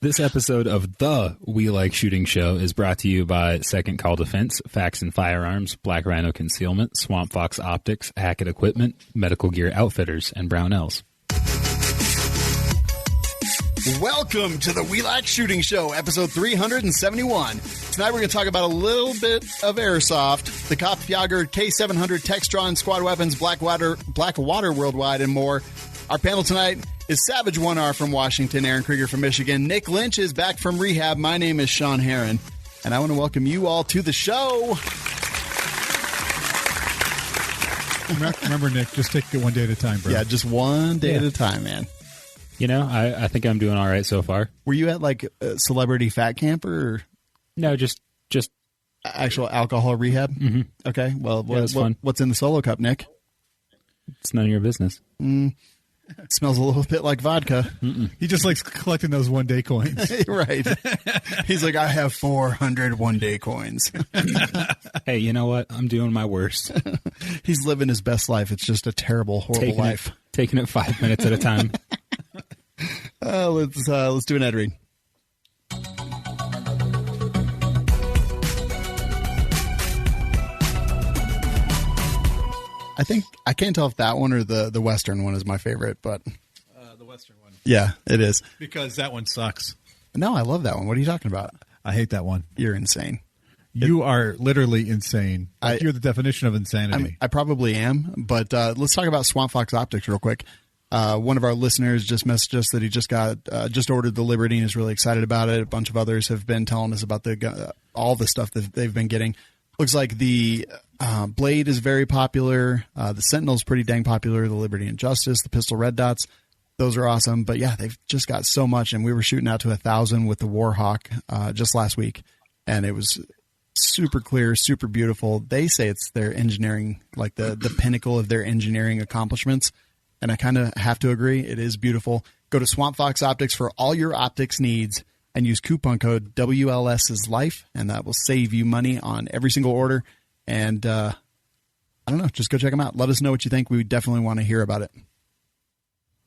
This episode of the We Like Shooting Show is brought to you by Second Call Defense, Fax and Firearms, Black Rhino Concealment, Swamp Fox Optics, Hackett Equipment, Medical Gear Outfitters, and Brownells. Welcome to the We Like Shooting Show, episode 371. Tonight we're going to talk about a little bit of Airsoft, the Kopfjäger, K700, Textron, Squad Weapons, Blackwater Worldwide, and more. Our panel tonight is Savage 1R from Washington, Aaron Krieger from Michigan, Nick Lynch is back from rehab. My name is Shawn Heron, and I want to welcome you all to the show. Remember, Nick, just take it one day at a time, bro. Yeah, just one day at a time, man. You know, I think I'm doing all right so far. Were you at like a celebrity fat camper or? No, just actual alcohol rehab? Mm-hmm. Okay, well, fun. What's in the solo cup, Nick? It's none of your business. It smells a little bit like vodka. Mm-mm. He just likes collecting those one-day coins. Right. He's like, I have 400 one-day coins. Hey, you know what? I'm doing my worst. He's living his best life. It's just a terrible, horrible life. Taking it 5 minutes at a time. Let's do an ad read. I can't tell if that one or the Western one is my favorite, but The Western one. Yeah, it is. Because that one sucks. No, I love that one. What are you talking about? I hate that one. You're insane. You are literally insane. You're the definition of insanity. I probably am, but let's talk about Swamp Fox Optics real quick. One of our listeners just messaged us that he just ordered the Liberty and is really excited about it. A bunch of others have been telling us about all the stuff that they've been getting. Looks like the Blade is very popular. The Sentinel's pretty dang popular. The Liberty and Justice, the Pistol Red Dots, those are awesome. But yeah, they've just got so much, and we were shooting out to 1,000 with the Warhawk just last week, and it was super clear, super beautiful. They say it's their engineering, like the pinnacle of their engineering accomplishments. And I kind of have to agree. It is beautiful. Go to Swamp Fox Optics for all your optics needs and use coupon code WLS'Life, and that will save you money on every single order. And I don't know, just go check them out. Let us know what you think. We definitely want to hear about it.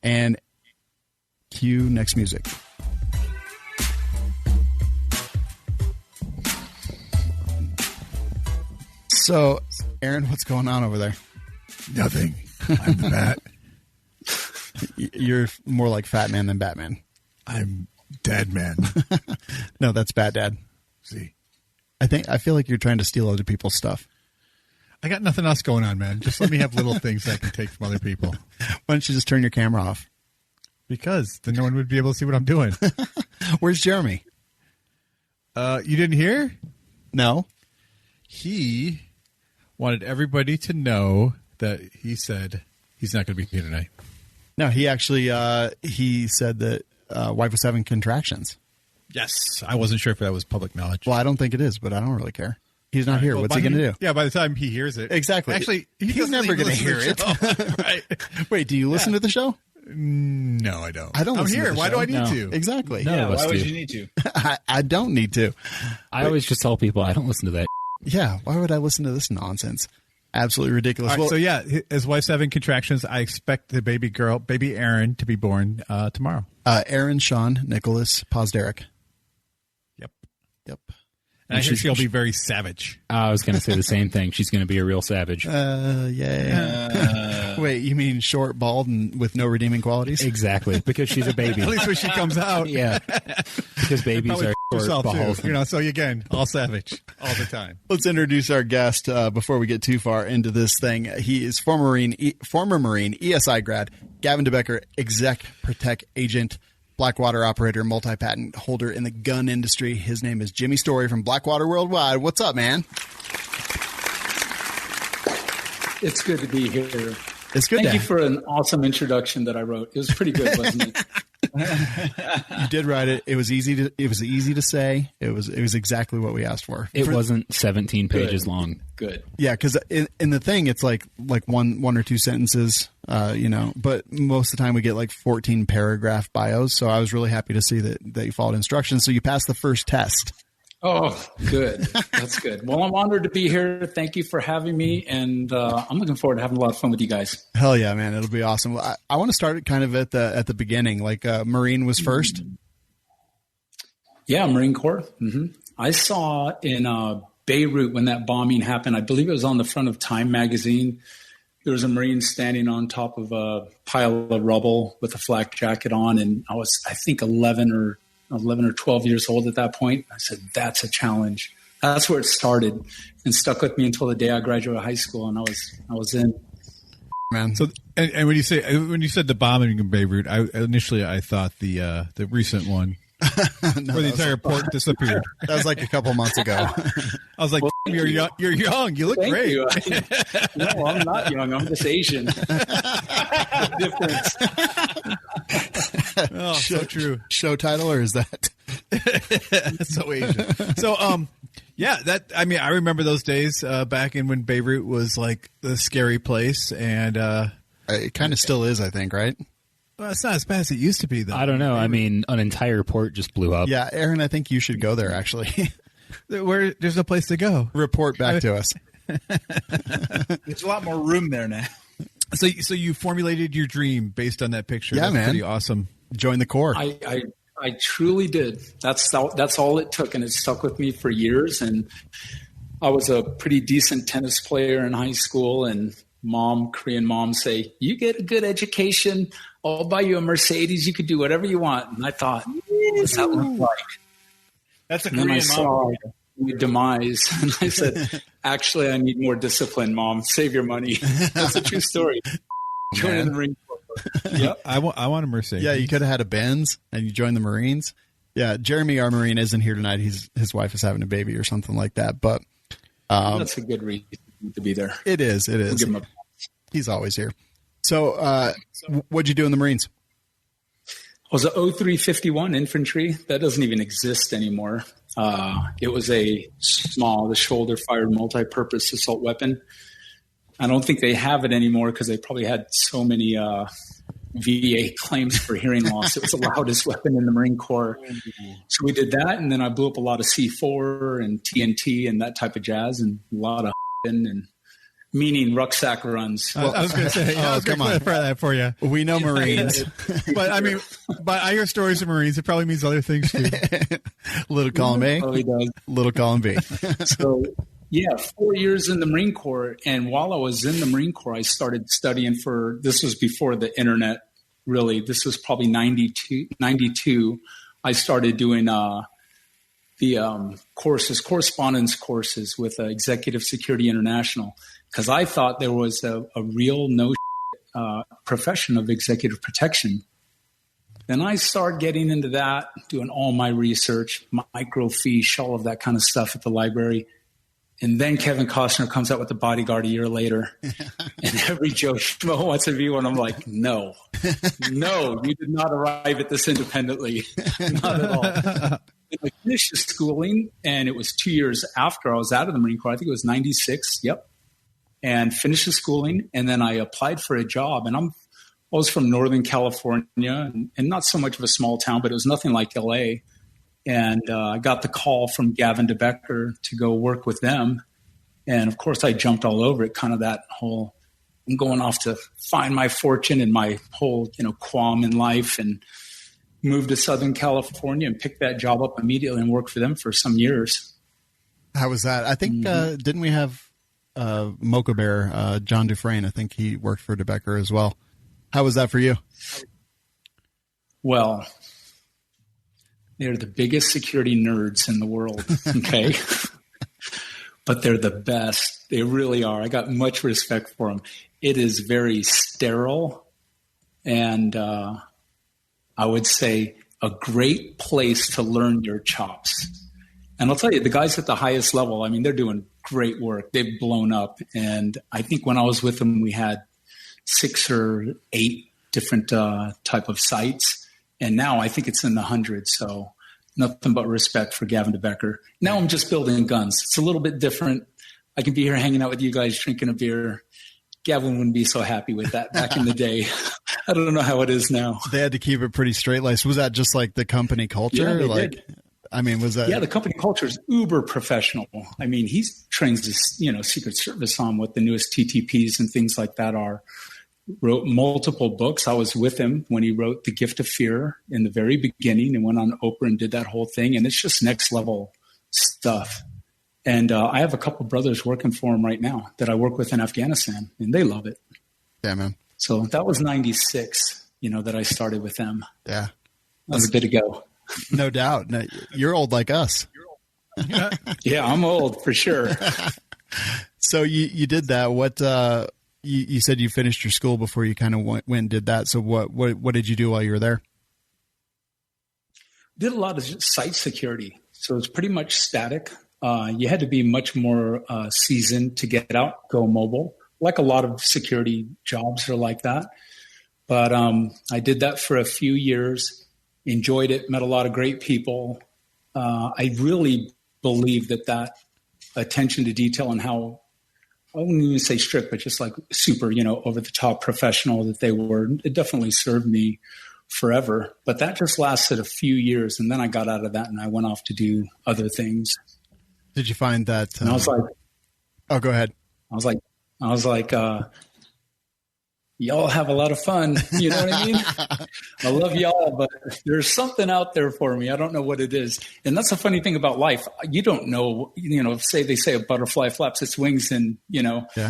And cue next music. So, Aaron, what's going on over there? Nothing. I'm the bat. You're more like Fat Man than Batman. I'm Dad Man. No, that's Bat Dad. See, I feel like you're trying to steal other people's stuff. I got nothing else going on, man. Just let me have little things I can take from other people. Why don't you just turn your camera off? Because then no one would be able to see what I'm doing. Where's Jeremy? You didn't hear? No. He wanted everybody to know that he said he's not going to be here tonight. No, he actually he said that wife was having contractions. Yes. I wasn't sure if that was public knowledge. Well, I don't think it is, but I don't really care. He's not here. What's he going to do? Yeah, by the time he hears it. Exactly. Actually, he's never going to hear it. Right. Wait, do you listen to the show? No, I don't. I don't I'm listen here. to the Why show. do I need to? Exactly. None Yeah, of us why would do. you need to? I don't need to. I always just tell people I don't listen to that. Yeah, why would I listen to this nonsense? Absolutely ridiculous. All right, so yeah, his wife's having contractions. I expect the baby Aaron, to be born tomorrow. Aaron, Shawn, Nicholas, Pozderac. Yep. And I hear she'll be very savage. I was going to say the same thing. She's going to be a real savage. Yeah. Wait, you mean short, bald, and with no redeeming qualities? Exactly, because she's a baby. At least when she comes out. Yeah, because babies are short, bald. Too. So again, all savage all the time. Let's introduce our guest before we get too far into this thing. He is former Marine, ESI grad, Gavin DeBecker, exec protect agent, Blackwater operator, multi-patent holder in the gun industry. His name is Jimmy Story from Blackwater Worldwide. What's up, man? It's good to be here. It's good. Thank you for an awesome introduction that I wrote. It was pretty good, wasn't it? You did write it. It was easy to say. It was exactly what we asked for. It wasn't 17 pages long. Good. Yeah, because in the thing, it's like one or two sentences, but most of the time we get like 14 paragraph bios. So I was really happy to see that you followed instructions. So you passed the first test. Oh, good. That's good. Well, I'm honored to be here. Thank you for having me. And I'm looking forward to having a lot of fun with you guys. Hell yeah, man. It'll be awesome. I want to start it kind of at the beginning. Like Marine was first. Yeah, Marine Corps. I saw in Beirut when that bombing happened, I believe it was on the front of Time magazine. There was a Marine standing on top of a pile of rubble with a flak jacket on. And I was, I think, 11 or 12 years old at that point. I said, that's a challenge. That's where it started and stuck with me until the day I graduated high school. And I was in. Man. So, and when you said the bombing in Beirut, initially I thought the recent one No, where the entire port disappeared. that was like a couple months ago. I was like, you're young, you look Thank great. you. No, I'm not young. I'm just Asian. The difference. Oh, so true. Show title, or is that? So Asian. So, yeah, I remember those days back in when Beirut was like the scary place, and It kind of still is, I think, right? well, it's not as bad as it used to be, though. I don't know. I mean, an entire port just blew up. Yeah, Aaron, I think you should go there, actually. Where there's no place to go. Report back to us. There's a lot more room there now. So you formulated your dream based on that picture. Yeah, That's man. Pretty awesome. Join the Corps. I truly did. That's all it took, and it stuck with me for years. And I was a pretty decent tennis player in high school, and Korean mom say, you get a good education, I'll buy you a Mercedes, you could do whatever you want. And I thought, what's that look like? That's a And then I Korean saw mom. my demise, and I said, actually, I need more discipline, Mom. Save your money. That's a true story. Joining the Marine Corps. Yep. I want a Mercedes. Yeah, you could have had a Benz and you joined the Marines. Yeah, Jeremy, our Marine, isn't here tonight. His wife is having a baby or something like that. But That's a good reason to be there. it is. We'll give him a He's always here. So what'd you do in the Marines? I was a 0351 infantry. That doesn't even exist anymore. It was the shoulder-fired multi-purpose assault weapon. I don't think they have it anymore because they probably had so many VA claims for hearing loss. It was the loudest weapon in the Marine Corps. So we did that, and then I blew up a lot of C4 and TNT and that type of jazz, and a lot of and meaning rucksack runs. I was going to say, I was going to clarify that for you. We know Marines. But I mean, but I hear stories of Marines. It probably means other things too. Little column A, Probably does. little column B. So, yeah, 4 years in the Marine Corps. And while I was in the Marine Corps, I started studying this was before the internet, really. This was probably 92. I started doing the correspondence courses with Executive Security International, because I thought there was a real profession of executive protection. Then I started getting into that, doing all my research, microfiche, all of that kind of stuff at the library. And then Kevin Costner comes out with The Bodyguard a year later. And every Joe Schmo wants to be one. I'm like, no, you did not arrive at this independently. Not at all. And I finished the schooling, and it was 2 years after I was out of the Marine Corps. I think it was 96. Yep. And finished the schooling. And then I applied for a job. And I was from Northern California, and not so much of a small town, but it was nothing like LA. And I got the call from Gavin DeBecker to go work with them. And of course, I jumped all over it, kind of that whole, I'm going off to find my fortune and my whole, qualm in life, and moved to Southern California and picked that job up immediately and worked for them for some years. How was that? I think, didn't we have Mocha Bear, John Dufresne? I think he worked for DeBecker as well. How was that for you? Well, they're the biggest security nerds in the world, okay? But they're the best. They really are. I got much respect for them. It is very sterile, and I would say a great place to learn your chops. And I'll tell you, the guys at the highest level, I mean, they're doing great work. They've blown up. And I think when I was with them, we had 6 or 8 different type of sites. And now I think it's in the hundreds. So nothing but respect for Gavin DeBecker. Now I'm just building guns. It's a little bit different. I can be here hanging out with you guys, drinking a beer. Gavin wouldn't be so happy with that back in the day. I don't know how it is now. They had to keep it pretty straight-laced. Was that just like the company culture? Yeah, they did. I mean, was that? Yeah, the company culture is uber professional. I mean, he trains his, Secret Service on what the newest TTPs and things like that are. wrote multiple books. I was with him when he wrote The Gift of Fear in the very beginning and went on Oprah and did that whole thing. And it's just next level stuff. And I have a couple brothers working for him right now that I work with in Afghanistan, and they love it. Yeah, man. So that was 96, that I started with them. Yeah. That was a bit ago. No doubt. No, you're old like us. Yeah, I'm old for sure. So you did that. What, you said you finished your school before you kind of went and did that. So what did you do while you were there? Did a lot of site security. So it's pretty much static. You had to be much more seasoned to get out, go mobile. Like a lot of security jobs are like that. But I did that for a few years, enjoyed it, met a lot of great people. I really believe that attention to detail and how, I wouldn't even say strict, but just like super, over the top professional that they were, it definitely served me forever. But that just lasted a few years. And then I got out of that and I went off to do other things. Did you find that? And I was like, oh, go ahead. I was like, y'all have a lot of fun. You know what I mean? I love y'all, but there's something out there for me. I don't know what it is. And that's the funny thing about life. You don't know, say they say a butterfly flaps its wings and,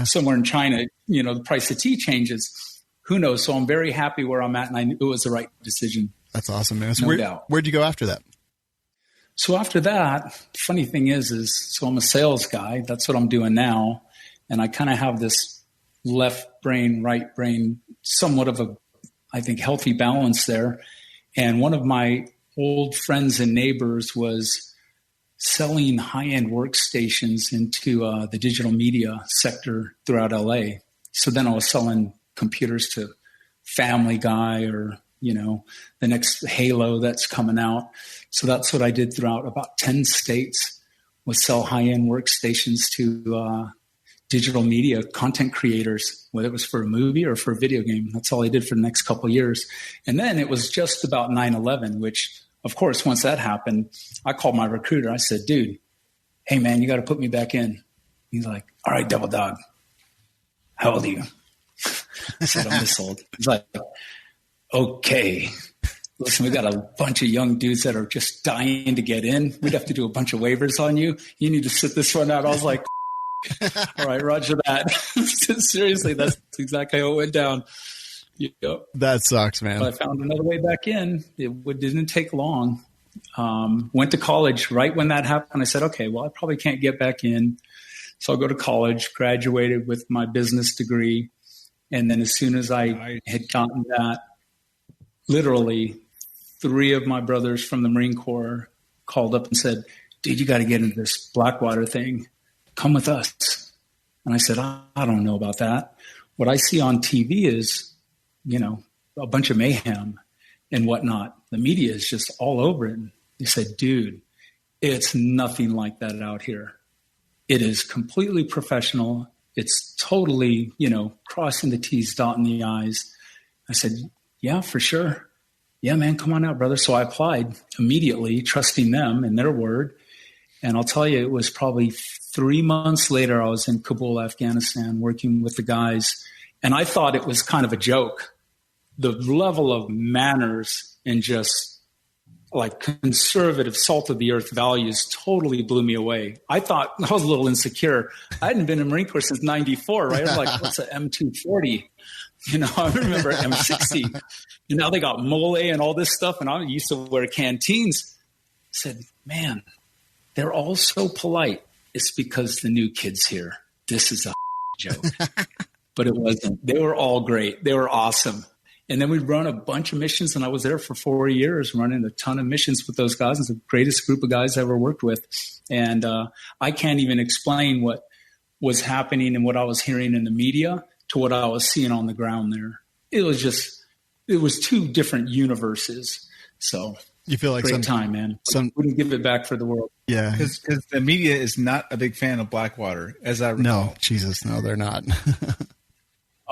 somewhere in China, the price of tea changes. Who knows? So I'm very happy where I'm at. And I knew it was the right decision. That's awesome, man. So no doubt. Where'd you go after that? So after that, funny thing is so I'm a sales guy. That's what I'm doing now. And I kind of have this left brain, right brain, somewhat of a, I think, healthy balance there. And one of my old friends and neighbors was selling high-end workstations into the digital media sector throughout LA. So then I was selling computers to Family Guy or, the next Halo that's coming out. So that's what I did throughout about 10 states, was sell high-end workstations to digital media content creators, whether it was for a movie or for a video game. That's all I did for the next couple of years. And then it was just about 9/11, which, of course, once that happened, I called my recruiter. I said, dude, hey, man, you got to put me back in. He's like, all right, Double Dog, how old are you? I said, I'm this old. He's like, okay. Listen, we got a bunch of young dudes that are just dying to get in. We'd have to do a bunch of waivers on you. You need to sit this one out. I was like, all right, roger that. Seriously, that's exactly how it went down. That sucks, man. But I found another way back in. It didn't take long. Went to college right when that happened. I said, okay, well, I probably can't get back in. So I'll go to college, graduated with my business degree. And then as soon as I had gotten that, literally 3 of my brothers from the Marine Corps called up and said, dude, you got to get into this Blackwater thing. Come with us. And I said, I don't know about that. What I see on TV is, a bunch of mayhem and whatnot. The media is just all over it. And they said, dude, it's nothing like that out here. It is completely professional. It's totally, crossing the T's, dotting the I's. I said, yeah, for sure. Yeah, man, come on out, brother. So I applied immediately, trusting them and their word. And I'll tell you, it was probably 3 months later, I was in Kabul, Afghanistan, working with the guys. And I thought it was kind of a joke. The level of manners and just like conservative salt of the earth values totally blew me away. I thought I was a little insecure. I hadn't been in Marine Corps since 94, right? I was like, what's an M240? I remember M60. Now they got mole and all this stuff. And I used to wear canteens. I said, man, they're all so polite. It's because the new kid's here. This is a joke. But it wasn't. They were all great. They were awesome. And then we'd run a bunch of missions, and I was there for 4 years running a ton of missions with those guys. It's the greatest group of guys I ever worked with. And I can't even explain what was happening and what I was hearing in the media to what I was seeing on the ground there. It was 2 different universes. So you feel like great time, man. Wouldn't give it back for the world. Yeah. Because the media is not a big fan of Blackwater, as I recall. No, Jesus, no, they're not.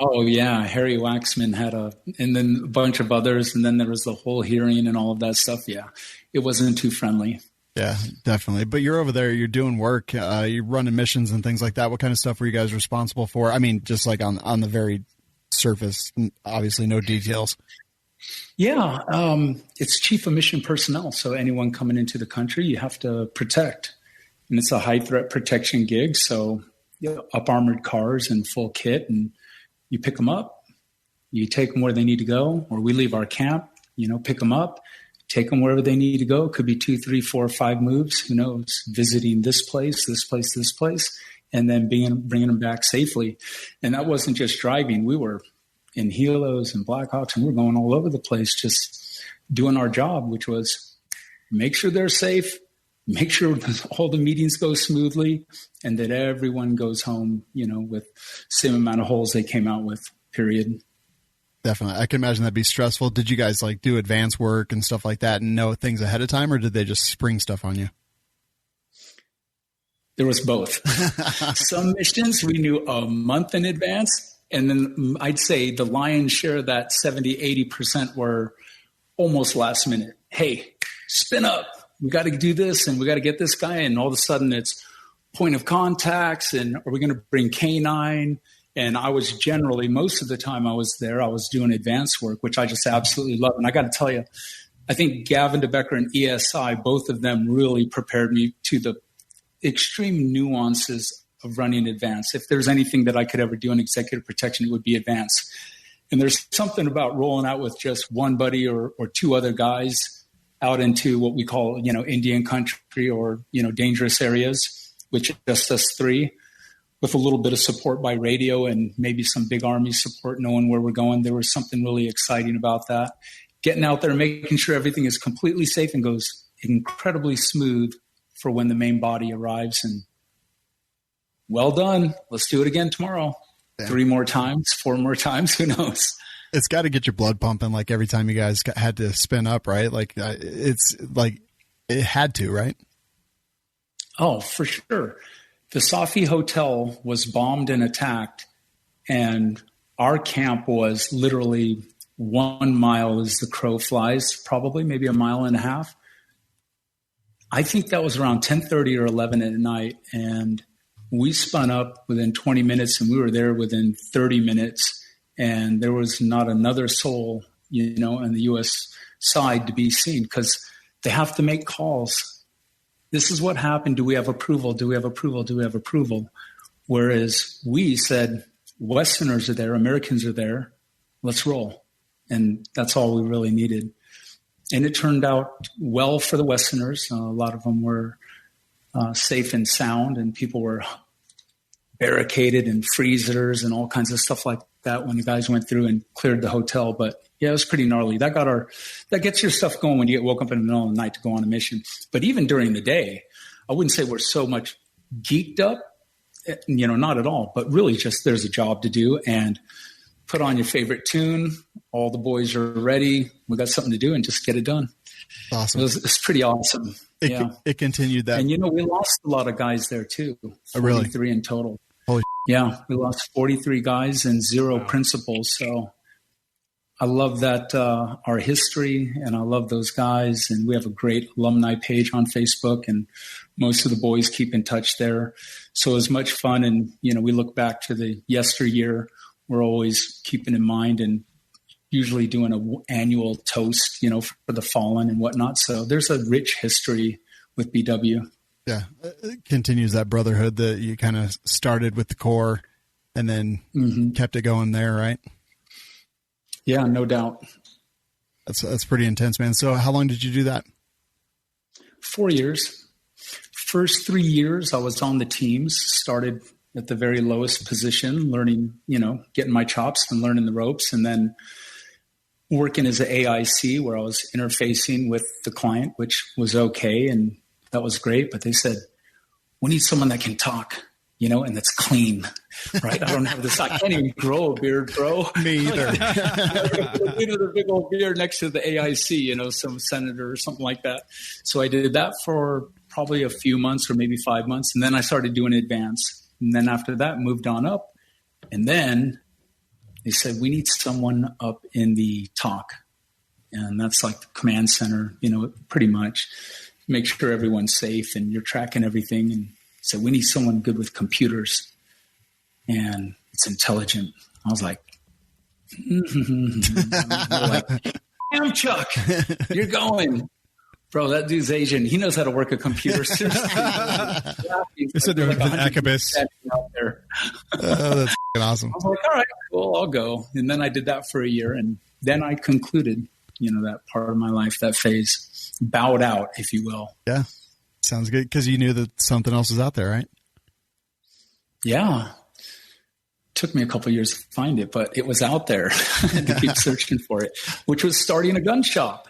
Oh, yeah. Harry Waxman and then a bunch of others. And then there was the whole hearing and all of that stuff. Yeah. It wasn't too friendly. Yeah, definitely. But you're over there, you're doing work, you're running missions and things like that. What kind of stuff were you guys responsible for? I mean, just like on the very surface, obviously no details. Yeah, it's chief of mission personnel. So anyone coming into the country, you have to protect. And it's a high threat protection gig. So up armored cars and full kit, and you pick them up, you take them where they need to go, or we leave our camp, pick them up, take them wherever they need to go. It could be 2, 3, 4, 5 moves. Who knows? Visiting this place, and then bringing them back safely. And that wasn't just driving. We were in Helos and Blackhawks, and we were going all over the place, just doing our job, which was make sure they're safe, make sure all the meetings go smoothly, and that everyone goes home, with same amount of holes they came out with, period. Definitely. I can imagine that'd be stressful. Did you guys do advanced work and stuff like that and know things ahead of time, or did they just spring stuff on you? There was both. Some missions we knew a month in advance. And then I'd say the lion's share of that 70, 80% were almost last minute. Hey, spin up. We got to do this and we got to get this guy. And all of a sudden it's point of contacts and are we going to bring K9? And I was generally, most of the time I was there, I was doing advanced work, which I just absolutely love. And I got to tell you, I think Gavin DeBecker and ESI, both of them really prepared me to the extreme nuances of running advance. If there's anything that I could ever do in executive protection, it would be advance. And there's something about rolling out with just one buddy or 2 other guys out into what we call, Indian country or, dangerous areas, which is just us 3, with a little bit of support by radio and maybe some big Army support, knowing where we're going. There was something really exciting about that. Getting out there, making sure everything is completely safe and goes incredibly smooth for when the main body arrives. And well done. Let's do it again tomorrow. Damn. 3 more times, 4 more times. Who knows? It's got to get your blood pumping every time you guys had to spin up, right? It's it had to, right? Oh, for sure. The Safi Hotel was bombed and attacked, and our camp was literally 1 mile as the crow flies, probably maybe a mile and a half. I think that was around 10:30 or 11 at night, and we spun up within 20 minutes, and we were there within 30 minutes, and there was not another soul, on the U.S. side to be seen because they have to make calls. This is what happened. Do we have approval? Do we have approval? Do we have approval? Whereas we said, Westerners are there, Americans are there, let's roll. And that's all we really needed. And it turned out well for the Westerners. A lot of them were safe and sound, and people were barricaded and freezers and all kinds of stuff like that when the guys went through and cleared the hotel. But yeah, it was pretty gnarly. That gets your stuff going when you get woke up in the middle of the night to go on a mission. But even during the day, I wouldn't say we're so much geeked up, not at all, but really just there's a job to do and put on your favorite tune. All the boys are ready. We got something to do and just get it done. Awesome. It's pretty awesome. It continued that. And, we lost a lot of guys there too. 43 really? in total. Holy yeah. We lost 43 guys and 0 principals. So I love that, our history, and I love those guys. And we have a great alumni page on Facebook, and most of the boys keep in touch there. So it was much fun. And, we look back to the yesteryear. We're always keeping in mind and usually doing an annual toast, for the fallen and whatnot. So there's a rich history with BW. Yeah. It continues that brotherhood that you kind of started with the Corps and then kept it going there, right? Yeah, no doubt. That's pretty intense, man. So how long did you do that? 4 years. First 3 years I was on the teams, started at the very lowest position, learning, getting my chops and learning the ropes, and then working as an AIC where I was interfacing with the client, which was okay. And that was great. But they said, we need someone that can talk, and that's clean, right? I don't have this. I can't even grow a beard, bro. Me either. The big old beard next to the AIC, some senator or something like that. So I did that for probably a few months or maybe 5 months. And then I started doing advance. And then after that, moved on up. And then they said, we need someone up in the talk. And that's like the command center, pretty much. Make sure everyone's safe and you're tracking everything. And so we need someone good with computers and it's intelligent. I was like, like, damn, Chuck, you're going. Bro, that dude's Asian. He knows how to work a computer. You said there was an Acabus. Out there. That's awesome. I was like, all right, cool, I'll go. And then I did that for a year. And then I concluded, that part of my life, that phase, bowed out, if you will. Yeah. Sounds good. Because you knew that something else was out there, right? Yeah. Took me a couple of years to find it, but it was out there and to keep searching for it, which was starting a gun shop.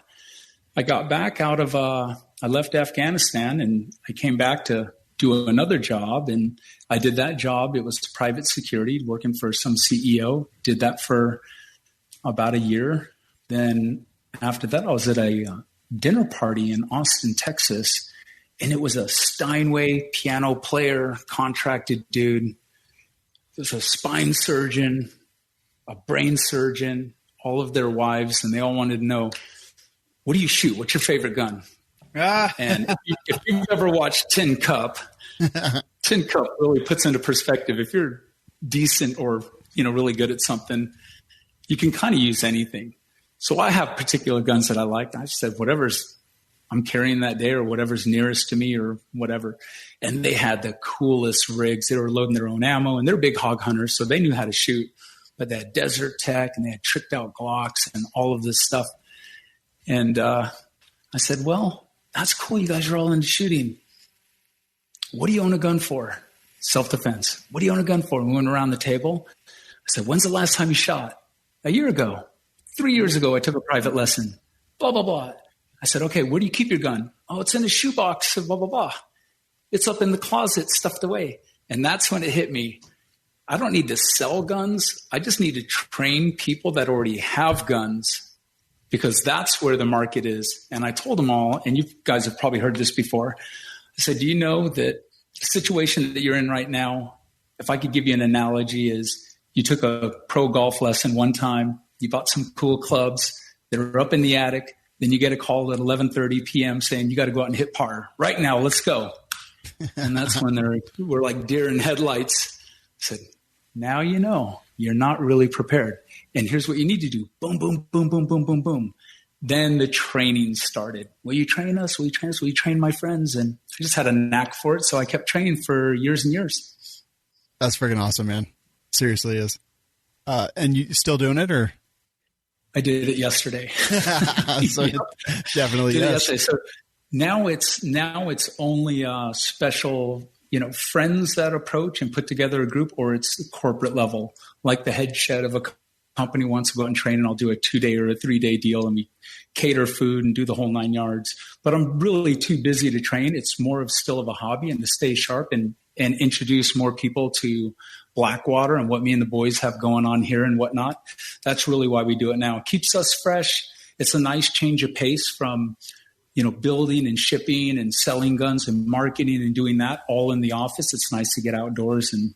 I got back out of, I left Afghanistan and I came back to do another job. And I did that job. It was private security, working for some CEO. Did that for about a year. Then after that, I was at a dinner party in Austin, Texas. And it was a Steinway piano player, contracted dude. There's a spine surgeon, a brain surgeon, all of their wives, and they all wanted to know, what do you shoot? What's your favorite gun? And if you've ever watched Tin Cup, Tin Cup really puts into perspective. If you're decent or, really good at something, you can kind of use anything. So I have particular guns that I like. I just said, whatever's I'm carrying that day or whatever's nearest to me or whatever. And they had the coolest rigs. They were loading their own ammo, and they're big hog hunters, so they knew how to shoot. But they had Desert Tech, and they had tricked out Glocks and all of this stuff. And I said, well, that's cool. You guys are all into shooting. What do you own a gun for? Self-defense. What do you own a gun for? And we went around the table. I said, when's the last time you shot? A year ago. 3 years ago, I took a private lesson. Blah, blah, blah. I said, okay, where do you keep your gun? Oh, it's in a shoebox, blah, blah, blah. It's up in the closet, stuffed away. And that's when it hit me. I don't need to sell guns. I just need to train people that already have guns, because that's where the market is. And I told them all, and you guys have probably heard this before. I said, do you know that the situation that you're in right now, if I could give you an analogy, is you took a pro golf lesson one time, you bought some cool clubs that are up in the attic, then you get a call at 11:30 p.m. saying, you got to go out and hit par. Right now, let's go. And that's when we're like deer in headlights. I said, now you know, you're not really prepared. And here's what you need to do. Boom, boom, boom, boom, boom, boom, boom. Then the training started. Will you train us? Will you train us? Will you train my friends? And I just had a knack for it. So I kept training for years and years. That's freaking awesome, man. Seriously is. And you still doing it, or? I did it yesterday. So definitely, yes. Yesterday. So now it's only special, friends that approach and put together a group, or it's the corporate level, like the head shed of a company wants to go out and train, and I'll do a 2-day or a 3-day deal, and we cater food and do the whole 9 yards. But I'm really too busy to train. It's more of still of a hobby, and to stay sharp and introduce more people to Blackwater and what me and the boys have going on here and whatnot. That's really why we do it now. It keeps us fresh. It's a nice change of pace from, building and shipping and selling guns and marketing and doing that all in the office. It's nice to get outdoors and,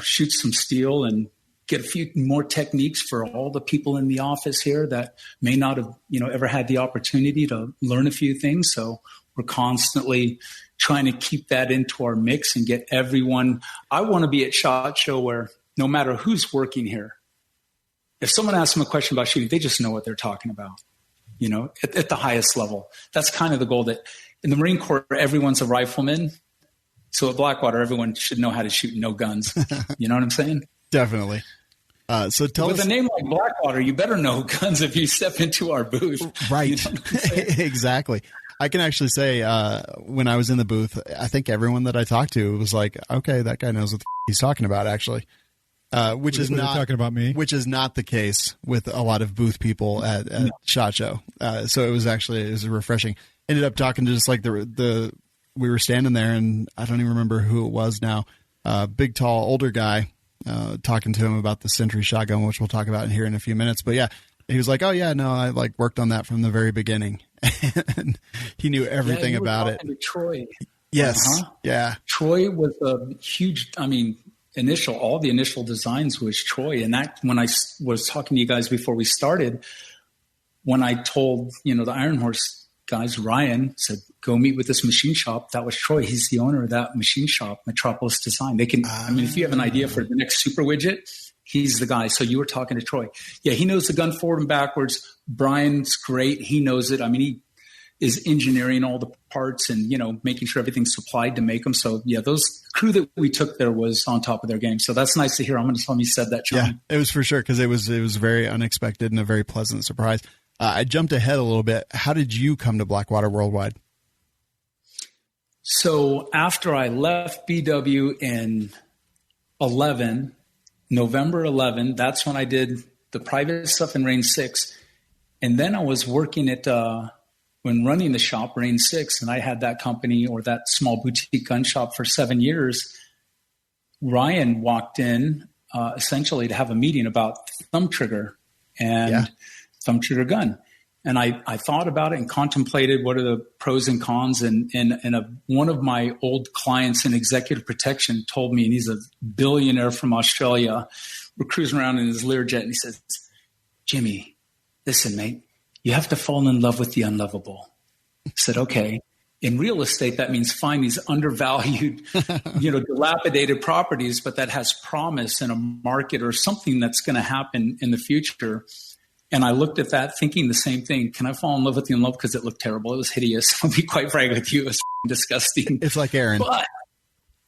shoot some steel and get a few more techniques for all the people in the office here that may not have, ever had the opportunity to learn a few things. So we're constantly trying to keep that into our mix and get everyone. I want to be at SHOT Show where no matter who's working here, if someone asks them a question about shooting, they just know what they're talking about, at the highest level. That's kind of the goal. That in the Marine Corps, everyone's a rifleman. So at Blackwater, everyone should know how to shoot no guns. You know what I'm saying? Definitely. So tell us. With a name like Blackwater, you better know guns if you step into our booth. Right. Exactly. I can actually say when I was in the booth, I think everyone that I talked to was like, okay, that guy knows what he's talking about, actually. Which is not talking about me. Which is not the case with a lot of booth people at SHOT Show. So it was refreshing. Ended up talking to just like we were standing there, and I don't even remember who it was now. Big, tall, older guy, talking to him about the Sentry shotgun, which we'll talk about here in a few minutes. But yeah, he was like, oh yeah, no, I worked on that from the very beginning. And he knew everything about it. To Troy. Yes. Yeah. Troy was a huge, all the initial designs was Troy. And that, when I was talking to you guys before we started, when I told, the Iron Horse guys, Ryan said, go meet with this machine shop. That was Troy. He's the owner of that machine shop, Metropolis Design. They can, if you have an idea for the next super widget, He's the guy. So you were talking to Troy. Yeah, he knows the gun forward and backwards. Brian's great. He knows it. I mean, he is engineering all the parts and, making sure everything's supplied to make them. So, yeah, those crew that we took there was on top of their game. So that's nice to hear. I'm going to tell him you said that, Shawn. Yeah, it was for sure because it was very unexpected and a very pleasant surprise. I jumped ahead a little bit. How did you come to Blackwater Worldwide? So after I left BW in November 11, that's when I did the private stuff in Range 6. And then I was working at, when running the shop, Range 6, and I had that company or that small boutique gun shop for 7 years. Ryan walked in essentially to have a meeting about thumb trigger and thumb trigger gun. And I thought about it and contemplated what are the pros and cons. And one of my old clients in executive protection told me, and he's a billionaire from Australia, we're cruising around in his Learjet, and he says, Jimmy, listen, mate, you have to fall in love with the unlovable. I said, okay. In real estate, that means find these undervalued, dilapidated properties, but that has promise in a market or something that's going to happen in the future. And I looked at that thinking the same thing. Can I fall in love with the unlovable? Because it looked terrible. It was hideous. I'll be quite frank with you. It was disgusting. It's like Aaron. But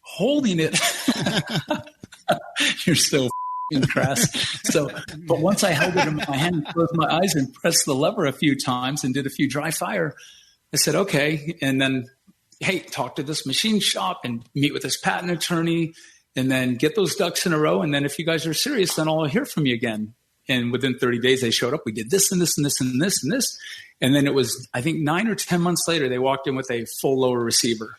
holding it, you're so crass. So, but once I held it in my hand, closed my eyes and pressed the lever a few times and did a few dry fire, I said, okay. And then, hey, talk to this machine shop and meet with this patent attorney and then get those ducks in a row. And then if you guys are serious, then I'll hear from you again. And within 30 days, they showed up. We did this and this and this and this and this. And then it was, I think, 9 or 10 months later, they walked in with a full lower receiver.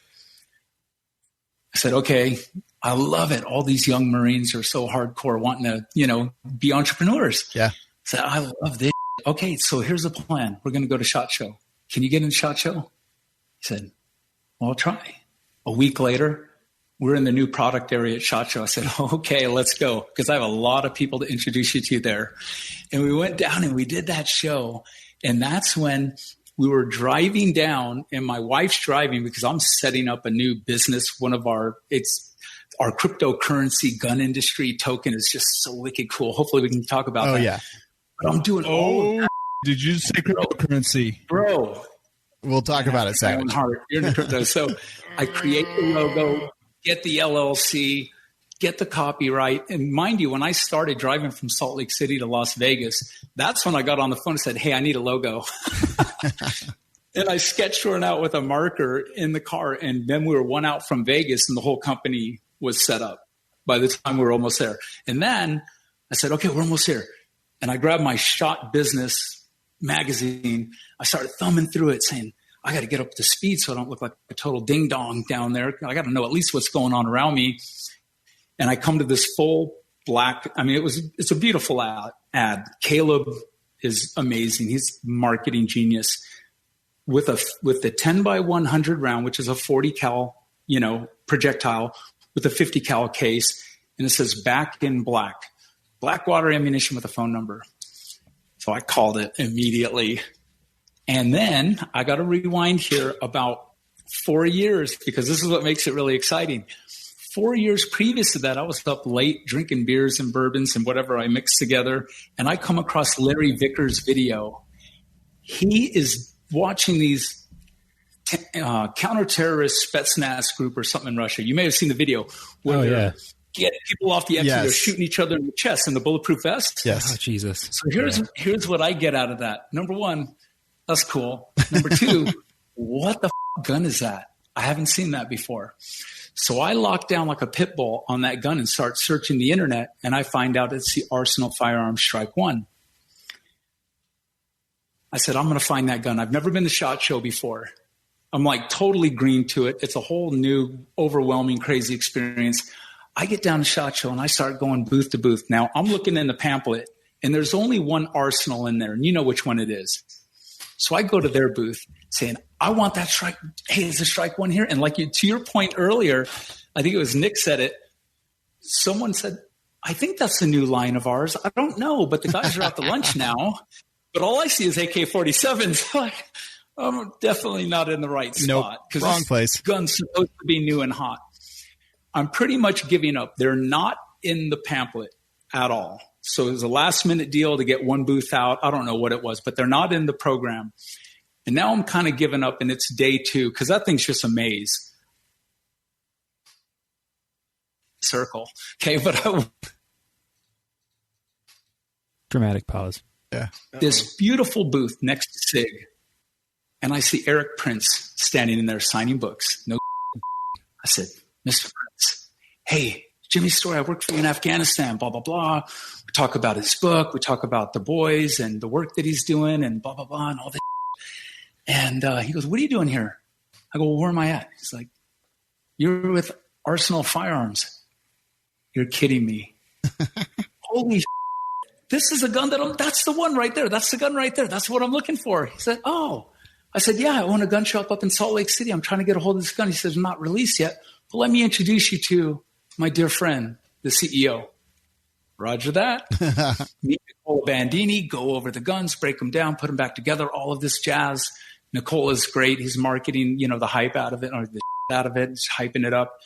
I said, okay, I love it. All these young Marines are so hardcore wanting to, be entrepreneurs. Yeah. I said, I love this. Okay, so here's the plan. We're going to go to SHOT Show. Can you get in SHOT Show? He said, well, I'll try. A week later, we're in the new product area at SHOT Show. I said, okay, let's go. Because I have a lot of people to introduce you to there. And we went down and we did that show. And that's when we were driving down and my wife's driving because I'm setting up a new business. It's our cryptocurrency gun industry token is just so wicked cool. Hopefully we can talk about that. Yeah. But I'm doing all of that. Did you say cryptocurrency? Bro. We'll talk about it, Savage. You're in crypto. So I create the logo, get the LLC, get the copyright. And mind you, when I started driving from Salt Lake City to Las Vegas, that's when I got on the phone and said, hey, I need a logo. And I sketched one out with a marker in the car. And then we were one out from Vegas and the whole company was set up by the time we were almost there. And then I said, okay, we're almost here. And I grabbed my SHOT Business magazine. I started thumbing through it saying, I got to get up to speed so I don't look like a total ding dong down there. I got to know at least what's going on around me. And I come to this full black. I mean, it's a beautiful ad. Caleb is amazing. He's a marketing genius with the 10 by 100 round, which is a 40 cal, projectile with a 50 cal case. And it says back in Blackwater ammunition with a phone number. So I called it immediately. And then I got to rewind here about 4 years because this is what makes it really exciting. 4 years previous to that, I was up late drinking beers and bourbons and whatever I mixed together. And I come across Larry Vickers' video. He is watching these counter-terrorist Spetsnaz group or something in Russia. You may have seen the video where they're getting people off the exit. They're shooting each other in the chest in the bulletproof vest. Yes. Oh, Jesus. So here's what I get out of that. Number one, that's cool. Number two, what the gun is that? I haven't seen that before. So I lock down like a pit bull on that gun and start searching the internet, and I find out it's the Arsenal Firearms Strike 1. I said, I'm going to find that gun. I've never been to SHOT Show before. I'm like totally green to it. It's a whole new, overwhelming, crazy experience. I get down to SHOT Show and I start going booth to booth. Now I'm looking in the pamphlet and there's only one Arsenal in there and you know which one it is. So I go to their booth saying, I want that strike. Hey, is the Strike 1 here? And like to your point earlier, I think it was Nick said it. Someone said, I think that's the new line of ours. I don't know, but the guys are out to lunch now. But all I see is AK-47s. I'm definitely not in the right spot. Nope, wrong place. Gun's supposed to be new and hot. I'm pretty much giving up. They're not in the pamphlet. at all. So it was a last minute deal to get one booth out. I don't know what it was, but they're not in the program. And now I'm kind of giving up, and it's day 2 because that thing's just a maze. Circle. Okay, but Dramatic pause. Yeah. this beautiful booth next to SIG, and I see Eric Prince standing in there signing books. No, I said, Mr. Prince, hey, Jimmy's story. I worked for you in Afghanistan, blah, blah, blah. We talk about his book. We talk about the boys and the work that he's doing and blah, blah, blah, and all that. And he goes, what are you doing here? I go, well, where am I at? He's like, you're with Arsenal Firearms. You're kidding me. Holy shit. This is a gun that's the one right there. That's the gun right there. That's what I'm looking for. He said, oh. I said, yeah, I own a gun shop up in Salt Lake City. I'm trying to get a hold of this gun. He says, not released yet, but let me introduce you to my dear friend, the CEO. Roger that. Meet Nicola Bandini, go over the guns, break them down, put them back together, all of this jazz. Nicola's great. He's marketing, the hype out of it, or the out of it. He's hyping it up.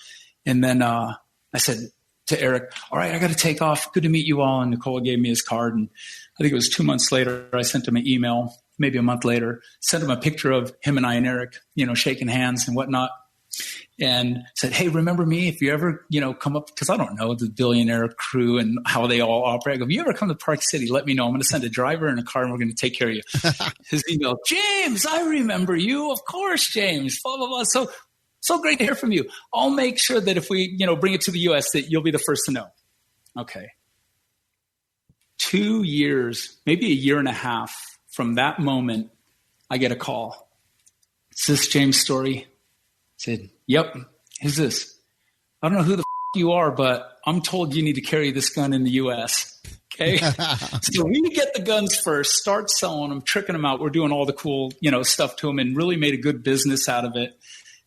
And then I said to Eric, all right, I got to take off. Good to meet you all. And Nicola gave me his card. And I think it was 2 months later, I sent him an email, maybe a month later, sent him a picture of him and I and Eric, shaking hands and whatnot. And said, hey, remember me if you ever, come up, because I don't know the billionaire crew and how they all operate. I go, if you ever come to Park City, let me know. I'm going to send a driver and a car and we're going to take care of you. His email, James, I remember you. Of course, James, blah, blah, blah. So great to hear from you. I'll make sure that if we, bring it to the U.S., that you'll be the first to know. Okay. 2 years, maybe a year and a half from that moment, I get a call. Is this James' story? I said, yep. Who's this? I don't know who the you are, but I'm told you need to carry this gun in the U.S. Okay. So we get the guns first, start selling them, tricking them out. We're doing all the cool, stuff to them and really made a good business out of it.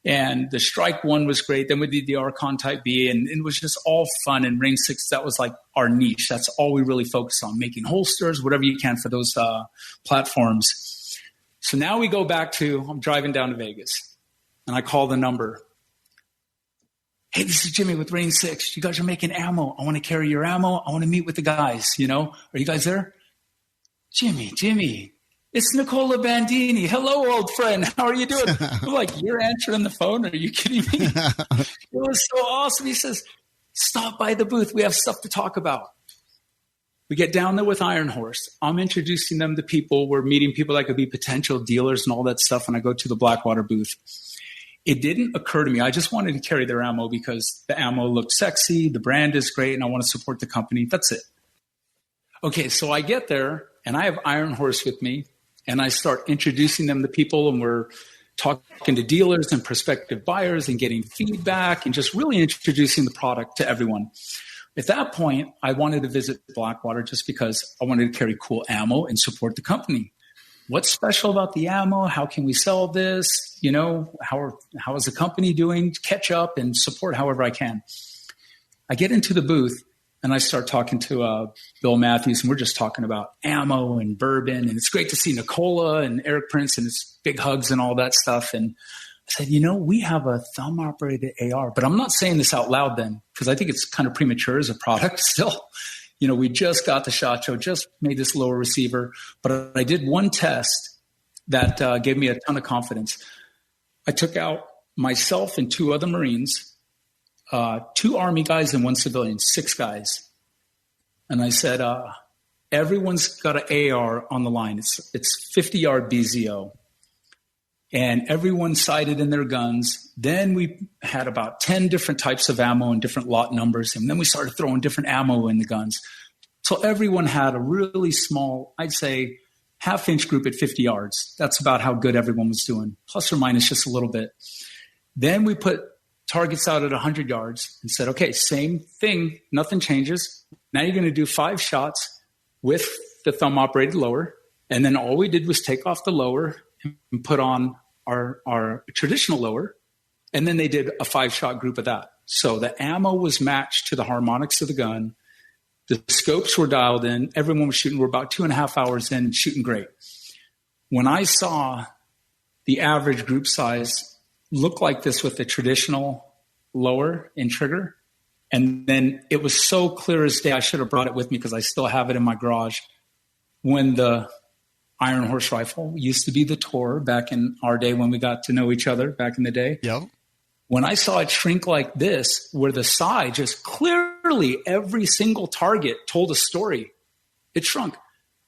And the Strike 1 was great. Then we did the Archon Type B, and it was just all fun. And Ring 6, that was like our niche. That's all we really focused on, making holsters, whatever you can for those platforms. So now we go back to, I'm driving down to Vegas, and I call the number. Hey, this is Jimmy with Ring 6. You guys are making ammo. I want to carry your ammo. I want to meet with the guys, Are you guys there? Jimmy. It's Nicola Bandini. Hello, old friend. How are you doing? I'm like, you're answering the phone? Are you kidding me? It was so awesome. He says, stop by the booth. We have stuff to talk about. We get down there with Iron Horse. I'm introducing them to people. We're meeting people that could be potential dealers and all that stuff. And I go to the Blackwater booth. It didn't occur to me. I just wanted to carry their ammo because the ammo looked sexy. The brand is great. And I want to support the company. That's it. Okay, so I get there and I have Iron Horse with me. And I start introducing them to people, and we're talking to dealers and prospective buyers and getting feedback and just really introducing the product to everyone. At that point, I wanted to visit Blackwater just because I wanted to carry cool ammo and support the company. What's special about the ammo? How can we sell this? How is the company doing? Catch up and support however I can. I get into the booth. And I start talking to Bill Matthews, and we're just talking about ammo and bourbon. And it's great to see Nicola and Eric Prince and his big hugs and all that stuff. And I said, we have a thumb-operated AR. But I'm not saying this out loud then because I think it's kind of premature as a product still. We just got the SHOT Show, just made this lower receiver. But I did one test that gave me a ton of confidence. I took out myself and 2 other Marines, 2 Army guys and 1 civilian, 6 guys. And I said, everyone's got an AR on the line. It's 50-yard BZO. And everyone sighted in their guns. Then we had about 10 different types of ammo and different lot numbers. And then we started throwing different ammo in the guns. So everyone had a really small, I'd say, half-inch group at 50 yards. That's about how good everyone was doing, plus or minus just a little bit. Then we put targets out at 100 yards and said, okay, same thing, nothing changes. Now you're going to do 5 shots with the thumb-operated lower. And then all we did was take off the lower and put on our traditional lower. And then they did a 5-shot group of that. So the ammo was matched to the harmonics of the gun. The scopes were dialed in. Everyone was shooting. We're about 2.5 hours in, shooting great. When I saw the average group size look like this with the traditional lower in trigger, And then it was so clear as day. I should have brought it with me because I still have it in my garage. When the Iron Horse rifle used to be the Tor back in our day when we got to know each other back in the day. Yep. When I saw it shrink like this, where the size just clearly every single target told a story, it shrunk.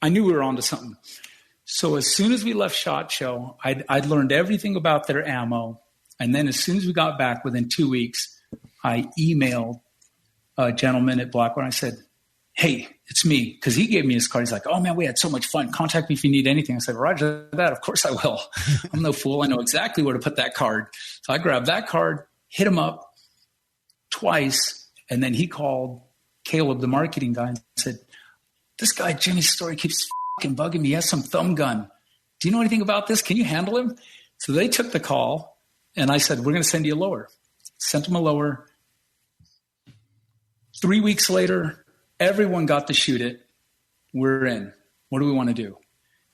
I knew we were onto something. So as soon as we left SHOT Show, I'd learned everything about their ammo. And then as soon as we got back, within 2 weeks, I emailed a gentleman at Blackwater. I said, hey, it's me. Because he gave me his card. He's like, oh, man, we had so much fun. Contact me if you need anything. I said, roger that. Of course I will. I'm no fool. I know exactly where to put that card. So I grabbed that card, hit him up twice, and then he called Caleb, the marketing guy, and said, this guy, Jimmy Story, keeps fucking bugging me. He has some thumb gun. Do you know anything about this? Can you handle him? So they took the call, and I said, we're going to send you a lower. Sent him a lower. 3 weeks later, everyone got to shoot it. We're in. What do we want to do?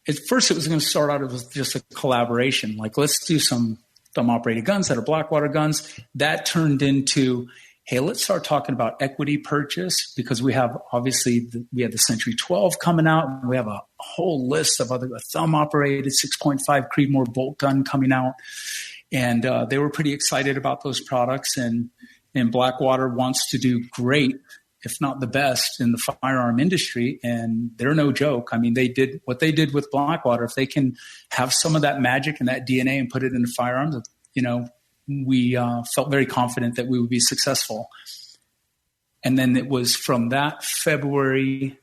At first, it was going to start out as just a collaboration. Like, let's do some thumb-operated guns that are Blackwater guns. That turned into, hey, let's start talking about equity purchase, because we have, obviously, we have the Century 12 coming out. And we have a whole list of other thumb-operated 6.5 Creedmoor bolt gun coming out. And they were pretty excited about those products. And Blackwater wants to do great, if not the best, in the firearm industry. And they're no joke. I mean, they did what they did with Blackwater. If they can have some of that magic and that DNA and put it into firearms, you know, we felt very confident that we would be successful. And then it was from that February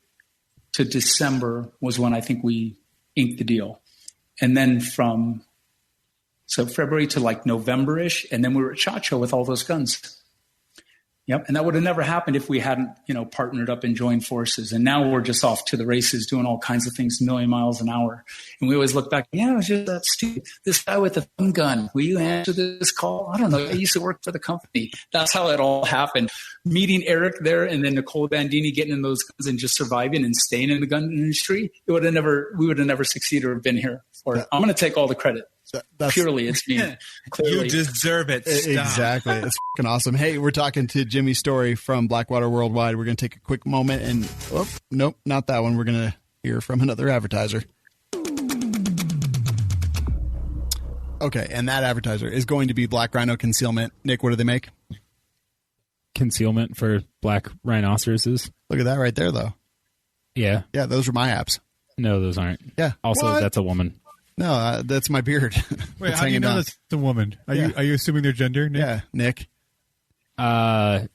to December was when I think we inked the deal. And then so February to like November-ish, and then we were at SHOT Show with all those guns. Yep. And that would have never happened if we hadn't, you know, partnered up and joined forces. And now we're just off to the races doing all kinds of things, 1,000,000 miles an hour. And we always look back, yeah, it was just that stupid. This guy with the thumb gun, will you answer this call? I don't know. I used to work for the company. That's how it all happened. Meeting Eric there and then Nicole Bandini getting in those guns and just surviving and staying in the gun industry, we would have never succeeded or been here for it. I'm going to take all the credit. Purely, it's me. Clearly. You deserve it. Stop. Exactly. It's fucking awesome. Hey, we're talking to Jimmy Story from Blackwater Worldwide. We're going to take a quick moment and, nope, not that one. We're going to hear from another advertiser. Okay, and that advertiser is going to be Black Rhino Concealment. Nick, what do they make? Concealment for black rhinoceroses. Look at that right there, though. Yeah. Yeah, those are my abs. No, those aren't. Yeah. Also, What? That's a woman. No, that's my beard. Wait, how do you know that's the woman? Are you assuming their gender, Nick? Yeah, Nick. Are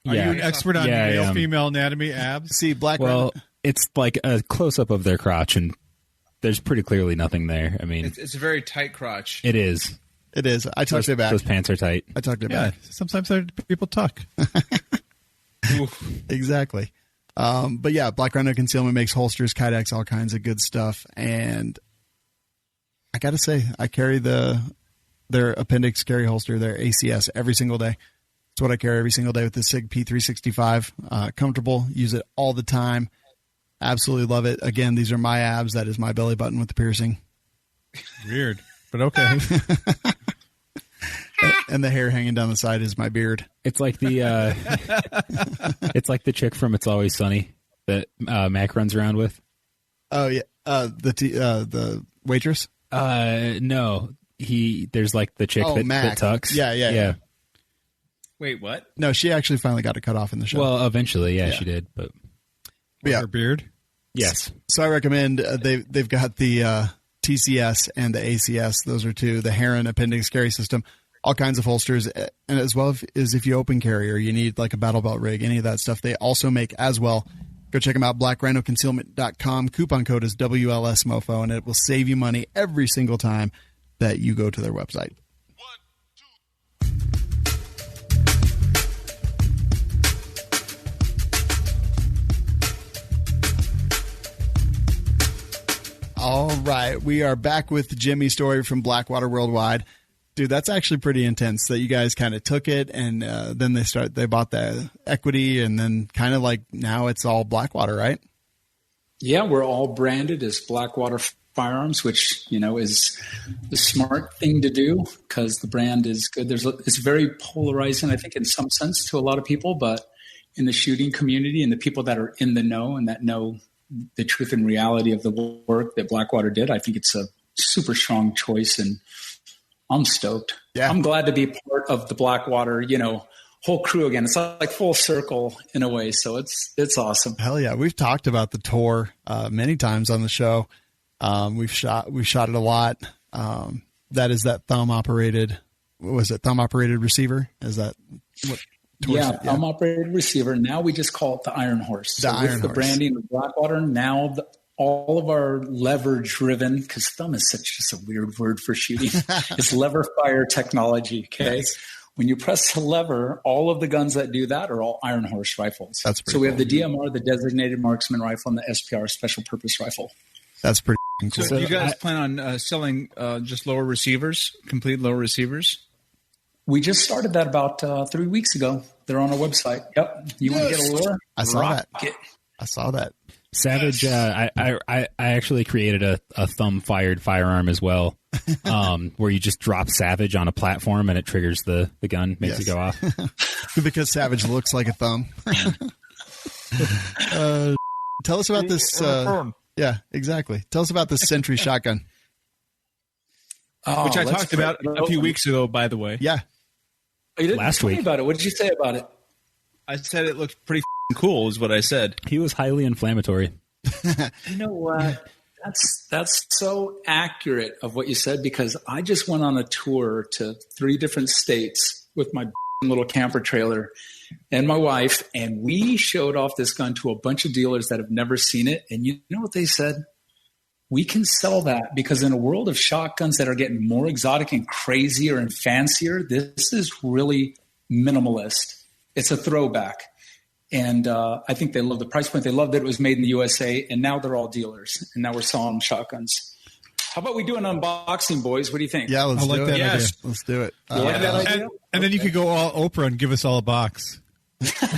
you an expert on male, I female anatomy, abs? See, Black Well, Rhino. it's like a close-up of their crotch, and there's pretty clearly nothing there. I mean, It's a very tight crotch. it is. It is. I tucked it back. Those pants are tight. I tucked it Yeah, back. sometimes people tuck. Exactly. But yeah, Black Rhino Concealment makes holsters, kydex, all kinds of good stuff. And I got to say, I carry their appendix carry holster, their ACS, every single day. It's what I carry every single day with the SIG P365. Comfortable, use it all the time. Absolutely love it. Again, these are my abs. That is my belly button with the piercing. Weird, but okay. And the hair hanging down the side is my beard. It's like the it's like the chick from It's Always Sunny that Mac runs around with. Oh yeah, the waitress. No, there's like the chick that tucks. Yeah. Wait, what? No, she actually finally got it cut off in the show. Well, eventually, yeah, she did. But yeah, Her beard. yes, so I recommend they've got the TCS and the ACS. Those are two. The Heron appendix carry system. All kinds of holsters, and as well as if you open carry or you need like a battle belt rig, any of that stuff, they also make as well. Go check them out, blackrhinoconcealment.com. Coupon code is WLSMofo, and it will save you money every single time that you go to their website. 1, 2. All right, we are back with Jimmy Story from Blackwater Worldwide. Dude, that's actually pretty intense that you guys kind of took it and then they bought the equity and then kind of like now it's all Blackwater, right? Yeah, we're all branded as Blackwater firearms, which, is the smart thing to do because the brand is good. It's very polarizing, I think, in some sense to a lot of people, but in the shooting community and the people that are in the know and that know the truth and reality of the work that Blackwater did, I think it's a super strong choice, and I'm stoked. Yeah. I'm glad to be part of the Blackwater, whole crew again. It's like full circle in a way. So it's awesome. Hell yeah. We've talked about the tour many times on the show. We've shot it a lot. That is that thumb operated receiver? Is that what? Thumb operated receiver. Now we just call it the Iron Horse. So with the branding of Blackwater, now all of our lever driven, because thumb is just a weird word for shooting. It's lever fire technology. Okay. Yes. When you press the lever, all of the guns that do that are all Iron Horse rifles. That's pretty so we have the DMR, the designated marksman rifle, and the SPR, special purpose rifle. That's pretty cool. So do you guys plan on selling just lower receivers, complete lower receivers? We just started that about 3 weeks ago. They're on our website. Yep. You want to get a lower? I saw that. Savage, I actually created a thumb-fired firearm as well, where you just drop Savage on a platform and it triggers the gun, makes it go off. Because Savage looks like a thumb. Tell us about this. Yeah, exactly. Tell us about this Sentry shotgun. Which I talked about a few weeks ago, by the way. Yeah. You didn't last tell week me about it. What did you say about it? I said it looked pretty cool is what I said. He was highly inflammatory. You know what? That's so accurate of what you said, because I just went on a tour to 3 different states with my little camper trailer and my wife, and we showed off this gun to a bunch of dealers that have never seen it. And you know what they said? We can sell that because in a world of shotguns that are getting more exotic and crazier and fancier, this is really minimalist. It's a throwback. And I think they love the price point. They love that it was made in the USA, and now they're all dealers. And now we're selling shotguns. How about we do an unboxing, boys? What do you think? Yeah, let's do it. Yes. Let's do it. You like that idea? And then you could go all Oprah and give us all a box.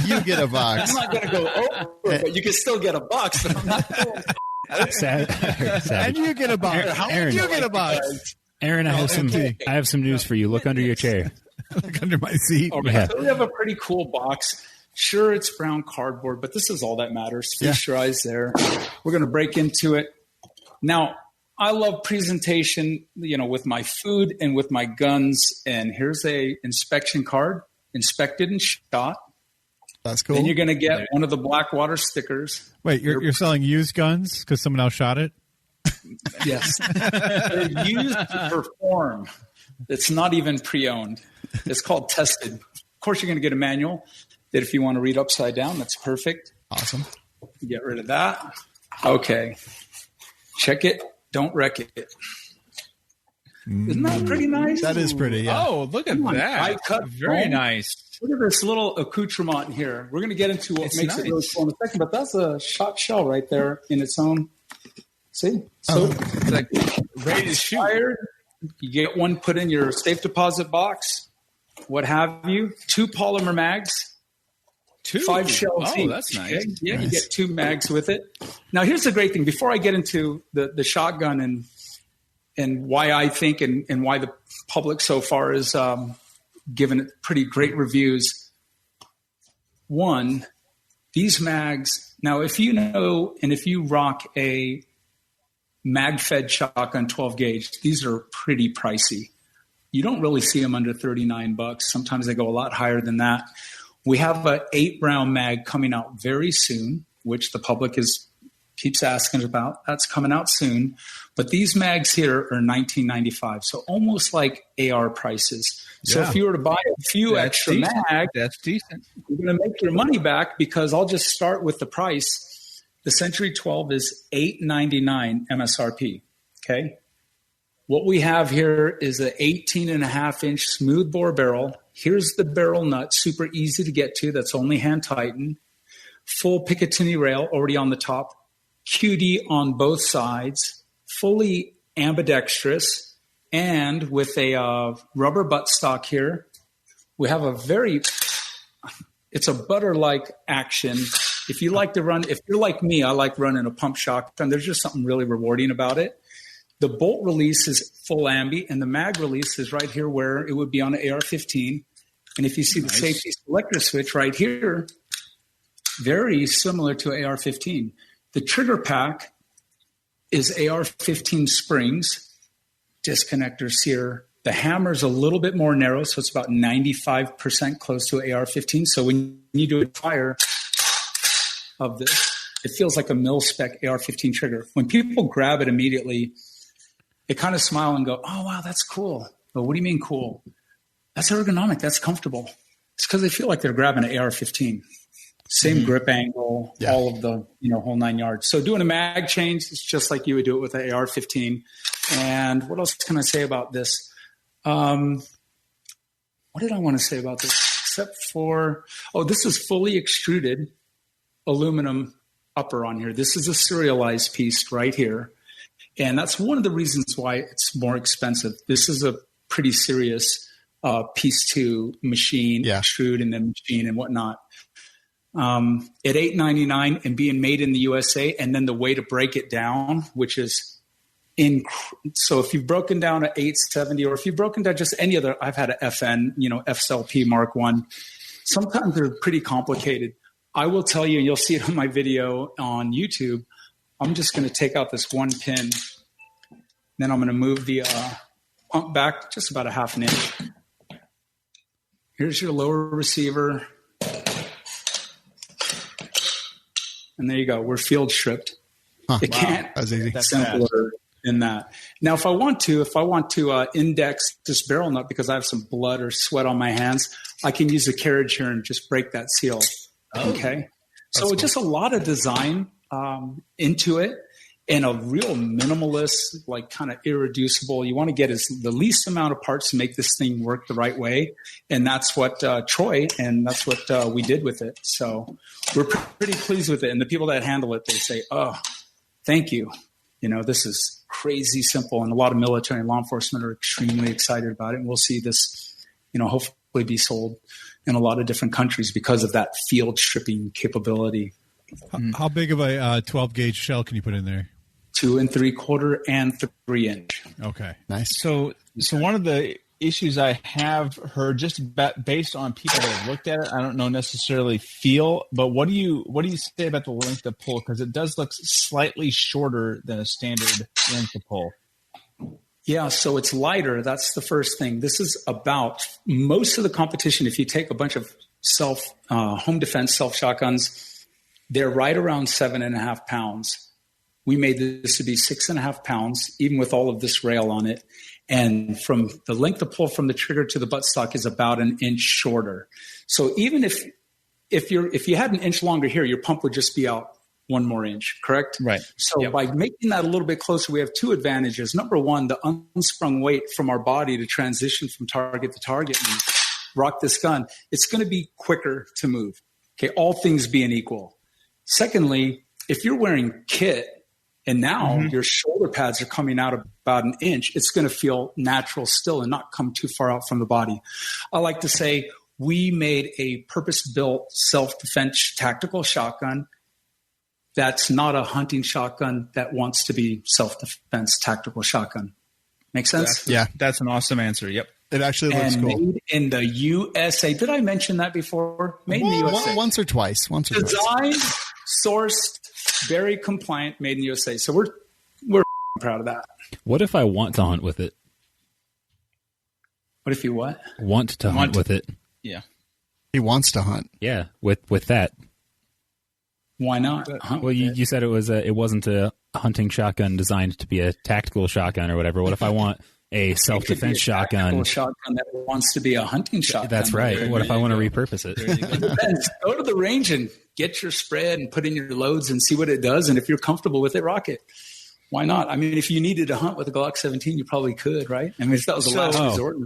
You get a box. I'm not going to go over, but you can still get a box. But I'm not going And you get a box. How Aaron, you get a box? Aaron, I have some news for you. Look under your chair. Look under my seat. Okay, Yeah. so we have a pretty cool box. Sure, it's brown cardboard, but this is all that matters. Feast your eyes there. We're going to break into it. Now, I love presentation, with my food and with my guns. And here's a inspection card, inspected and shot. That's cool. Then you're going to get one of the Blackwater stickers. Wait, you're selling used guns because someone else shot it? Yes. They're used to perform. It's not even pre-owned. It's called tested. Of course, you're going to get a manual that if you want to read upside down, that's perfect. Awesome. Get rid of that. Okay. Check it. Don't wreck it. Isn't that pretty nice? That is pretty, yeah. Oh, look at that. I cut Very foam. nice. Look at this little accoutrement here. We're going to get into what It's makes nice. it really cool in a second, but that's a shot shell right there in its own. See? So It's like ready to shoot. fired. You get one put in your safe deposit box, what have you. 2 polymer mags. 5 shells each. Oh, that's nice. Okay? Yeah, you get 2 mags with it. Now, here's the great thing. Before I get into the shotgun and why I think and why the public so far is given it pretty great reviews. One, these mags. Now, if you know and if you rock a mag-fed shotgun 12 gauge, these are pretty pricey. You don't really see them under $39. Sometimes they go a lot higher than that. We have an 8-round mag coming out very soon, which the public keeps asking about. That's coming out soon. But these mags here are $19.95, so almost like AR prices. So if you were to buy a few extra mags, that's decent. you're going to make your money back, because I'll just start with the price. The Century 12 is $8.99 MSRP. Okay. What we have here is an 18.5-inch smooth bore barrel. Here's the barrel nut, super easy to get to. That's only hand tightened. Full Picatinny rail already on the top. QD on both sides. Fully ambidextrous. And with a rubber buttstock here, we have it's a butter-like action. If you like to run, if you're like me, I like running a pump shotgun. There's just something really rewarding about it. The bolt release is full ambi, and the mag release is right here where it would be on an AR-15. And if you see the safety selector switch right here, very similar to AR-15. The trigger pack is AR-15 springs, disconnectors here. The hammer is a little bit more narrow, so it's about 95% close to AR-15. So when you do a fire of this, it feels like a mil-spec AR-15 trigger. When people grab it immediately, they kind of smile and go, oh, wow, that's cool. But what do you mean cool? That's ergonomic. That's comfortable. It's because they feel like they're grabbing an AR-15. Same grip angle, all of the whole 9 yards. So doing a mag change is just like you would do it with an AR-15. And what else can I say about this? What did I want to say about this? Except for, this is fully extruded aluminum upper on here. This is a serialized piece right here. And that's one of the reasons why it's more expensive. This is a pretty serious piece to machine, extrude, and then machine and whatnot. At $8.99 and being made in the USA, and then the way to break it down, which is so if you've broken down an 870, or if you've broken down just any other, I've had an FN, FSLP Mark 1. Sometimes they're pretty complicated. I will tell you, and you'll see it on my video on YouTube, I'm just going to take out this one pin. Then I'm going to move the pump back just about a half an inch. Here's your lower receiver. And there you go. We're field stripped. It can't be simpler than that. Now, if I want to index this barrel nut because I have some blood or sweat on my hands, I can use the carriage here and just break that seal. Okay. So cool. Just a lot of design into it, and a real minimalist, like kind of irreducible. You want to get the least amount of parts to make this thing work the right way. And that's what Troy, and that's what we did with it. So we're pretty pleased with it. And the people that handle it, they say, oh, thank you. This is crazy simple. And a lot of military and law enforcement are extremely excited about it. And we'll see this, hopefully be sold in a lot of different countries because of that field stripping capability. How big of a 12 gauge shell can you put in there? 2 3/4 and 3 inch. Okay, nice. So one of the issues I have heard, just based on people that have looked at it, I don't know necessarily feel, but what do you say about the length of pull? Because it does look slightly shorter than a standard length of pull. Yeah, so it's lighter. That's the first thing. This is about most of the competition. If you take a bunch of home defense self shotguns, they're right around 7.5 pounds. We made this to be 6.5 pounds, even with all of this rail on it. And from the length of pull from the trigger to the buttstock is about an inch shorter. So even if you had an inch longer here, your pump would just be out 1 more inch, correct? Right. So by making that a little bit closer, we have 2 advantages. Number one, the unsprung weight from our body to transition from target to target and rock this gun, it's going to be quicker to move. Okay, all things being equal. Secondly, if you're wearing kit and now your shoulder pads are coming out about an inch, it's going to feel natural still and not come too far out from the body. I like to say we made a purpose-built self-defense tactical shotgun that's not a hunting shotgun that wants to be self-defense tactical shotgun. Make sense? That's an awesome answer. Yep. It actually looks cool. Made in the USA. Did I mention that before? Made in the USA. Once or twice. Designed, sourced, very compliant, made in the USA. So we're proud of that. What if I want to hunt with it? What if you what? Want to hunt with it. Yeah. He wants to hunt. Yeah, with that. Why not? Well, you said it wasn't a hunting shotgun designed to be a tactical shotgun or whatever. What if I want a self-defense shotgun? Shotgun that wants to be a hunting shotgun. That's right. What if I want to repurpose it? It depends. Go to the range and get your spread and put in your loads and see what it does. And if you're comfortable with it, rock it. Why not? I mean, if you needed to hunt with a Glock 17, you probably could, right? I mean, if that was the last resort.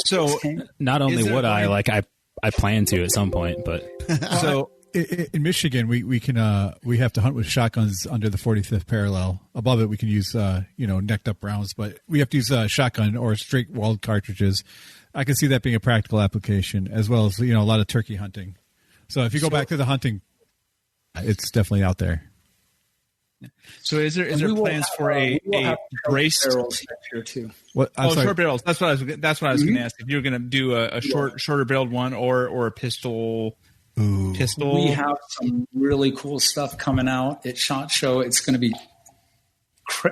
So not only would I plan to at some point, but so. In Michigan, we have to hunt with shotguns under the 45th parallel. Above it, we can use necked up rounds, but we have to use a shotgun or straight walled cartridges. I can see that being a practical application, as well as a lot of turkey hunting. So if you go back to the hunting, it's definitely out there. So is there plans for a braced barrels next year too? What? short barrels? That's what I was going to ask. If you were going to do a shorter barreled one or a pistol. Pistol. We have some really cool stuff coming out at SHOT Show. It's going to be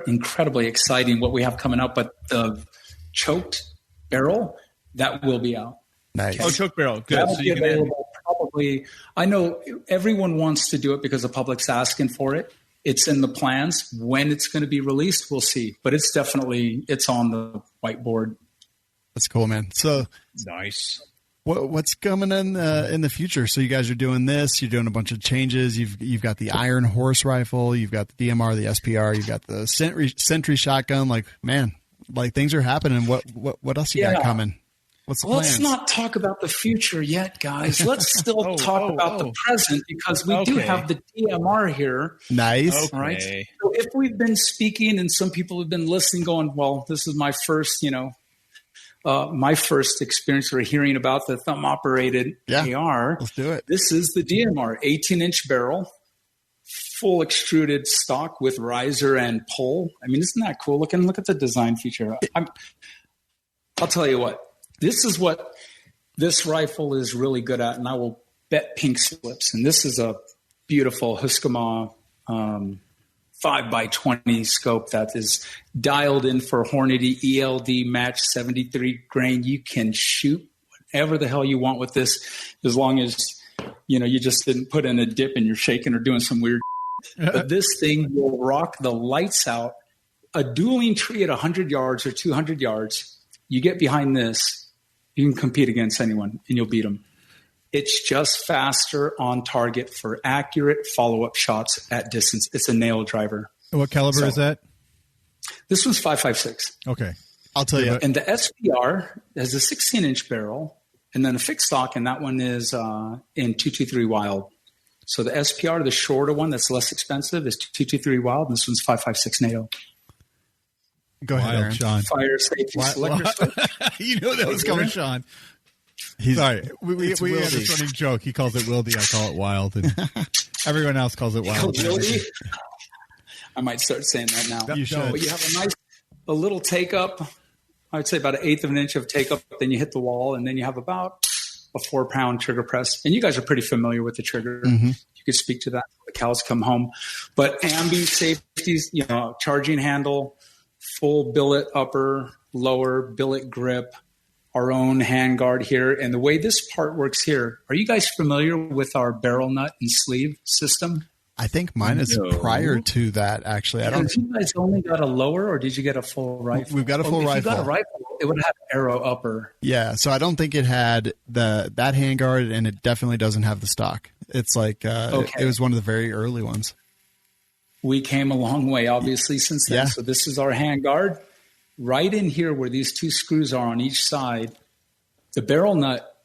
incredibly exciting what we have coming out. But the choked barrel that will be out. Nice. Oh, choke barrel. Good. That'll So be you can available probably. I know everyone wants to do it because the public's asking for it. It's in the plans. When it's going to be released, we'll see. But it's on the whiteboard. That's cool, man. So nice. What's coming in the future? So you guys are doing this. You're doing a bunch of changes. You've got the Iron Horse rifle. You've got the DMR, the SPR. You've got the Sentry shotgun. Like, man, like things are happening. What else you got coming? What's the plans? Let's not talk about the future yet, guys. Let's still talk about the present because we do have the DMR here. Nice. Okay. Right. So if we've been speaking and some people have been listening going, well, this is my first, my first experience or hearing about the thumb operated AR. Let's do it. This is the DMR, 18-inch barrel, full extruded stock with riser and pull. I mean, isn't that cool looking? Look at the design feature. I'll tell you what. This is what this rifle is really good at, and I will bet pink slips. And this is a beautiful Husqvarna 5x20 scope that is dialed in for Hornady ELD match 73 grain. You can shoot whatever the hell you want with this, as long as you just didn't put in a dip and you're shaking or doing some weird. But this thing will rock the lights out. A dueling tree at 100 yards or 200 yards. You get behind this. You can compete against anyone, and you'll beat them. It's just faster on target for accurate follow-up shots at distance. It's a nail driver. What caliber is that? This one's 5.56. Okay. I'll tell you. And the SPR has a 16-inch barrel, and then a fixed stock, and that one is in 223 Wild. So the SPR, the shorter one that's less expensive, is 223 Wild, and this one's 5.56 NATO. Go ahead, Aaron. Shawn. Fire safety selector switch. You know that was coming, Shawn. Sorry, we have this running joke. He calls it Wildy. I call it Wild, and everyone else calls it Wild. I might start saying that now. You should. But you have a little take up. I would say about 1/8 of an inch of take up. Then you hit the wall, and then you have about a 4-pound trigger press. And you guys are pretty familiar with the trigger. Mm-hmm. You could speak to that when the cows come home. But ambi safeties, charging handle, full billet upper, lower billet grip, our own handguard here. And the way this part works here, are you guys familiar with our barrel nut and sleeve system? I think mine is prior to that, actually. Did you guys only got a lower, or did you get a full rifle? We've got a full rifle. If you got a rifle, it would have arrow upper. Yeah, so I don't think it had that handguard, and it definitely doesn't have the stock. It's like it was one of the very early ones. We came a long way, obviously, since then. Yeah. So this is our handguard. Right in here where these two screws are on each side, the barrel nut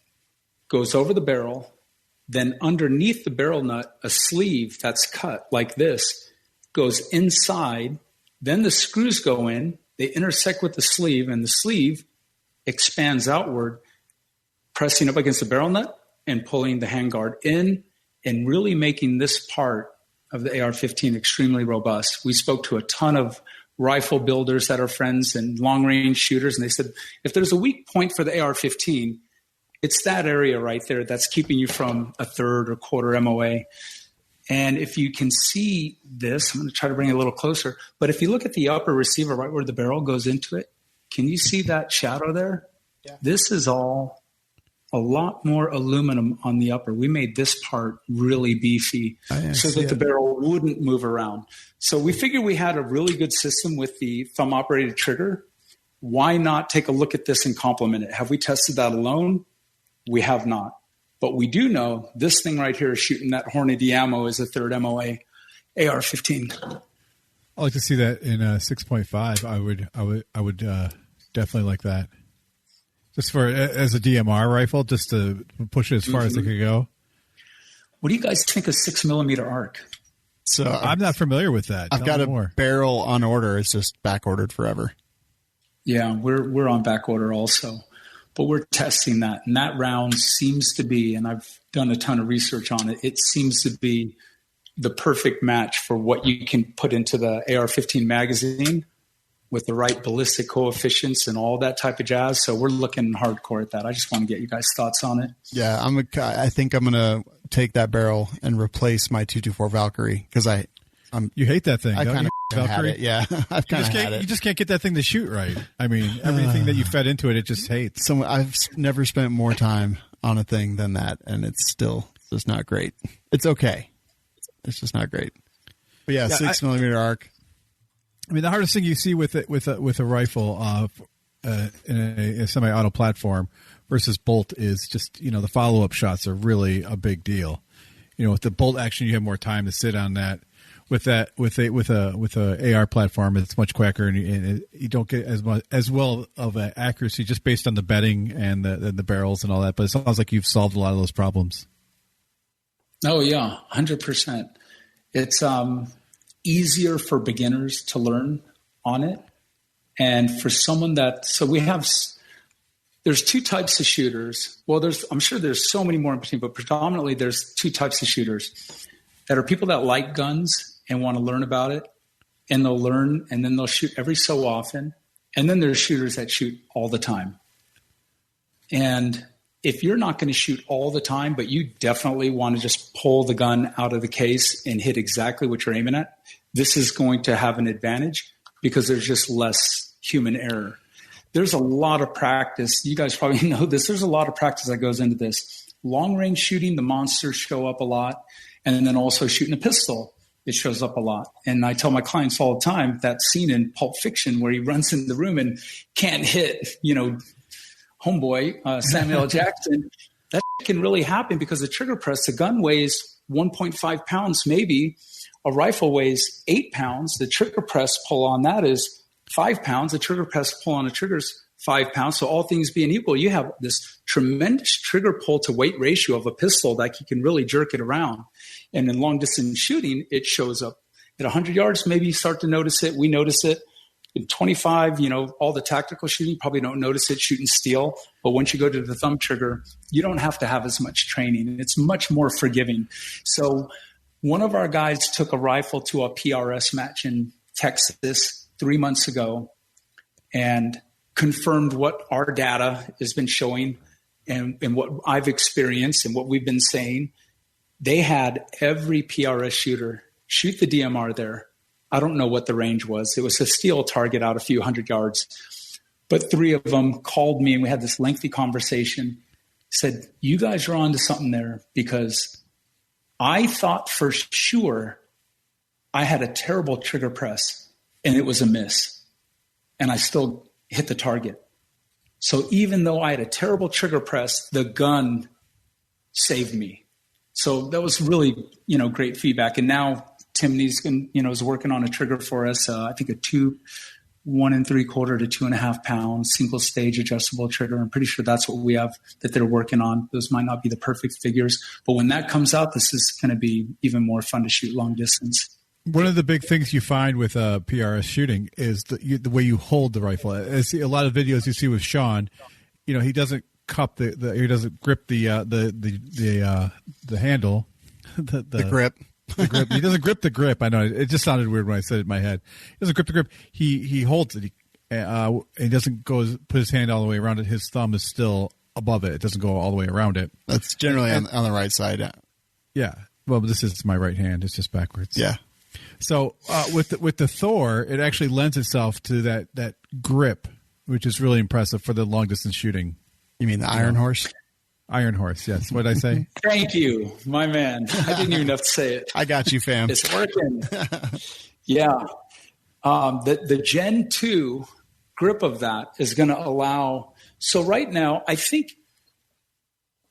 goes over the barrel. Then underneath the barrel nut, a sleeve that's cut like this goes inside. Then the screws go in. They intersect with the sleeve, and the sleeve expands outward, pressing up against the barrel nut and pulling the handguard in and really making this part of the AR-15 extremely robust. We spoke to a ton of rifle builders that are friends and long-range shooters, and they said, if there's a weak point for the AR-15, it's that area right there that's keeping you from a third or quarter MOA. And if you can see this, I'm going to try to bring it a little closer, but if you look at the upper receiver right where the barrel goes into it, can you see that shadow there? Yeah. This is all a lot more aluminum on the upper. We made this part really beefy so that the barrel wouldn't move around. So we figured we had a really good system with the thumb-operated trigger. Why not take a look at this and complement it? Have we tested that alone? We have not. But we do know this thing right here is shooting that Hornady ammo is a third MOA AR-15. I'd like to see that in 6.5. I would definitely like that. Just for as a DMR rifle, just to push it as far as it could go. What do you guys think of 6mm arc? So I'm not familiar with that. I've got a barrel on order. It's just back ordered forever. Yeah, we're on back order also, but we're testing that, and that round seems to be, and I've done a ton of research on it. It seems to be the perfect match for what you can put into the AR-15 magazine with the right ballistic coefficients and all that type of jazz. So we're looking hardcore at that. I just want to get you guys' thoughts on it. Yeah, I think I'm going to take that barrel and replace my 224 Valkyrie because you hate that thing. I kind of had Valkyrie? it. Yeah, I've kind of had it. You just can't get that thing to shoot right. I mean, everything that you fed into it, it just hates. So I've never spent more time on a thing than that, and it's still just not great. It's okay. It's just not great. But yeah, 6mm arc. I mean, the hardest thing you see with a rifle in a semi-auto platform versus bolt is just, the follow-up shots are really a big deal. With the bolt action, you have more time to sit on that. With a AR platform, it's much quicker, and you don't get as well of an accuracy just based on the bedding and the barrels and all that. But it sounds like you've solved a lot of those problems. Oh yeah, 100%. It's easier for beginners to learn on it, and for someone there's two types of shooters. Well, I'm sure there's so many more in between, but predominantly there's two types of shooters that are people that like guns and want to learn about it, and they'll learn and then they'll shoot every so often. And then there's shooters that shoot all the time. And if you're not going to shoot all the time, but you definitely want to just pull the gun out of the case and hit exactly what you're aiming at, this is going to have an advantage because there's just less human error. There's a lot of practice. You guys probably know this. There's a lot of practice that goes into this. Long range shooting, the monsters show up a lot. And then also shooting a pistol, it shows up a lot. And I tell my clients all the time that scene in Pulp Fiction where he runs in the room and can't hit, homeboy, Samuel L. Jackson. That can really happen because the trigger press, the gun weighs 1.5 pounds maybe. A rifle weighs 8 pounds. The trigger press pull on that is 5 pounds. The trigger press pull on a trigger is 5 pounds. So all things being equal, you have this tremendous trigger pull to weight ratio of a pistol that you can really jerk it around. And in long distance shooting, it shows up at 100 yards. Maybe you start to notice it. We notice it. In 25, all the tactical shooting, you probably don't notice it shooting steel. But once you go to the thumb trigger, you don't have to have as much training. And it's much more forgiving. So one of our guys took a rifle to a PRS match in Texas 3 months ago and confirmed what our data has been showing and what I've experienced and what we've been saying. They had every PRS shooter shoot the DMR there. I don't know what the range was. It was a steel target out a few hundred yards. But 3 of them called me and we had this lengthy conversation. Said, you guys are onto something there because I thought for sure I had a terrible trigger press and it was a miss. And I still hit the target. So even though I had a terrible trigger press, the gun saved me. So that was really, great feedback. And now Timney's, is working on a trigger for us. I think a 1 3/4 to 2.5 pound single stage adjustable trigger. I'm pretty sure that's what we have that they're working on. Those might not be the perfect figures, but when that comes out, this is going to be even more fun to shoot long distance. One of the big things you find with PRS shooting is the way you hold the rifle. I see a lot of videos you see with Shawn. He doesn't cup he doesn't grip the handle, the grip. The grip. He doesn't grip the grip. I know it just sounded weird when I said it in my head. He doesn't grip the grip. He holds it. He doesn't put his hand all the way around it. His thumb is still above it. It doesn't go all the way around it. That's generally on the right side. Yeah. Well, this is my right hand. It's just backwards. Yeah. So with the Thor, it actually lends itself to that grip, which is really impressive for the long distance shooting. You mean the Iron Horse? Iron Horse, yes. What did I say? Thank you, my man. I didn't even have to say it. I got you, fam. It's working. Yeah. The Gen 2 grip of that is going to allow. So right now, I think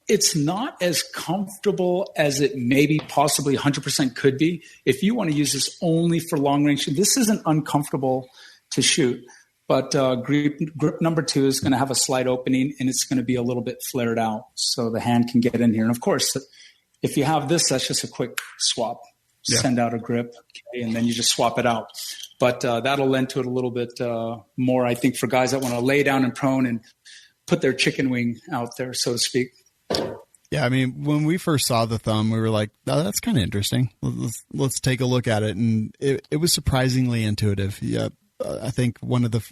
it's not as comfortable as it maybe possibly 100% could be. If you want to use this only for long range, this isn't uncomfortable to shoot. But grip number 2 is going to have a slight opening, and it's going to be a little bit flared out so the hand can get in here. And, of course, if you have this, that's just a quick swap. Yeah. Send out a grip, okay, and then you just swap it out. But that'll lend to it a little bit more, I think, for guys that want to lay down and prone and put their chicken wing out there, so to speak. Yeah, I mean, when we first saw the thumb, we were like, "Oh, that's kind of interesting. Let's take a look at it." And it was surprisingly intuitive. Yeah, I think one of the,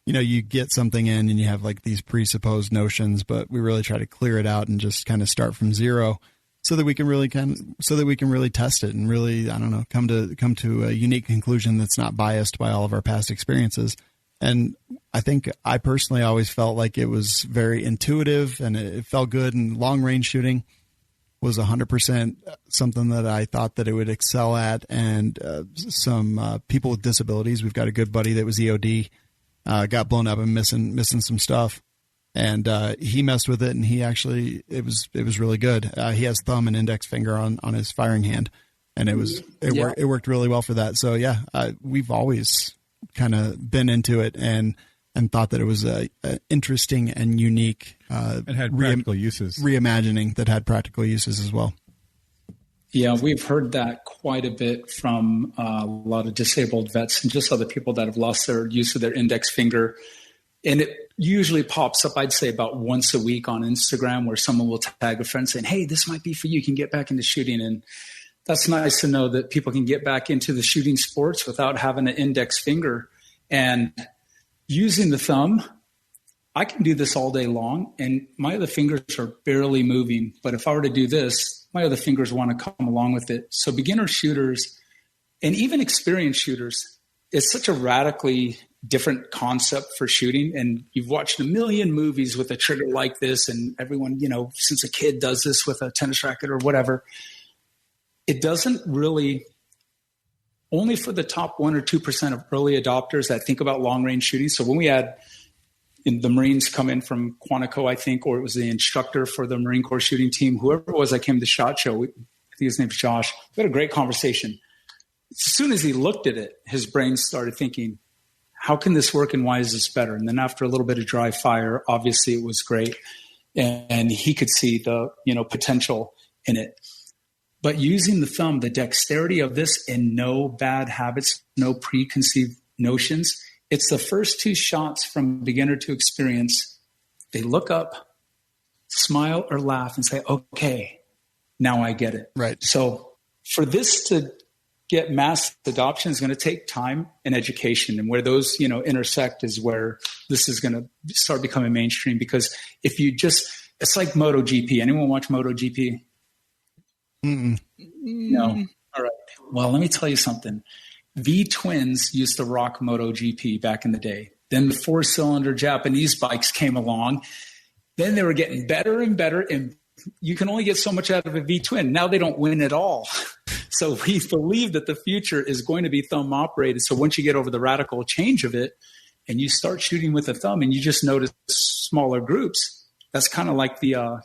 you get something in and you have like these presupposed notions, but we really try to clear it out and just kind of start from zero, so that we can really test it and really, I don't know, come to a unique conclusion that's not biased by all of our past experiences. And I think I personally always felt like it was very intuitive and it felt good. And long range shooting was 100% something that I thought that it would excel at. And some people with disabilities, we've got a good buddy that was EOD, got blown up and missing some stuff. And he messed with it, and it was really good. He has thumb and index finger on his firing hand, and it worked really well for that. So yeah, we've always kind of been into it and thought that it was a interesting and unique and had practical uses, reimagining that had practical uses as well. Yeah, we've heard that quite a bit from a lot of disabled vets and just other people that have lost their use of their index finger. And it usually pops up, I'd say, about once a week on Instagram, where someone will tag a friend saying, "Hey, this might be for you. You can get back into shooting." And that's nice to know that people can get back into the shooting sports without having an index finger. And using the thumb, I can do this all day long, and my other fingers are barely moving. But if I were to do this, my other fingers want to come along with it. So beginner shooters and even experienced shooters, it's such a radically different concept for shooting. And you've watched a million movies with a trigger like this, and everyone, since a kid does this with a tennis racket or whatever. It doesn't really, only for the top 1 or 2% of early adopters that think about long range shooting. So when we had the Marines come in from Quantico, I think, or it was the instructor for the Marine Corps shooting team, whoever it was that came to SHOT Show, I think his name's Josh, we had a great conversation. As soon as he looked at it, his brain started thinking, how can this work and why is this better? And then after a little bit of dry fire, obviously it was great. And he could see the, potential in it. But using the thumb, the dexterity of this, and no bad habits, no preconceived notions, it's the first 2 shots from beginner to experience. They look up, smile or laugh and say, okay, now I get it. Right. So for this to get mass adoption is going to take time and education, and where those, intersect is where this is going to start becoming mainstream. Because if you it's like MotoGP. Anyone watch MotoGP? Mm-mm. No. All right. Well, let me tell you something. V-twins used to rock MotoGP back in the day. Then the 4-cylinder Japanese bikes came along. Then they were getting better and better, and you can only get so much out of a V-twin. Now they don't win at all. So we believe that the future is going to be thumb operated. So once you get over the radical change of it and you start shooting with a thumb and you just notice smaller groups, that's kind of like the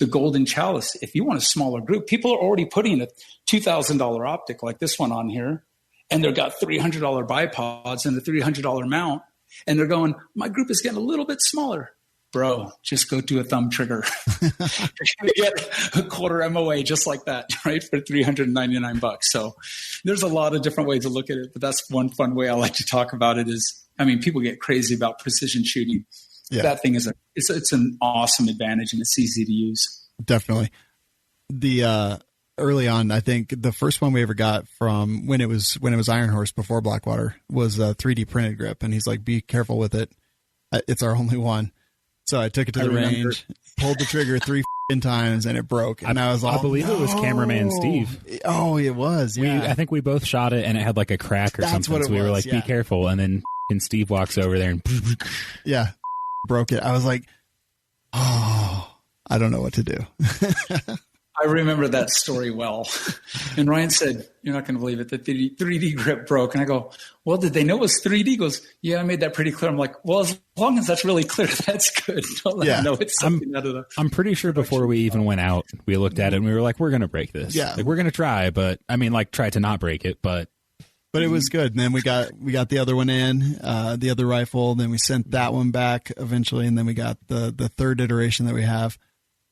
golden chalice. If you want a smaller group, people are already putting a $2,000 optic like this one on here, and they've got $300 bipods and a $300 mount, and they're going, my group is getting a little bit smaller. Bro, just go do a thumb trigger. You're going to get a quarter MOA just like that, right, for $399. So there's a lot of different ways to look at it, but that's one fun way I like to talk about it is, people get crazy about precision shooting. Yeah. That thing is it's an awesome advantage, and it's easy to use. Definitely. The early on, I think the first one we ever got from when it was Iron Horse before Blackwater was a 3D printed grip, and he's like, "Be careful with it. It's our only one." So I took it to the range, pulled the trigger 3 times, and it broke. And I was all, I believe it was cameraman Steve. Oh, it was. Yeah. I think we both shot it, and it had like a crack or something. What it so we were was, like, "Be careful!" And then Steve walks over there and broke it. I was like, oh, I don't know what to do. I remember that story well. And Ryan said, you're not going to believe it, that the 3D grip broke. And I go, well, did they know it was 3D? He goes, yeah, I made that pretty clear. I'm like, well, as long as that's really clear, that's good. Don't let them know it's something out of the... I'm pretty sure before we even went out, we looked at it and we were like, we're going to break this. Yeah. Like, we're going to try, but try to not break it, but it was good. And then we got the other one in, the other rifle. Then we sent that one back eventually. And then we got the third iteration that we have.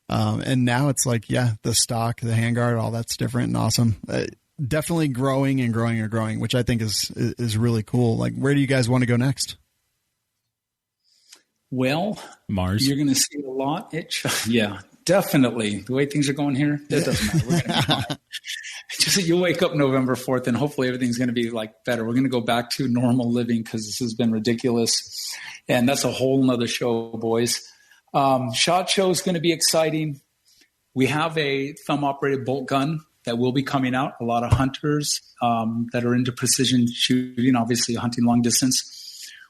And now it's like, the stock, the handguard, all that's different and awesome. Definitely growing and growing and growing, which I think is really cool. Like, where do you guys want to go next? Well, Mars. You're going to see a lot. Definitely. The way things are going here, that doesn't matter. We're going to be fine. Just you'll wake up November 4th and hopefully everything's going to be like better. We're going to go back to normal living because this has been ridiculous. And that's a whole nother show, boys. SHOT Show is going to be exciting. We have a thumb operated bolt gun that will be coming out. A lot of hunters that are into precision shooting, obviously hunting long distance.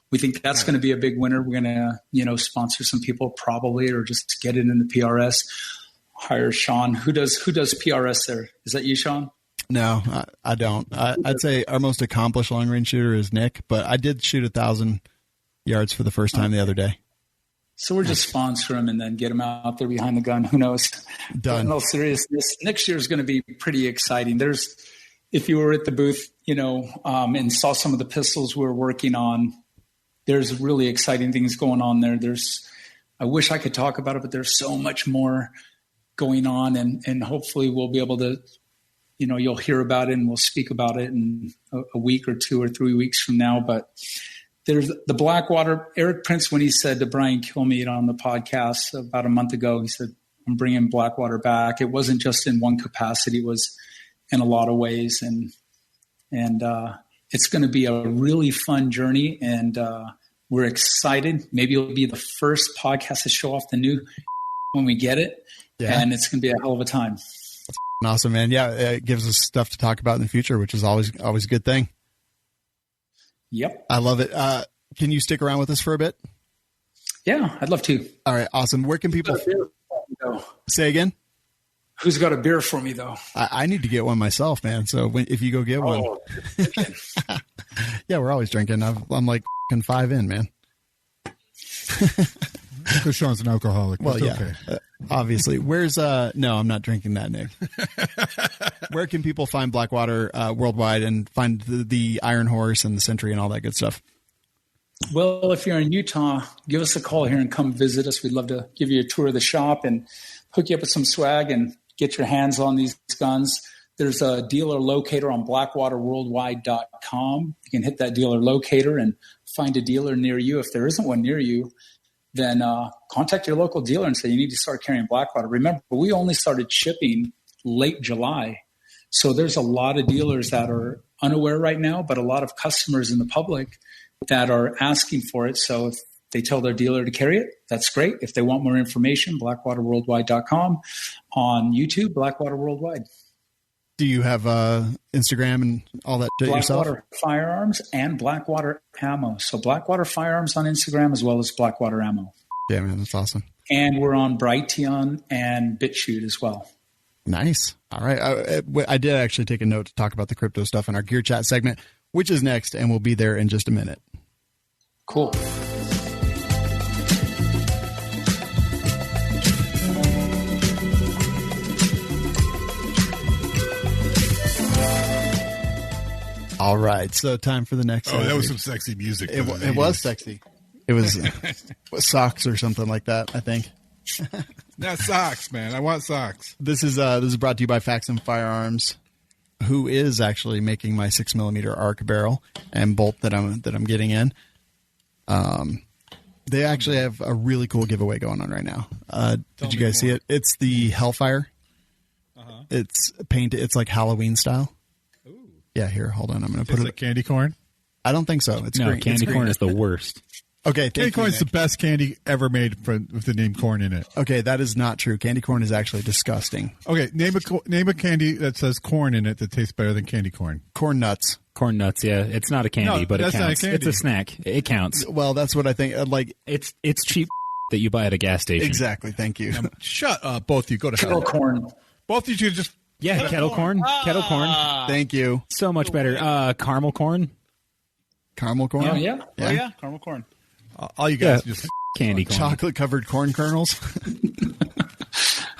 We think that's going to be a big winner. We're going to, sponsor some people probably, or just get it in the PRS. Hire Shawn. Who does PRS there? Is that you, Shawn? No, I don't. I'd say our most accomplished long range shooter is Nick, but I did shoot 1,000 yards for the first time the other day. So we're just sponsor him and then get him out there behind the gun. Who knows? Done. In all seriousness, next year is going to be pretty exciting. If you were at the booth, and saw some of the pistols we're working on, there's really exciting things going on there. I wish I could talk about it, but there's so much more going on, and hopefully we'll be able to, you'll hear about it and we'll speak about it in a week or 2 or 3 weeks from now. But there's the Blackwater. Eric Prince, when he said to Brian Kilmeade on the podcast about a month ago, he said, I'm bringing Blackwater back. It wasn't just in one capacity, it was in a lot of ways. And it's going to be a really fun journey. And we're excited. Maybe it'll be the first podcast to show off the new when we get it. Yeah. And it's going to be a hell of a time. Awesome, man. Yeah, it gives us stuff to talk about in the future, which is always a good thing. Yep. I love it. Can you stick around with us for a bit? Yeah, I'd love to. All right, awesome. Where can people say again? Who's got a beer for me, though? I need to get one myself, man. So if you go get one. Yeah, we're always drinking. I'm like 5 in, man. Because Sean's an alcoholic. Well, yeah, okay. Obviously. Where's no, I'm not drinking that, Nick. Where can people find Blackwater worldwide and find the Iron Horse and the Sentry and all that good stuff? Well, if you're in Utah, give us a call here and come visit us. We'd love to give you a tour of the shop and hook you up with some swag and get your hands on these guns. There's a dealer locator on blackwaterworldwide.com. You can hit that dealer locator and find a dealer near you. If there isn't one near you, then contact your local dealer and say you need to start carrying Blackwater. Remember, we only started shipping late July. So there's a lot of dealers that are unaware right now, but a lot of customers in the public that are asking for it. So if they tell their dealer to carry it, that's great. If they want more information, blackwaterworldwide.com. On YouTube, Blackwater Worldwide. Do you have Instagram and all that yourself? Blackwater Firearms and Blackwater Ammo. So Blackwater Firearms on Instagram as well as Blackwater Ammo. Yeah, man, that's awesome. And we're on Brighteon and BitChute as well. Nice. All right. I did actually take a note to talk about the crypto stuff in our Gear Chat segment, which is next, and we'll be there in just a minute. Cool. All right, so time for the next. Oh, that was some sexy music. It was sexy. It was socks or something like that, I think. Not socks, man. I want socks. This is brought to you by Faxon Firearms, who is actually making my 6mm arc barrel and bolt that I'm getting in. They actually have a really cool giveaway going on right now. Did you guys see it? It's the Hellfire. Uh-huh. It's painted. It's like Halloween style. Yeah, here, hold on. I'm going to put it. Like candy corn? I don't think so. It's green. Candy corn is the worst. Okay, candy corn is the best candy ever made with the name corn in it. Okay, that is not true. Candy corn is actually disgusting. Okay, name a candy that says corn in it that tastes better than candy corn. Corn nuts. Corn nuts, yeah. It's not a candy, but it counts. It's a snack. It counts. Well, that's what I think. It's cheap that you buy at a gas station. Exactly. Thank you. Shut up, both of you. Go to hell. Kettle corn. Both of you should just. Yeah, kettle corn. Kettle corn. Thank you. So much better. Caramel corn. Caramel corn? Oh, yeah. Oh, yeah. Caramel corn. All you guys just candy corn. Chocolate-covered corn kernels.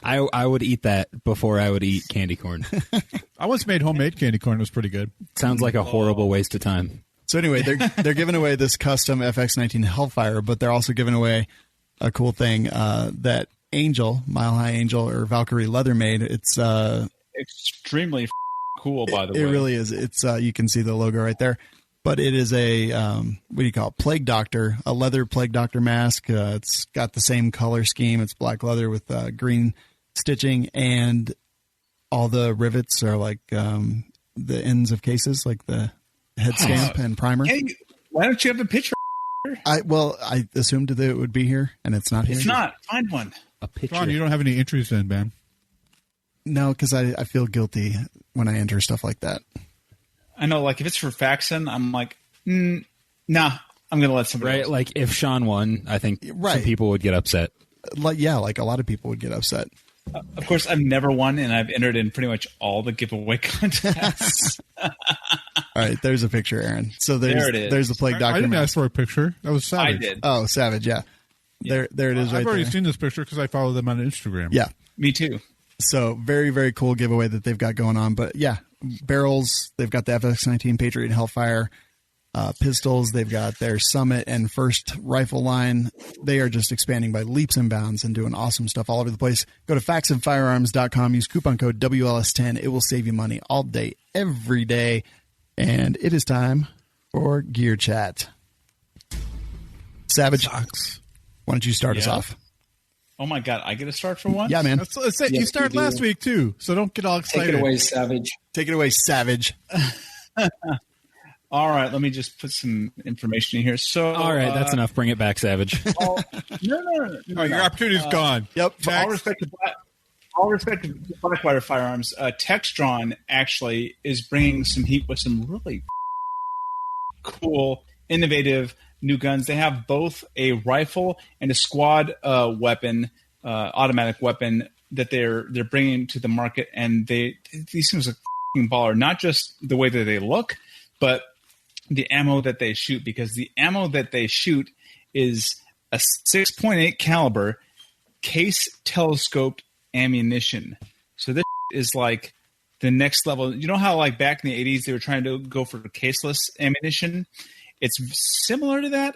I would eat that before I would eat candy corn. I once made homemade candy corn. It was pretty good. Sounds like a horrible waste of time. So anyway, they're giving away this custom FX19 Hellfire, but they're also giving away a cool thing that Angel, Mile High Angel, or Valkyrie Leather made. It's extremely cool, by the way. It really is. It's you can see the logo right there. But it is a what do you call it? Plague Doctor, a leather Plague Doctor mask. It's got the same color scheme. It's black leather with green stitching, and all the rivets are like the ends of cases, like the head stamp and primer. Hey, why don't you have a picture? I assumed that it would be here, and it's not here. It's not. Find one. A picture. Ron, you don't have any entries in, man. No, because I feel guilty when I enter stuff like that. I know, like, if it's for Faxon, I'm like, nah, I'm going to let somebody else. Like, if Shawn won, I think Right. some people would get upset. Like a lot of people would get upset. Of course, I've never won, and I've entered in pretty much all the giveaway contests. All right, there's a picture, Aaron. So There it is. There's the plague I doctor. didn't mask. ask for a picture. That was Savage. I did. Oh, Savage, yeah. There it is right I've already there. seen this picture because I follow them on Instagram. Yeah. Me too. So very, very cool giveaway that they've got going on. But yeah, barrels, they've got the FX19 Patriot Hellfire. Pistols, they've got their Summit and First rifle line. They are just expanding by leaps and bounds and doing awesome stuff all over the place. Go to faxonfirearms.com, use coupon code WLS10. It will save you money all day, every day. And it is time for Gear Chat. Savage, why don't you start us off? Oh, my God. I get to start for once? Yeah, man. Let's say you Yes, started you do. last week, too, so don't get all excited. Take it away, Savage. Take it away, Savage. All right. Let me just put some information in here. So, All right, that's enough. Bring it back, Savage. No. Oh, your opportunity's gone. Yep. For all respect to Blackwater Firearms, Textron actually is bringing some heat with some really cool, innovative new guns. They have both a rifle and a squad weapon, automatic weapon that they're bringing to the market, and these things are f***ing baller. Not just the way that they look, but the ammo that they shoot, because the ammo that they shoot is a 6.8 caliber case telescoped ammunition. So this is like the next level. You know how like back in the 80s they were trying to go for caseless ammunition? It's similar to that,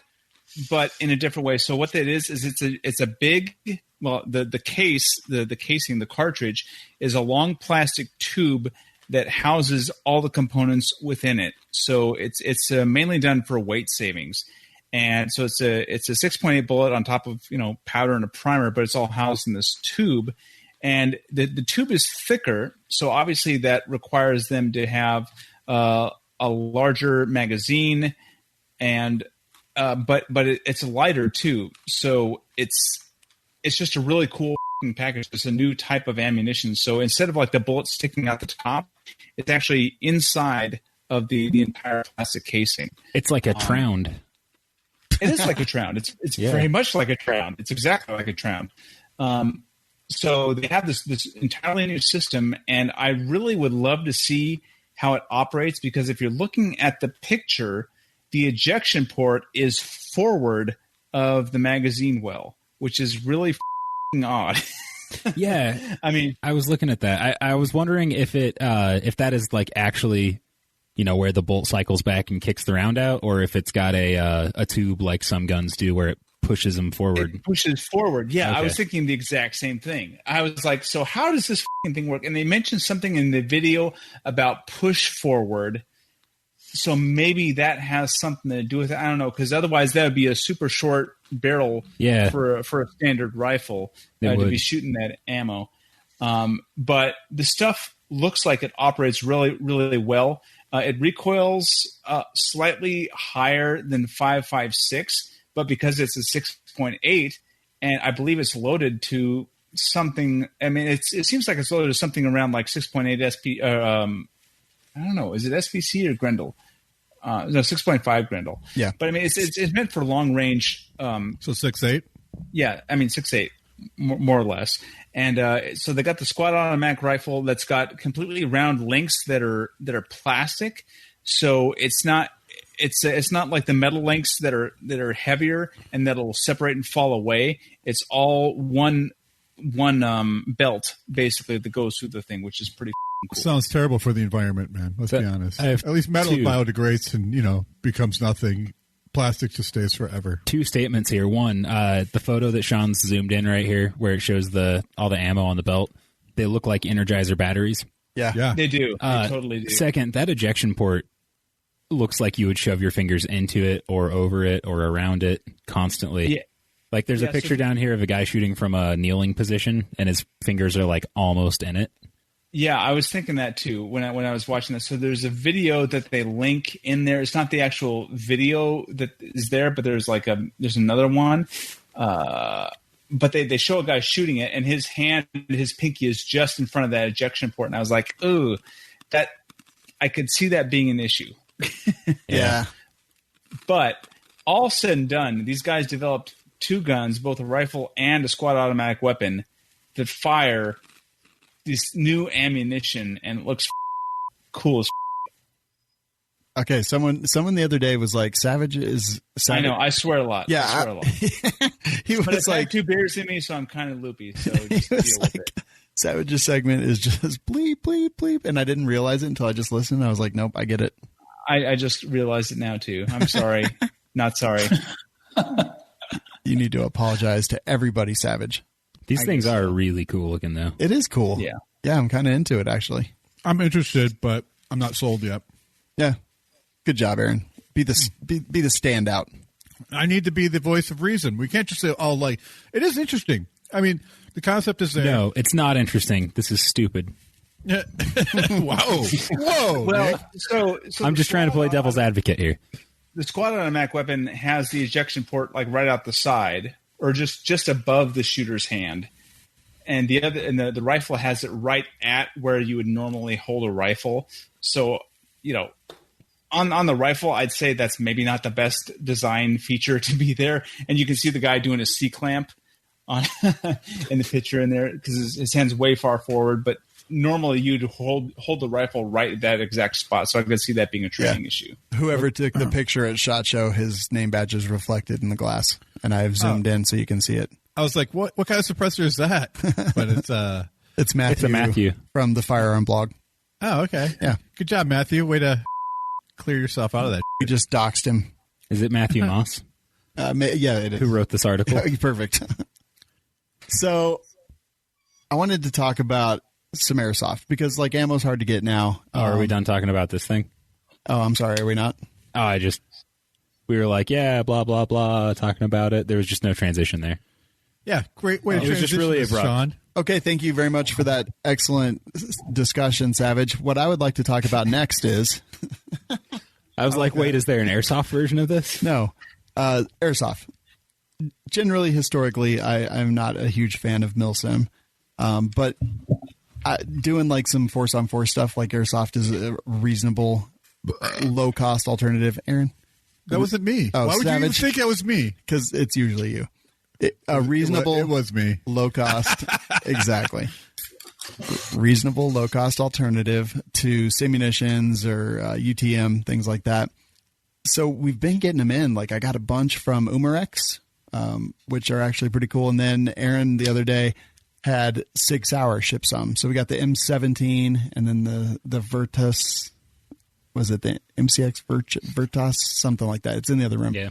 but in a different way. So what that is it's a big, well, the case, the casing, the cartridge is a long plastic tube that houses all the components within it. So it's mainly done for weight savings. And so it's a 6.8 bullet on top of, powder and a primer, but it's all housed in this tube. And the tube is thicker, so obviously that requires them to have a larger magazine, and but it's lighter too. So it's just a really cool package. It's a new type of ammunition. So instead of like the bullet sticking out the top, it's actually inside of the entire plastic casing. It's like a tround. It is like a tround. It's very much like a tround. It's exactly like a tround. So they have this entirely new system, and I really would love to see how it operates, because if you're looking at the picture, the ejection port is forward of the magazine well, which is really f***ing odd. Yeah. I mean, I was looking at that. I was wondering if that is like actually, where the bolt cycles back and kicks the round out, or if it's got a tube like some guns do where it pushes them forward. it pushes forward. Yeah, Okay. I was thinking the exact same thing. I was like, so how does this f***ing thing work? And they mentioned something in the video about push forward. So maybe that has something to do with it. I don't know, because otherwise that would be a super short barrel for a standard rifle to be shooting that ammo. But the stuff looks like it operates really, really well. It recoils slightly higher than 5.56, but because it's a 6.8, and I believe it's loaded to something. I mean, it seems like it's loaded to something around like 6.8 SP. I don't know. Is it SPC or Grendel? No, 6.5 Grendel. Yeah. But I mean, it's meant for long range. So 6.8? Yeah. I mean, 6.8, more or less. And so they got the squad automatic rifle that's got completely round links that are plastic. So it's not like the metal links that are heavier and that'll separate and fall away. It's all one belt basically that goes through the thing, which is pretty cool. Sounds terrible for the environment, man. Let's be honest. have At least metal two. biodegrades and, becomes nothing. Plastic just stays forever. Two statements here. One, the photo that Shawn's zoomed in right here, where it shows all the ammo on the belt, they look like Energizer batteries. Yeah. They do. They totally do. Second, that ejection port looks like you would shove your fingers into it or over it or around it constantly. Yeah. Like there's a picture down here of a guy shooting from a kneeling position, and his fingers are like almost in it. Yeah, I was thinking that too when I was watching this. So there's a video that they link in there. It's not the actual video that is there, but there's another one. But they show a guy shooting it, and his pinky is just in front of that ejection port, and I was like, ooh, that I could see that being an issue. Yeah. But all said and done, these guys developed 2 guns, both a rifle and a squad automatic weapon, that fire this new ammunition, and it looks cool as Okay, someone the other day was like, Savage is Savage. I know, I swear a lot. Yeah, I swear a lot. He But was it's like like, 2 beers in me, so I'm kind of loopy. So he just was deal with like, it. Savage's segment is just bleep, bleep, bleep. And I didn't realize it until I just listened. I was like, nope, I get it. I just realized it now too. I'm sorry. Not sorry. You need to apologize to everybody, Savage. These things are really cool looking, though. It is cool. Yeah. Yeah, I'm kind of into it, actually. I'm interested, but I'm not sold yet. Yeah. Good job, Aaron. Be the standout. I need to be the voice of reason. We can't just say, oh, like, it is interesting. I mean, the concept is there. No, it's not interesting. This is stupid. Yeah. Wow. Whoa. Well, Nick. so I'm just trying to play devil's advocate here. The squad automatic weapon has the ejection port like right out the side, or just above the shooter's hand, and the rifle has it right at where you would normally hold a rifle. So on the rifle, I'd say that's maybe not the best design feature to be there, and you can see the guy doing a C clamp on in the picture in there because his hand's way far forward, but normally you'd hold the rifle right at that exact spot, so I could see that being a training issue. Whoever took the picture at SHOT Show, his name badge is reflected in the glass, and I've zoomed in so you can see it. I was like, what kind of suppressor is that? But It's Matthew, It's a Matthew from the Firearm blog. oh, okay. Yeah. Good job, Matthew. Way to clear yourself out of that. We just doxed him. Is it Matthew Moss Yeah, it is. who wrote this article? Perfect. So I wanted to talk about some Airsoft because like ammo's hard to get now. Oh, are we done talking about this thing? Oh, I'm sorry. Are we not? Oh, we were like, yeah, blah, blah, blah, talking about it. There was just no transition there. Yeah, great way to It was just transition really this, abrupt. Shawn. Okay. Thank you very much for that excellent discussion, Savage. What I would like to talk about next is I was like, wait, is there an Airsoft version of this? no, Airsoft. Generally, historically, I'm not a huge fan of Milsim, but doing like some force-on-force stuff like Airsoft is a reasonable, low-cost alternative. Aaron? That wasn't me. Oh, Why would you even Savage. think that was me? Because it's usually you. A reasonable, It was me. low-cost, exactly. Reasonable, low-cost alternative to simunitions or UTM, things like that. So we've been getting them in. Like I got a bunch from Umarex, which are actually pretty cool. And then Aaron the other day had 6 Hour ship some. So we got the M17 and then the Virtus. Was it the MCX Virtus? Something like that. It's in the other room. Yeah.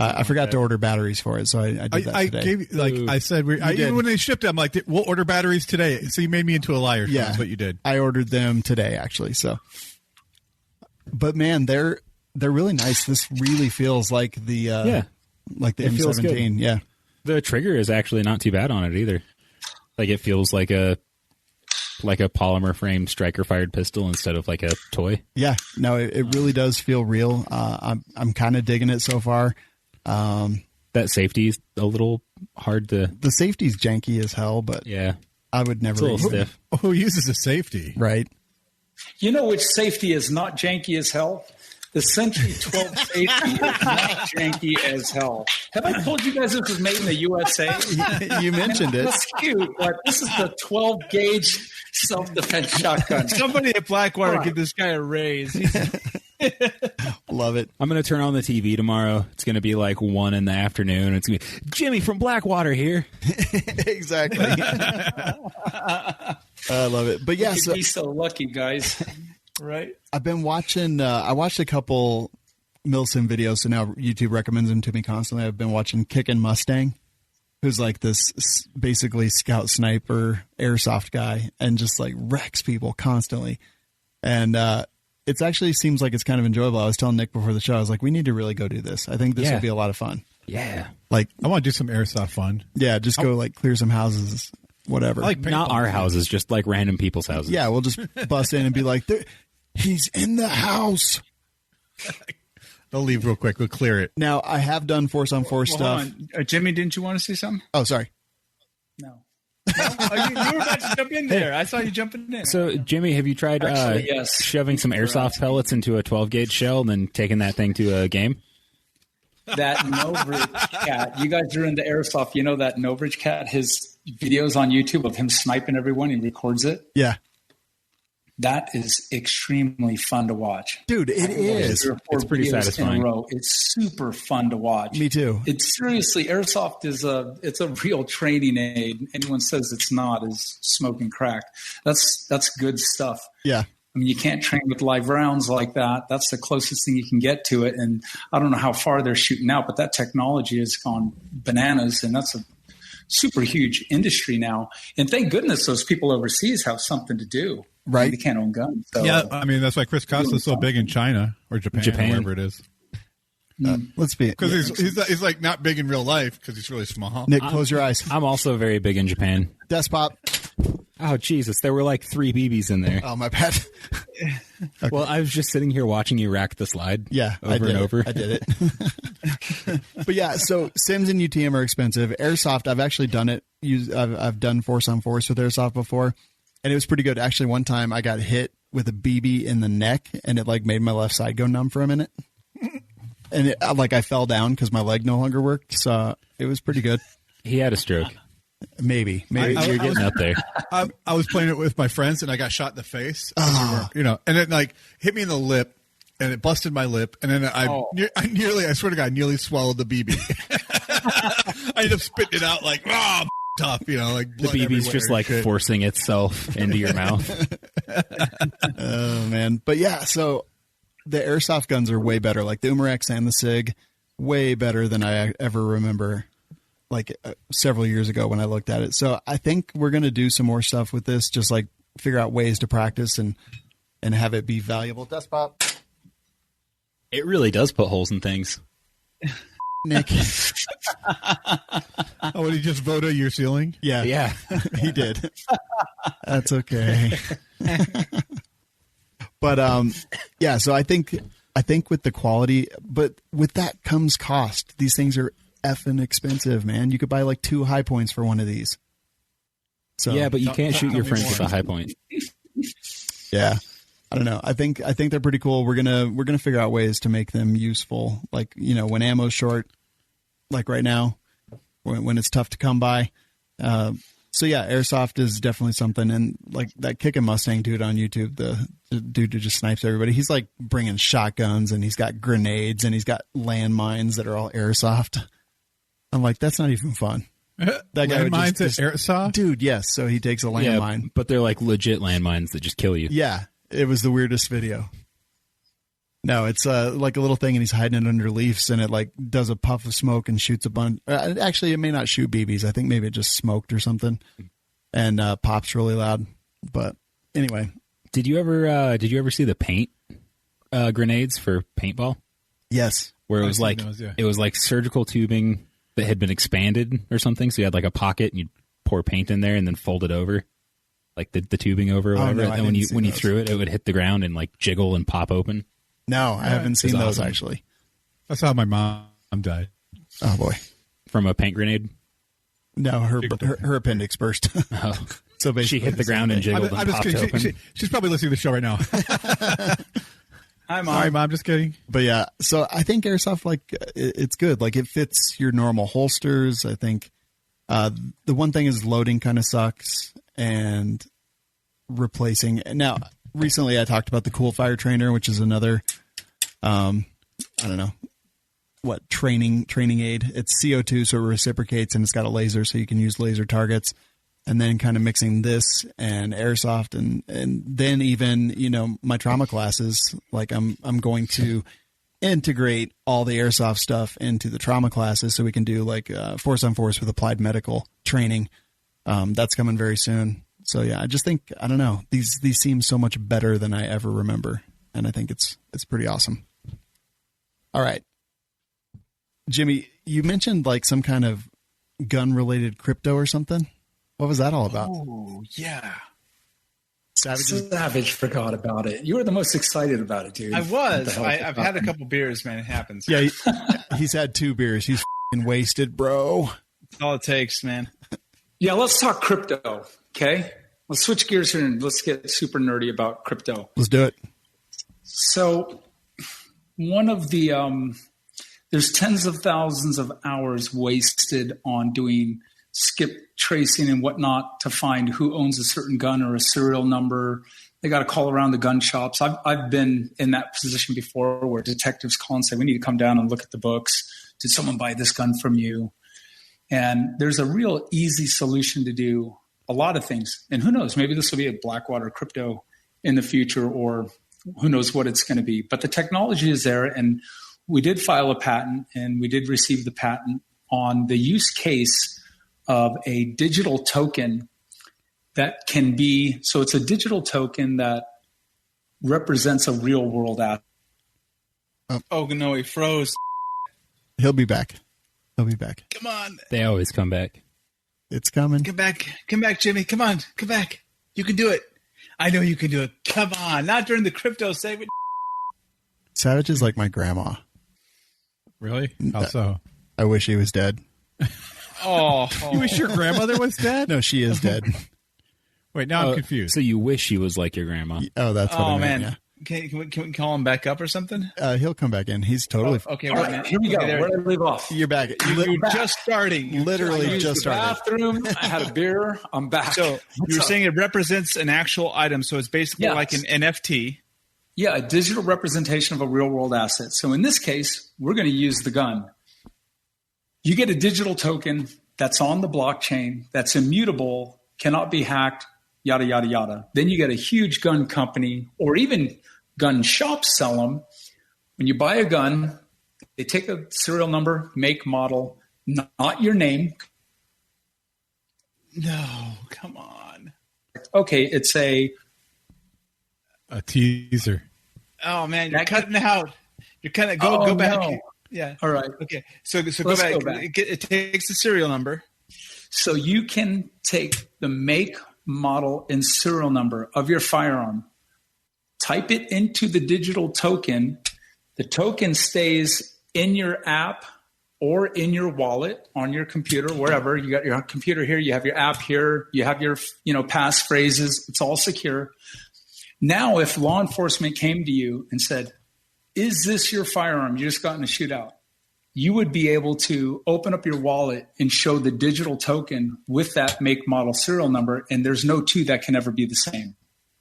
I forgot to order batteries for it, so I did that I today. gave you, like I said, did. even when they shipped it, I'm like, we'll order batteries today. So you made me into a liar. Yeah, That's what you did. I ordered them today, actually. So, but man, they're really nice. This really feels like the like the It feels good. M17. Yeah, The trigger is actually not too bad on it either. Like it feels like a polymer frame striker fired pistol instead of like a toy. yeah. No, it really does feel real. I'm kind of digging it so far. That safety's a little hard to. The safety's janky as hell, but Yeah, I would never. it's a little use it. stiff. Who uses a safety? Right. You know which safety is not janky as hell? The Century 12 safety is not janky as hell. Have I told you guys this was made in the USA? You mentioned it. That's cute, but this is the 12 gauge self-defense shotgun. Somebody at Blackwater Right. give this guy a raise. Love it. I'm going to turn on the TV tomorrow. It's going to be like 1 in the afternoon. It's going to be Jimmy from Blackwater here. Exactly. I love it. But yeah, You'd so be so lucky, guys. Right? I've been watching. I watched a couple Milsim videos, so now YouTube recommends them to me constantly. I've been watching Kickin' Mustang, who's like this basically scout sniper airsoft guy, and just like wrecks people constantly. And it actually seems like it's kind of enjoyable. I was telling Nick before the show, I was like, we need to really go do this. I think this Yeah. would be a lot of fun. Yeah. Like, I want to do some airsoft fun. yeah, just go like clear some houses, whatever. I like Not paintball. our houses, just like random people's houses. Yeah, we'll just bust in and be like, he's in the house. They'll leave real quick. We'll clear it. Now, I have done force on force stuff. Hold on. Jimmy, didn't you want to say something? Oh, sorry. No. Oh, you were about to jump in there. I saw you jumping in. So, Jimmy, have you tried Actually, yes. shoving some airsoft pellets into a 12-gauge shell and then taking that thing to a game? That Novridge cat, you guys are into airsoft. You know that Novridge cat, his videos on YouTube of him sniping everyone, he records it. Yeah. That is extremely fun to watch. Dude, it is. It's pretty satisfying. In a row. It's super fun to watch. Me too. It's seriously, airsoft is it's a real training aid. Anyone says it's not is smoking crack. That's good stuff. Yeah. I mean, you can't train with live rounds like that. That's the closest thing you can get to it. And I don't know how far they're shooting out, but that technology has gone bananas, and that's a super huge industry now. And thank goodness those people overseas have something to do. Right. I mean, they can't own guns. So. Yeah, I mean, that's why Chris Costa's so big in China or Japan, or wherever it is. Let's be. Because he's like not big in real life because he's really small. Nick, close your eyes. I'm also very big in Japan. Despot. Oh, Jesus. There were like 3 BBs in there. Oh, my bad. Okay. Well, I was just sitting here watching you rack the slide. Yeah, over and over. I did it. But yeah, so Sims and UTM are expensive. Airsoft, I've actually done it. I've done force on force with Airsoft before, and it was pretty good. Actually, one time I got hit with a BB in the neck, and it like made my left side go numb for a minute. And I fell down because my leg no longer worked. So it was pretty good. He had a stroke. Maybe you're getting up there. I was playing it with my friends, and I got shot in the face. And it like hit me in the lip, and it busted my lip, and then I swear to God, nearly swallowed the BB. I ended up spitting it out like, tough, like the BB's just like forcing itself into your mouth. Oh man, but yeah, so the airsoft guns are way better. Like the Umarex and the SIG, way better than I ever remember. Like several years ago when I looked at it. So I think we're going to do some more stuff with this, just like figure out ways to practice and have it be valuable. Despot. It really does put holes in things. Nick. Oh, did he just vote at your ceiling? Yeah. He did. That's okay. But yeah, so I think with the quality, but with that comes cost. These things are effing expensive, man. You could buy like 2 high points for one of these. So yeah, but you can't shoot your friends with a high point. Yeah, I don't know. I think they're pretty cool. We're gonna figure out ways to make them useful. Like when ammo's short, like right now, when it's tough to come by. So yeah, airsoft is definitely something. And like that Kickin' Mustang dude on YouTube, the dude who just snipes everybody. He's like bringing shotguns, and he's got grenades, and he's got landmines that are all airsoft. I'm like, that's not even fun. That guy would landmines just at airsoft? Dude, yes. So he takes a landmine. Yeah, but they're like legit landmines that just kill you. Yeah, it was the weirdest video. No, it's like a little thing, and he's hiding it under leaves, and it like does a puff of smoke and shoots a bunch. Actually, it may not shoot BBs. I think maybe it just smoked or something, and pops really loud. But anyway, did you ever see the paint grenades for paintball? Yes, where it was like those, yeah. It was like surgical tubing that had been expanded or something. So you had like a pocket, and you'd pour paint in there, and then fold it over, like the tubing over or whatever. No, and when you threw it, it would hit the ground and like jiggle and pop open. No, I haven't seen those awesome. Actually. That's how my mom died. Oh boy, from a paint grenade. No, her appendix burst. Oh. So basically, she hit the ground and jiggled and popped open. She's probably listening to the show right now. Hi, Mom. Sorry, Mom. Just kidding. But yeah, so I think airsoft, like, it's good. Like, it fits your normal holsters. I think the one thing is loading kind of sucks and replacing. Now, recently I talked about the Cool Fire Trainer, which is another, I don't know, training aid. It's CO2, so it reciprocates, and it's got a laser, so you can use laser targets. And then kind of mixing this and airsoft and then even, my trauma classes, like I'm going to integrate all the airsoft stuff into the trauma classes so we can do like force on force with applied medical training. That's coming very soon. So yeah, I just think, I don't know, these seem so much better than I ever remember. And I think it's pretty awesome. All right. Jimmy, you mentioned like some kind of gun-related crypto or something. What was that all about? Oh, yeah. Savage forgot about it. You were the most excited about it, dude. I was. I've had a couple beers, man. It happens. Yeah, he's had 2 beers. He's f***ing wasted, bro. That's all it takes, man. Yeah, let's talk crypto, okay? Let's switch gears here and let's get super nerdy about crypto. Let's do it. So one of the there's tens of thousands of hours wasted on doing skip tracing and whatnot to find who owns a certain gun or a serial number. They got to call around the gun shops. I've been in that position before where detectives call and say, we need to come down and look at the books. Did someone buy this gun from you? And there's a real easy solution to do a lot of things. And who knows, maybe this will be a Blackwater crypto in the future, or who knows what it's going to be. But the technology is there, and we did file a patent, and we did receive the patent on the use case of a digital token that can be, so it's a digital token that represents a real world asset. Oh, no, he froze. He'll be back. He'll be back. Come on. They always come back. It's coming. Come back, Jimmy. Come on. Come back. You can do it. I know you can do it. Come on. Not during the crypto segment. Savage is like my grandma. Really? How so? I wish he was dead. Oh. You wish your grandmother was dead? No, she is dead. Wait, now I'm confused. So you wish she was like your grandma. Oh, that's what I meant. Man. Can we call him back up or something? Yeah. He'll come back in. He's totally. Okay, All right, here we go. Where did I leave off? You're back. You're just starting. Literally I just used the started. bathroom. I had a beer. I'm back. So you were saying it represents an actual item, so it's basically Yes. like an NFT. Yeah, a digital representation of a real world asset. So in this case, we're going to use the gun. You get a digital token that's on the blockchain, that's immutable, cannot be hacked, yada, yada, yada. Then you get a huge gun company, or even gun shops sell them. When you buy a gun, they take a serial number, make, model, not your name. No, come on. Okay, it's a teaser. Oh man, you're cutting out. You're kind of go back. No. Yeah. All right. Okay. So go Let's back. go back. It takes the serial number. So you can take the make, model, and serial number of your firearm, type it into the digital token. The token stays in your app or in your wallet on your computer, wherever. You got your computer here, you have your app here, you have your passphrases. It's all secure. Now, if law enforcement came to you and said, is this your firearm? You just got in a shootout. You would be able to open up your wallet and show the digital token with that make, model, serial number, and there's no two that can ever be the same.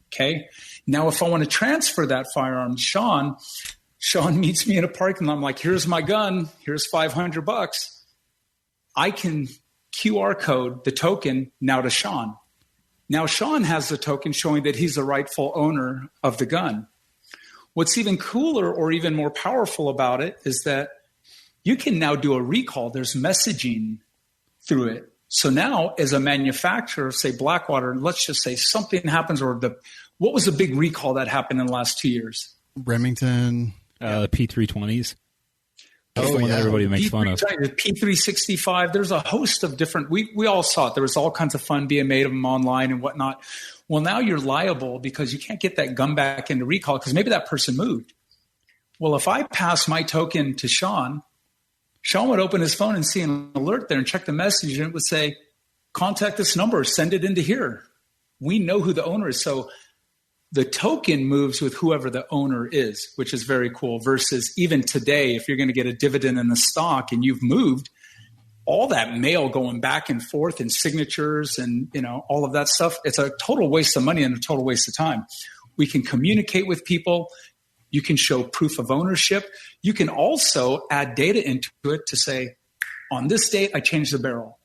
Okay? Now, if I want to transfer that firearm, Shawn meets me in a parking lot. I'm like, here's my gun. Here's $500. I can QR code the token now to Shawn. Now, Shawn has the token showing that he's the rightful owner of the gun. What's even cooler or even more powerful about it is that you can now do a recall. There's messaging through it. So now, as a manufacturer, say Blackwater, let's just say something happens, or what was the big recall that happened in the last 2 years? Remington. The P320s. That's the one that yeah. everybody makes fun of. The P365. There's a host of different. We all saw it. There was all kinds of fun being made of them online and whatnot. Well, now you're liable because you can't get that gun back into recall because maybe that person moved. Well, if I pass my token to Shawn would open his phone and see an alert there and check the message, and it would say, contact this number, send it into here. We know who the owner is. So the token moves with whoever the owner is, which is very cool, versus even today, if you're going to get a dividend in the stock and you've moved, all that mail going back and forth and signatures and all of that stuff, it's a total waste of money and a total waste of time. We can communicate with people. You can show proof of ownership. You can also add data into it to say, on this date, I changed the barrel.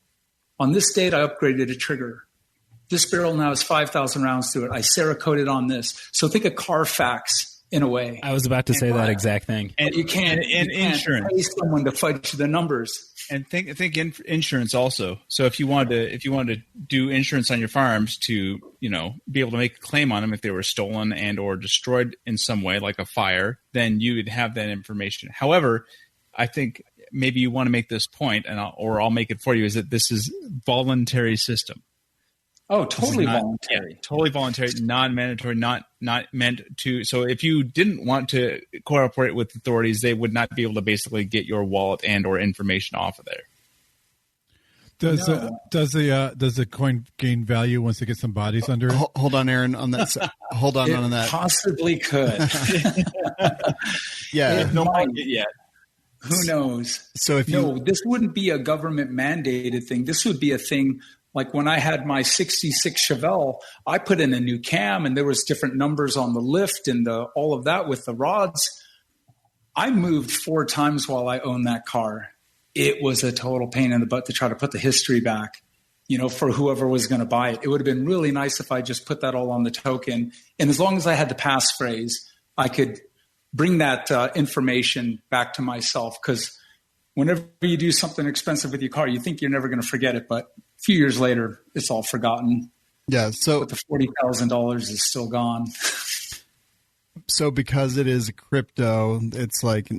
On this date, I upgraded a trigger. This barrel now has 5,000 rounds to it. I Cerakoted on this. So think of Carfax in a way. I was about to say that exact thing. And you can't insurance. pay someone to fudge the numbers. And think insurance also. So if you wanted to do insurance on your firearms to be able to make a claim on them if they were stolen and or destroyed in some way, like a fire, then you would have that information. However, I think maybe you want to make this point, and I'll make it for you, is that this is voluntary system. Oh, totally voluntary. Yeah, totally voluntary, non-mandatory, not meant to. So if you didn't want to cooperate with authorities, they would not be able to basically get your wallet and or information off of there. Does the coin gain value once it gets some bodies under it? Hold on, Aaron, on that. Hold on that. Possibly could. Yeah. No market yet. Who knows? So this wouldn't be a government mandated thing. This would be a thing. Like when I had my 66 Chevelle, I put in a new cam and there was different numbers on the lift and all of that with the rods. I moved 4 times while I owned that car. It was a total pain in the butt to try to put the history back, for whoever was going to buy it. It would have been really nice if I just put that all on the token. And as long as I had the passphrase, I could bring that information back to myself. Because whenever you do something expensive with your car, you think you're never going to forget it. But a few years later, it's all forgotten. Yeah. So but the $40,000 is still gone. So because it is crypto, it's like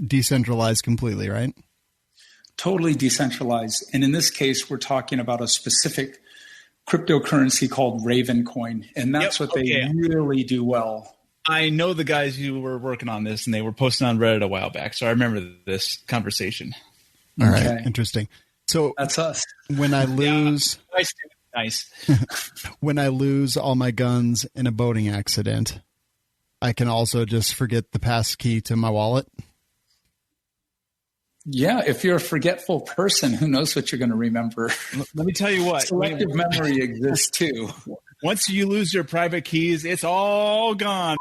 decentralized completely, right? Totally decentralized. And in this case, we're talking about a specific cryptocurrency called Ravencoin. And that's what they really do well. I know the guys who were working on this, and they were posting on Reddit a while back. So I remember this conversation. All right. Interesting. So that's us. When I lose, nice. When I lose all my guns in a boating accident, I can also just forget the pass key to my wallet. Yeah, if you're a forgetful person, who knows what you're going to remember? Let me tell you what. Selective memory exists too. Once you lose your private keys, it's all gone.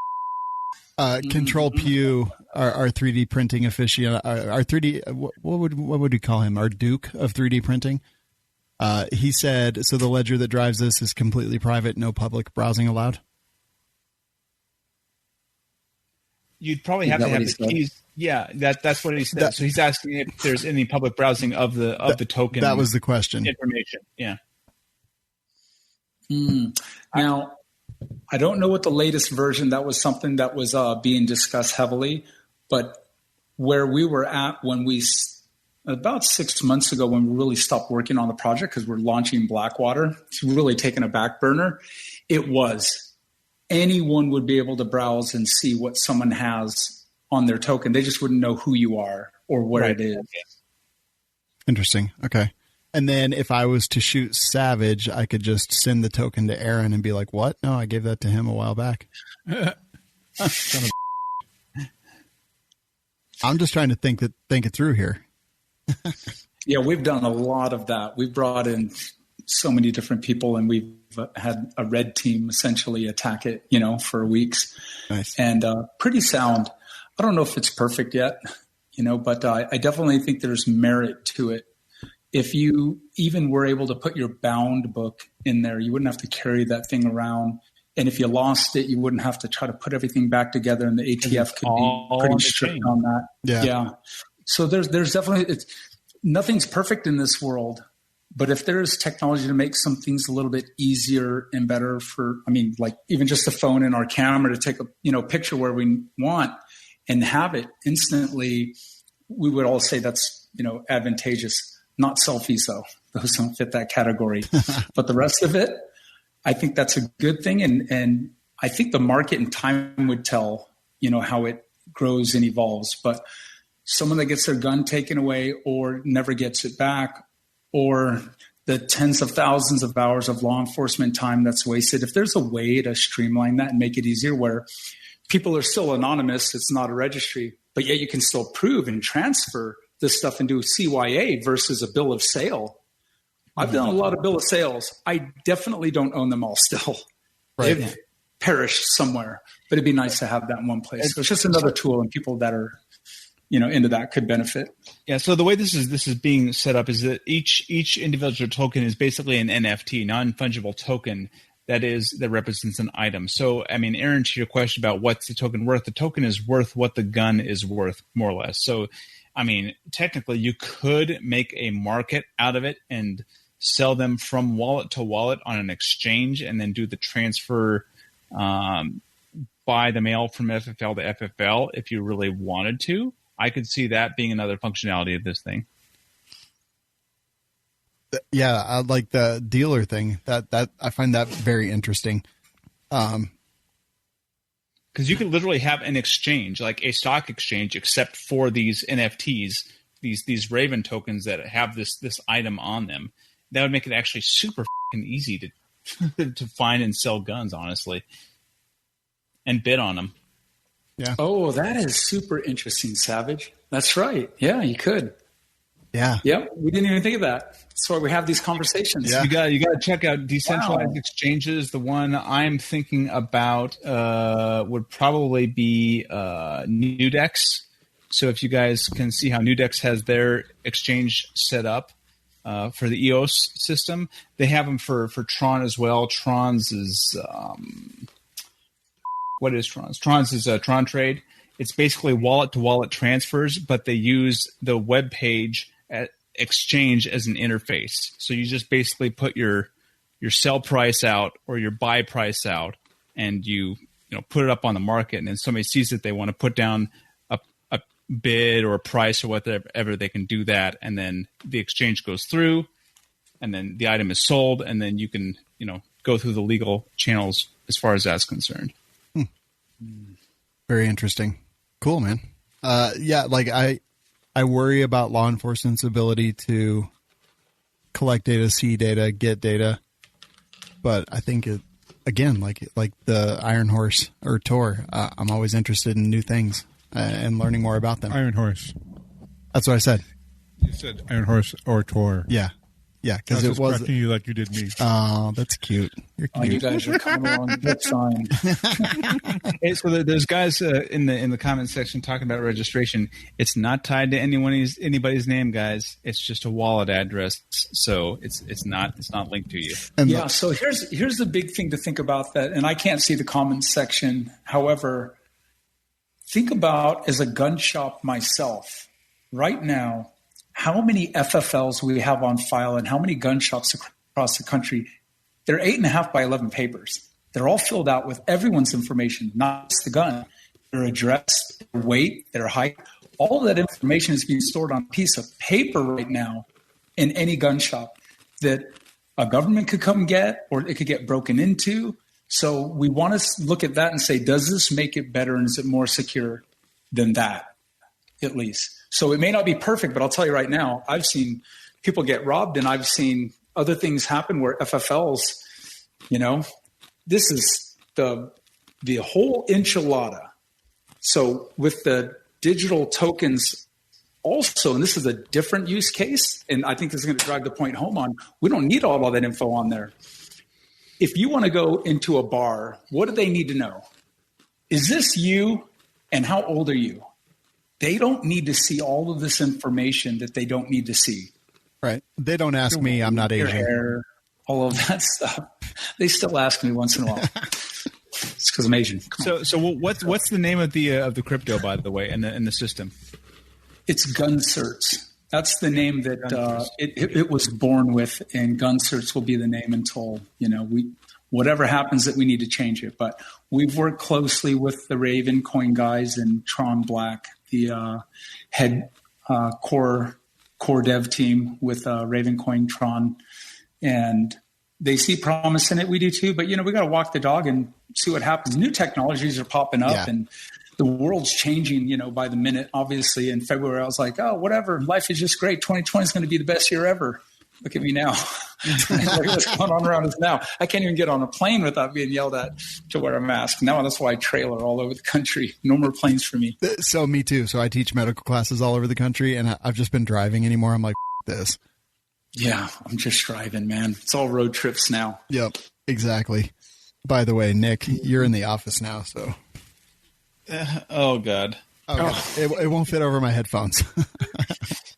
Control Pew, our 3D printing aficionado, our 3D, what would we call him? Our Duke of 3D printing. He said, so the ledger that drives this is completely private, no public browsing allowed. You'd probably have to have the keys. Yeah, that's what he said. So he's asking if there's any public browsing of the token. That was the question. Information. Yeah. Now, I don't know what the latest version. That was something that was being discussed heavily, but where we were at when about 6 months ago, when we really stopped working on the project because we're launching Blackwater, it's really taken a back burner. It was. Anyone would be able to browse and see what someone has on their token. They just wouldn't know who you are or where it is. Interesting. Okay. And then if I was to shoot Savage, I could just send the token to Aaron and be like, what? No, I gave that to him a while back. I'm just trying to think it through here. Yeah, we've done a lot of that. We've brought in so many different people, and we've had a red team essentially attack it, for weeks. Nice. And pretty sound. I don't know if it's perfect yet, but I definitely think there's merit to it. If you even were able to put your bound book in there, you wouldn't have to carry that thing around. And if you lost it, you wouldn't have to try to put everything back together, and the ATF could be pretty strict on that. Yeah. So there's definitely nothing's perfect in this world. But if there is technology to make some things a little bit easier and better like even just a phone and our camera to take a picture where we want and have it instantly, we would all say that's advantageous. Not selfies though; those don't fit that category. But the rest of it, I think that's a good thing, and I think the market and time would tell how it grows and evolves. But someone that gets their gun taken away or never gets it back, or the tens of thousands of hours of law enforcement time that's wasted. If there's a way to streamline that and make it easier where people are still anonymous, it's not a registry, but yet you can still prove and transfer this stuff into CYA versus a bill of sale. I've done a lot of bill of sales. I definitely don't own them all still. Right. They've perished somewhere, but it'd be nice to have that in one place. So it's just another tool, and people that are into that could benefit. Yeah. So the way this is being set up is that each individual token is basically an NFT, non-fungible token that represents an item. So, Aaron, to your question about what's the token worth, the token is worth what the gun is worth, more or less. So, technically you could make a market out of it and sell them from wallet to wallet on an exchange and then do the transfer by the mail from FFL to FFL if you really wanted to. I could see that being another functionality of this thing. Yeah, I like the dealer thing. That I find that very interesting. Because you could literally have an exchange, like a stock exchange, except for these NFTs, these Raven tokens that have this item on them. That would make it actually super easy to find and sell guns, honestly, and bid on them. Yeah. Oh, that is super interesting, Savage. That's right. Yeah, you could. Yeah. Yep. We didn't even think of that. That's why we have these conversations. Yeah. You got to check out decentralized exchanges. The one I'm thinking about would probably be Nudex. So if you guys can see how Nudex has their exchange set up for the EOS system, they have them for Tron as well. Tron's is what is Tron's? Tron's is a Tron Trade. It's basically wallet to wallet transfers, but they use the web page at exchange as an interface. So you just basically put your sell price out or your buy price out, and you put it up on the market, and then somebody sees that they want to put down a bid or a price or whatever, they can do that, and then the exchange goes through, and then the item is sold, and then you can go through the legal channels as far as that's concerned. Very interesting. Cool, man. Yeah, like I worry about law enforcement's ability to collect data, see data, get data. But I think it, again, like the Iron Horse or Tor, I'm always interested in new things and learning more about them. Iron Horse. That's what I said. You said Iron Horse or Tor. Yeah. Yeah, because it was correcting you like you did me. Oh, that's cute. You're cute. Oh, you guys are coming along good sign. Hey, so there's guys in the comment section talking about registration. It's not tied to anybody's name, guys. It's just a wallet address, so it's not linked to you. And Yeah. So here's the big thing to think about that, and I can't see the comments section. However, think about as a gun shop myself right now. How many FFLs we have on file and how many gun shops across the country. They're 8.5 by 11 papers. They're all filled out with everyone's information, not just the gun, their address, their weight, their height. All of that information is being stored on a piece of paper right now in any gun shop that a government could come get or it could get broken into. So we want to look at that and say, does this make it better and is it more secure than that, at least? So it may not be perfect, but I'll tell you right now, I've seen people get robbed and I've seen other things happen where FFLs, this is the whole enchilada. So with the digital tokens also, and this is a different use case, and I think this is going to drive the point home on, we don't need all of that info on there. If you want to go into a bar, what do they need to know? Is this you and how old are you? They don't need to see all of this information that they don't need to see. right. They don't ask me. I'm not Your Asian. hair, all of that stuff. They still ask me once in a while. It's because I'm Asian. Come on. So what's the name of the crypto, by the way, in the system? It's Gun Certs. That's the name that it was born with, and Gun Certs will be the name until whatever happens that we need to change it. But we've worked closely with the Raven Coin guys and Tron Black, the head core dev team with Raven Coin Tron, and they see promise in it. We do too, but we got to walk the dog and see what happens. New technologies are popping up, and the world's changing, by the minute. Obviously, in February, I was like, oh, whatever. Life is just great. 2020 is going to be the best year ever. Look at me now. What's going on around us now? I can't even get on a plane without being yelled at to wear a mask. Now that's why I trailer all over the country. No more planes for me. So me too. So I teach medical classes all over the country, and I've just been driving anymore. I'm like, this. Yeah, I'm just driving, man. It's all road trips now. Yep, exactly. By the way, Nick, you're in the office now, so. Oh, God. Okay. It won't fit over my headphones.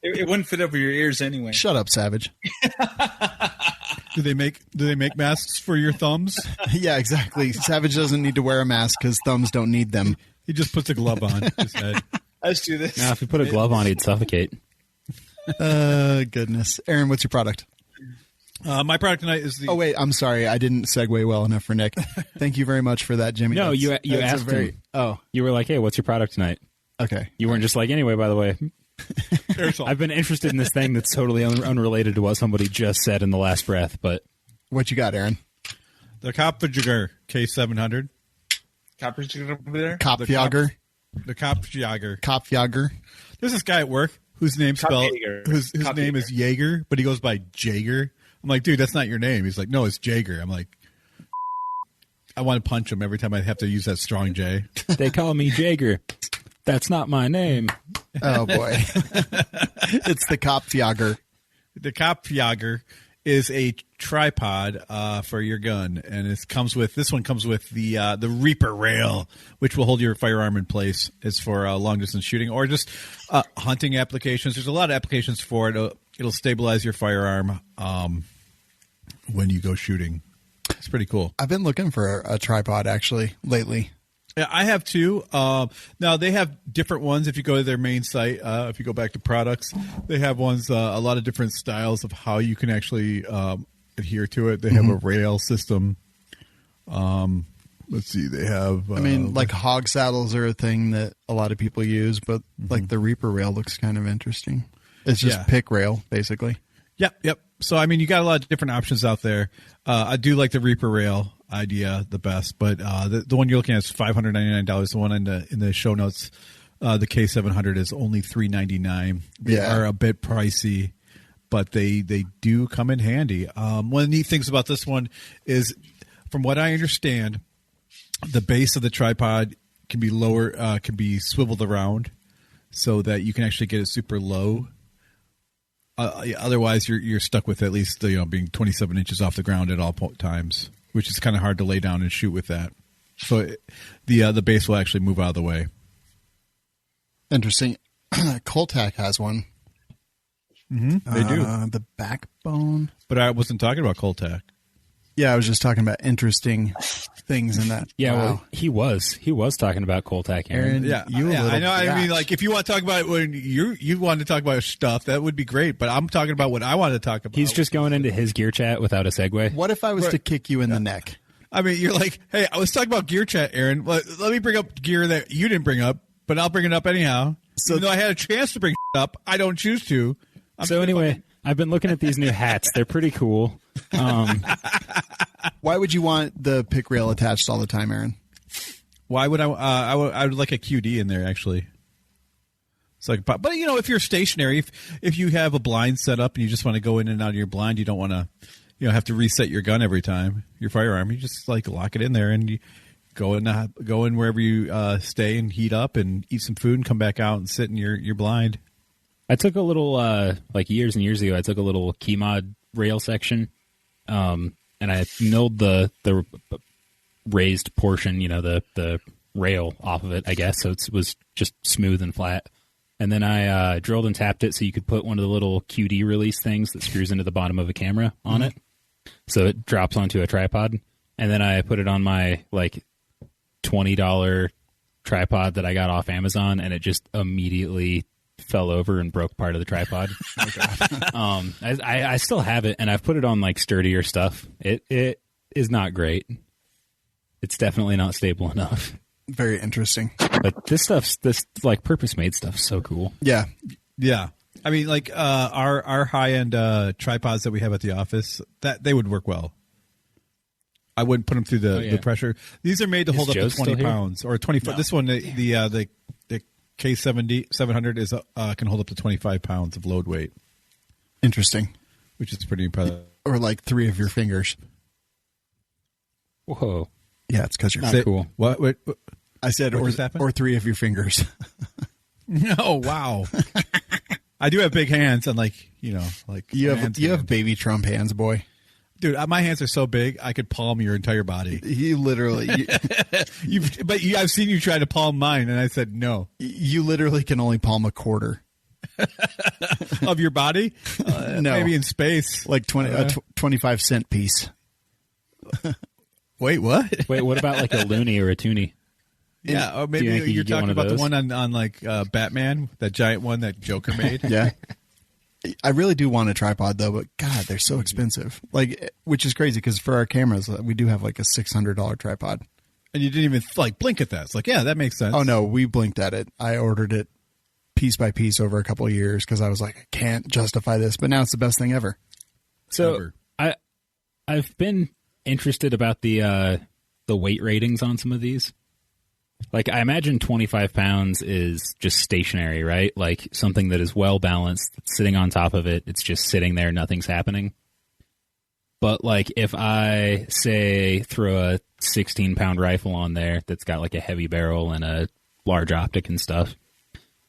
It wouldn't fit over your ears anyway. Shut up, Savage. Do they make masks for your thumbs? Yeah, exactly. Savage doesn't need to wear a mask because thumbs don't need them. He just puts a glove on his head. Let's do this. Now, if you put a glove on, he'd suffocate. Goodness. Aaron, what's your product? My product tonight is the... Oh, wait. I'm sorry. I didn't segue well enough for Nick. Thank you very much for that, Jimmy. No, you That's asked him. Oh. You were like, hey, what's your product tonight? Okay. You weren't just like, anyway, by the way, Airsoft. I've been interested in this thing that's totally unrelated to what somebody just said in the last breath, but What you got, Aaron? The Kopfjäger K700. Kopfjäger over there. Kopfjäger. The Kopfjäger. Kopfjäger. There's this guy at work whose name spelled Kopfjäger. whose name is Jaeger, but he goes by Jaeger. I'm like, dude, that's not your name. He's like, no, it's Jaeger. I'm like, I want to punch him every time I have to use that strong J. they call me Jaeger. That's not my name. Oh, boy. It's the Kopfjäger. The Kopfjäger is a tripod for your gun, and this one comes with the Reaper rail, which will hold your firearm in place. It's for long distance shooting or just hunting applications. There's a lot of applications for it. It'll stabilize your firearm when you go shooting. It's pretty cool. I've been looking for a tripod, actually, lately. Yeah, I have two. Now they have different ones. If you go to their main site, if you go back to products, they have ones a lot of different styles of how you can actually adhere to it. They have a rail system. Let's see, they have. I mean, like hog saddles are a thing that a lot of people use, but like the Reaper rail looks kind of interesting. It's just pick rail, basically. Yep. So I mean, you got a lot of different options out there. I do like the Reaper rail idea the best, but the one you're looking at is $599. The one in the show notes, the K700 is only $399. They are a bit pricey, but they do come in handy. One of the neat things about this one is, from what I understand, the base of the tripod can be lower, can be swiveled around so that you can actually get it super low. Otherwise, you're stuck with at least being 27 inches off the ground at all times, which is kind of hard to lay down and shoot with that. So the base will actually move out of the way. Interesting. Coltac has one. They do. The backbone. But I wasn't talking about Coltac. Yeah, I was just talking about interesting things in that. Yeah, Wow. well, he was talking about Coltac, Aaron. Yeah, I know. I mean, like, if you want to talk about when you want to talk about stuff, that would be great. But I'm talking about what I want to talk about. He's just going into his gear chat without a segue. What if I was to kick you in the neck? I mean, you're like, hey, I was talking about gear chat, Aaron. Let me bring up gear that you didn't bring up, but I'll bring it up anyhow. So, even though I had a chance to bring up, I don't choose to. So anyway, I've been looking at these new hats. They're pretty cool. Why would you want the pick rail attached all the time, Aaron? Why would I would like a QD in there, actually. It's like, but if you're stationary, if you have a blind set up and you just want to go in and out of your blind, you don't want to, have to reset your gun every time, your firearm. You just like lock it in there and you go in wherever you stay and heat up and eat some food and come back out and sit in your blind. I took a little, like years and years ago, I took a little key mod rail section, and I milled the raised portion, the rail off of it, I guess, so it was just smooth and flat. And then I drilled and tapped it so you could put one of the little QD release things that screws into the bottom of a camera on it, so it drops onto a tripod. And then I put it on my, like, $20 tripod that I got off Amazon, and it just immediately fell over and broke part of the tripod. I still have it, and I've put it on like sturdier stuff. It is not great. It's definitely not stable enough. Very interesting. But this like purpose made stuff, so cool. Yeah. I mean, like our high end tripods that we have at the office, that they would work well. I wouldn't put them through the pressure. These are made to hold up to 20 pounds or 25. No. This one, the K700 is can hold up to 25 pounds of load weight. Interesting. Which is pretty impressive. Or like 3 of your fingers. Whoa. Yeah, it's because you're not cool. What? I said, or 3 of your fingers. No, wow. I do have big hands, and you have baby Trump hands, boy. Dude, my hands are so big I could palm your entire body. You literally, I've seen you try to palm mine, and I said no. You literally can only palm a quarter of your body. No, maybe in space, like 25-cent piece. Wait, what? Wait, what about like a loony or a toonie? Yeah, or maybe you're talking about the one on like Batman, that giant one that Joker made. Yeah. I really do want a tripod though, but God, they're so expensive. Like, which is crazy because for our cameras, we do have like a $600 tripod. And you didn't even like blink at that. It's like, yeah, that makes sense. Oh no, we blinked at it. I ordered it piece by piece over a couple of years because I was like, I can't justify this, but now it's the best thing ever. So I've been interested about the weight ratings on some of these. Like, I imagine 25 pounds is just stationary, right? Like something that is well balanced, sitting on top of it. It's just sitting there, nothing's happening. But like, if I say throw a 16-pound rifle on there that's got like a heavy barrel and a large optic and stuff,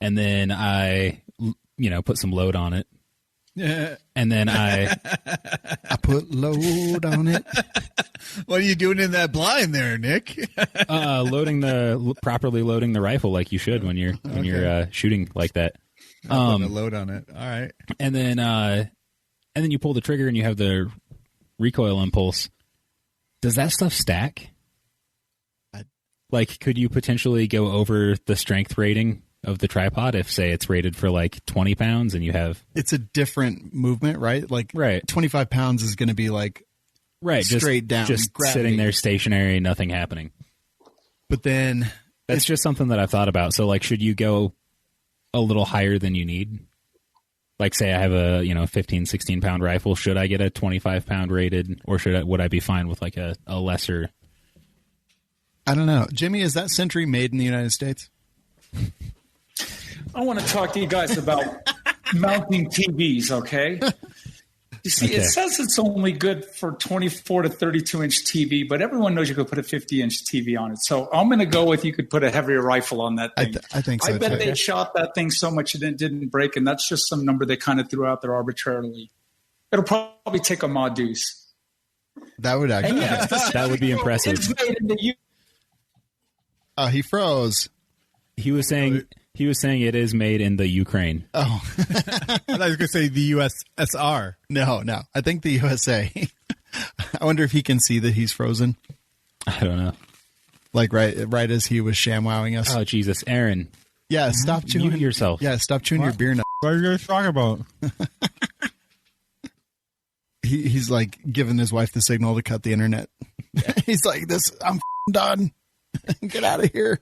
and then I, put some load on it, and then I put load on it. What are you doing in that blind there, Nick? properly loading the rifle like you should when you're shooting like that. Putting a load on it. All right. And then you pull the trigger and you have the recoil impulse. Does that stuff stack? Like, could you potentially go over the strength rating of the tripod if, say, it's rated for like 20 pounds and you have... It's a different movement, right? Like, right. 25 pounds is going to be like straight down. Just gravity. sitting there stationary, nothing happening. But then... That's just something that I've thought about. So, like, should you go a little higher than you need? Like, say I have a 15, 16-pound rifle. Should I get a 25-pound rated, or would I be fine with like a lesser? I don't know, Jimmy. Is that Sentry made in the United States? I want to talk to you guys about mounting TVs. Okay. You see, It says it's only good for 24 to 32-inch TV, but everyone knows you could put a 50-inch TV on it. So I'm going to go with you could put a heavier rifle on that thing. I think so. I bet they shot that thing so much it didn't break, and that's just some number they kind of threw out there arbitrarily. It'll probably take a mod deuce. That would actually. That would be impressive. It's made in the He froze. He was saying it is made in the Ukraine. Oh, I thought he was going to say the USSR. No. I think the USA. I wonder if he can see that he's frozen. I don't know. Like right as he was ShamWowing us. Oh Jesus, Aaron. Yeah, stop chewing yourself. Yeah, stop chewing your beer nut. What are you guys talking about? He's like giving his wife the signal to cut the internet. He's like, I'm done. Get out of here.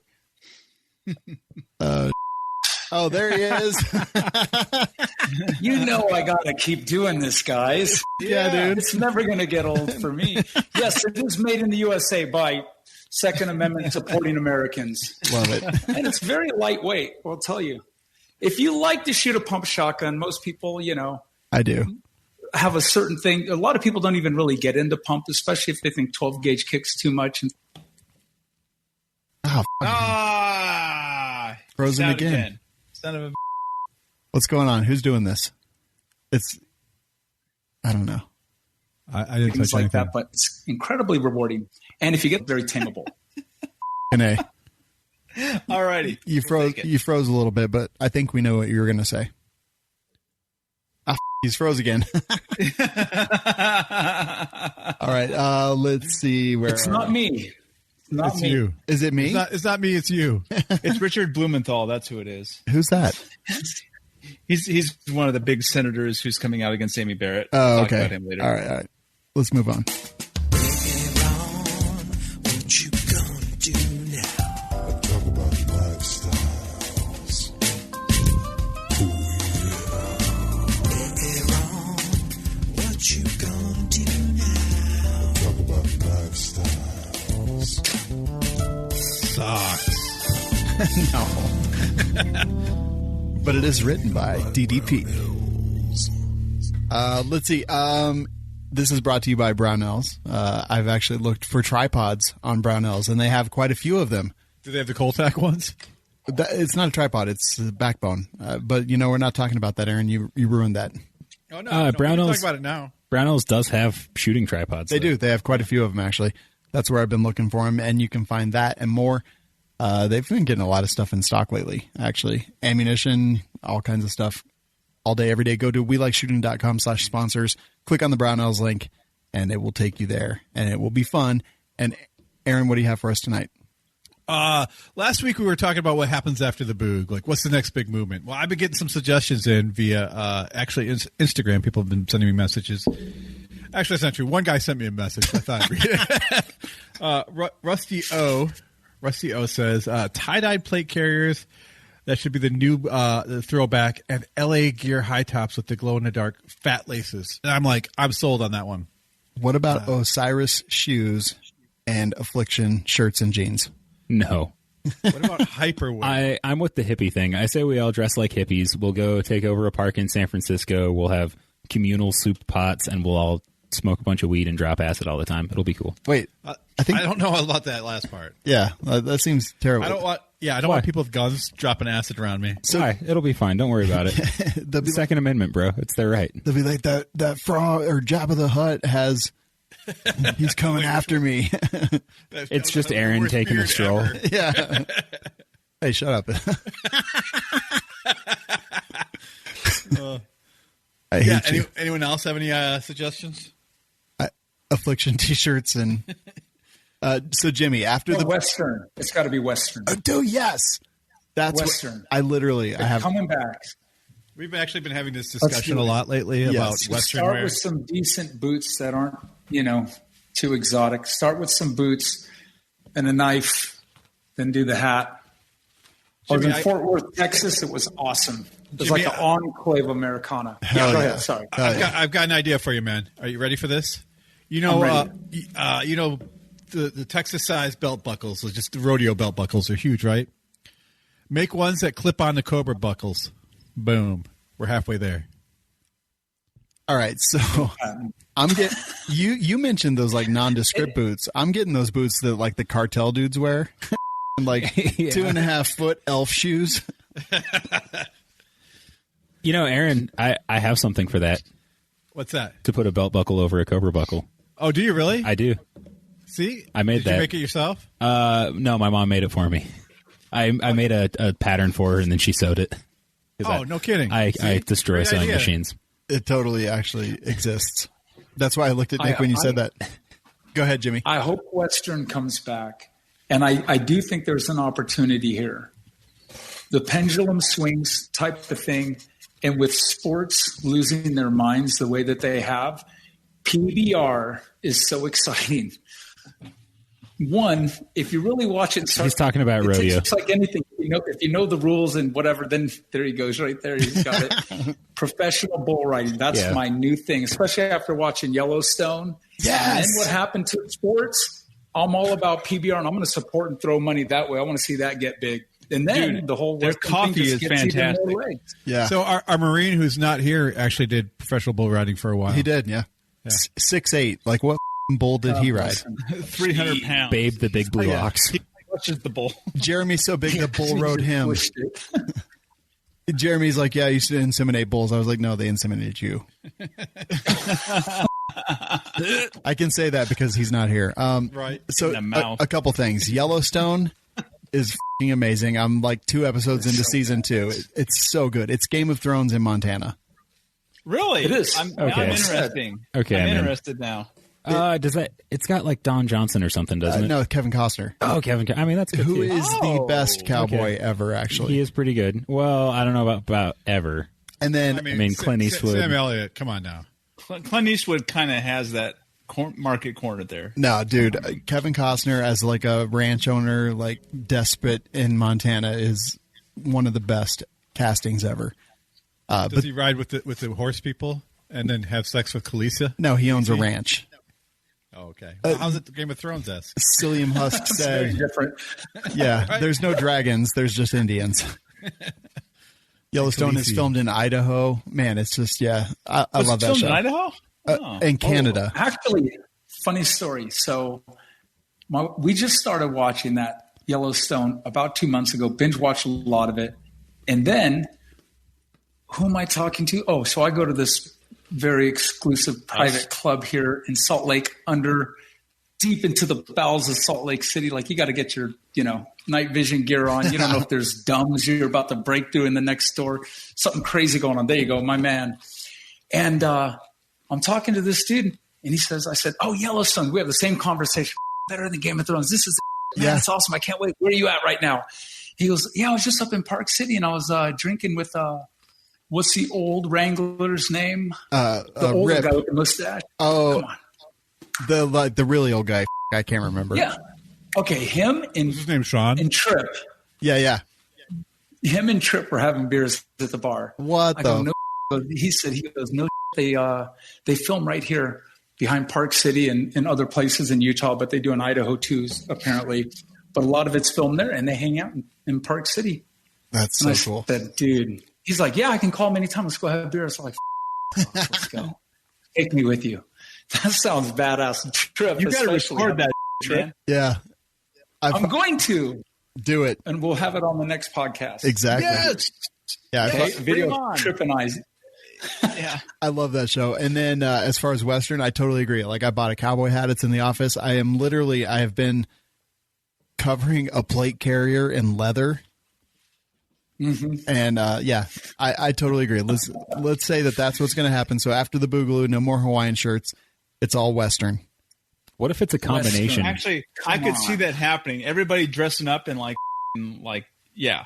Oh, there he is. I got to keep doing this, guys. Yeah, dude. It's never going to get old for me. Yes, it is made in the USA by Second Amendment supporting Americans. Love it. And it's very lightweight, I'll tell you. If you like to shoot a pump shotgun, most people, I do. Have a certain thing. A lot of people don't even really get into pump, especially if they think 12 gauge kicks too much. Frozen again. Son of a... What's going on? Who's doing this? I don't know. I didn't things touch like anything. that, but it's incredibly rewarding. And if you get very tameable. All righty. You froze a little bit, but I think we know what you were going to say. He's froze again. All right. Let's see where. It's not me. It's you. Is it me? It's not me. It's you. It's Richard Blumenthal. That's who it is. Who's that? He's one of the big senators who's coming out against Amy Barrett. Oh, We'll okay. talk about him later. All right. Let's move on. No. But it is written by DDP. Let's see. This is brought to you by Brownells. I've actually looked for tripods on Brownells, and they have quite a few of them. Do they have the Coltac ones? It's not a tripod. It's a backbone. But, we're not talking about that, Aaron. You ruined that. Oh, no. Brownells, Talk about it now. Brownells does have shooting tripods. They do. They have quite a few of them, actually. That's where I've been looking for them, and you can find that and more. They've been getting a lot of stuff in stock lately, actually. Ammunition, all kinds of stuff. All day, every day. Go to welikeshooting.com/sponsors. Click on the Brownells link, and it will take you there, and it will be fun. And, Aaron, what do you have for us tonight? Last week we were talking about what happens after the boog. Like, what's the next big movement? Well, I've been getting some suggestions in via, actually, Instagram. People have been sending me messages. Actually, that's not true. One guy sent me a message. I thought I'd read it. Rusty O says, tie-dyed plate carriers, that should be the new the throwback, and LA Gear high tops with the glow-in-the-dark fat laces. And I'm like, I'm sold on that one. What about Osiris shoes and Affliction shirts and jeans? No. What about hyperwear? I'm with the hippie thing. I say we all dress like hippies. We'll go take over a park in San Francisco. We'll have communal soup pots, and we'll all smoke a bunch of weed and drop acid all the time. It'll be cool. Wait, I don't know about that last part. Yeah, that seems terrible. I don't want people with guns dropping acid around me. So why? It'll be fine. Don't worry about it. The Second Amendment, bro. It's their right. They'll be like that frog or Jabba the Hutt has. He's coming after me. It's just Aaron taking a stroll. Yeah. Hey, shut up. I hate you. Anyone else have any suggestions? Affliction T-shirts and so Jimmy, after the Western, it's got to be Western. Dude, yes, that's Western. I have coming back. We've actually been having this discussion a lot lately about Western Start wear. with some decent boots that aren't, too exotic. Start with some boots and a knife, then do the hat. I was in Fort Worth, Texas. It was awesome. It was like an enclave Americana. Go ahead. Sorry. I've got an idea for you, man. Are you ready for this? The Texas-sized belt buckles, just the rodeo belt buckles, are huge, right? Make ones that clip on the Cobra buckles. Boom. We're halfway there. All right, so I'm getting you mentioned those like nondescript boots. I'm getting those boots that like the cartel dudes wear, like 2.5 foot elf shoes. Aaron, I have something for that. What's that? To put a belt buckle over a Cobra buckle. Oh, do you really? I do. See, I made that. Did you make it yourself? No, my mom made it for me. I made a pattern for her, and then she sewed it. Oh, no kidding! I destroy Great sewing idea. machines. It totally actually exists. That's why I looked at Nick when you said that. Go ahead, Jimmy. I hope Western comes back, and I do think there's an opportunity here. The pendulum swings type of thing, and with sports losing their minds the way that they have, PBR is so exciting. One, if you really watch it, he's talking about rodeo. It's like anything. If you know the rules and whatever, then there he goes right there. He's got it. Professional bull riding. That's my new thing, especially after watching Yellowstone. Yes. And then what happened to sports? I'm all about PBR, and I'm going to support and throw money that way. I want to see that get big. And then the whole their coffee is fantastic. Yeah. So our Marine who's not here actually did professional bull riding for a while. He did, yeah. 6'8". Like what bull did he ride? 300 pounds. Babe the big blue ox. He watches the bull. Jeremy's so big the bull rode him. Jeremy's like, yeah, I used to inseminate bulls. I was like, no, they inseminated you. I can say that because he's not here. Right. So a couple things. Yellowstone is f***ing amazing. I'm like 2 episodes into season 2. It's so good. It's Game of Thrones in Montana. Really? It is. I'm interested. Okay, I'm interested now. Does that? It's got like Don Johnson or something, doesn't it? No, Kevin Costner. Oh, Kevin. I mean, that's good who too. is the best cowboy ever. Actually, he is pretty good. Well, I don't know about ever. And then I mean Clint Eastwood. Sam Elliott. Come on now. Clint Eastwood kind of has that market cornered there. No, dude, Kevin Costner as like a ranch owner, like despot in Montana is one of the best castings ever. Does he ride with the horse people and then have sex with Khaleesi? No, he owns a ranch. Oh, okay. How's it Game of Thrones-esque? Cillian Husk said, different. Yeah, right? There's no dragons. There's just Indians. Yellowstone is filmed in Idaho. Man, it's just, I love that show. In Idaho? In Canada. Actually, funny story. So we just started watching that Yellowstone about 2 months ago, binge watched a lot of it. And then, who am I talking to? Oh, so I go to this very exclusive private club here in Salt Lake, deep into the bowels of Salt Lake City. Like, you got to get your, night vision gear on. You don't know if there's dumbs you're about to break through in the next door. Something crazy going on. There you go, my man. And I'm talking to this student, and I said, oh, Yellowstone. We have the same conversation. Better than Game of Thrones. This is, man, it's awesome. I can't wait. Where are you at right now? He goes, yeah, I was just up in Park City, and I was drinking with what's the old Wrangler's name? The older Rip. guy with the mustache. Oh, Come on. the really old guy. I can't remember. Yeah. Okay, him and His name's Shawn. and Tripp. Yeah. Him and Tripp were having beers at the bar. What I the? go, no. He goes, no. They film right here behind Park City and other places in Utah, but they do in Idaho too, apparently. But a lot of it's filmed there, and they hang out in Park City. That's And so I cool. said, dude, he's like, yeah, I can call him anytime. Let's go have a beer. It's like, let's go. Take me with you. That sounds badass. Trip, You got to especially. record that, man. Yeah. I'm going to, Do it. and we'll have it on the next podcast. Exactly. Yes. Yeah. Okay? Bring Video him of on. Trip and I. Yeah. I love that show. And then as far as Western, I totally agree. Like I bought a cowboy hat. It's in the office. I have been covering a plate carrier in leather. Mm-hmm. And I totally agree. Let's say that's what's going to happen. So after the Boogaloo, no more Hawaiian shirts. It's all Western. What if it's a combination? Actually, I could see that happening. Everybody dressing up in yeah.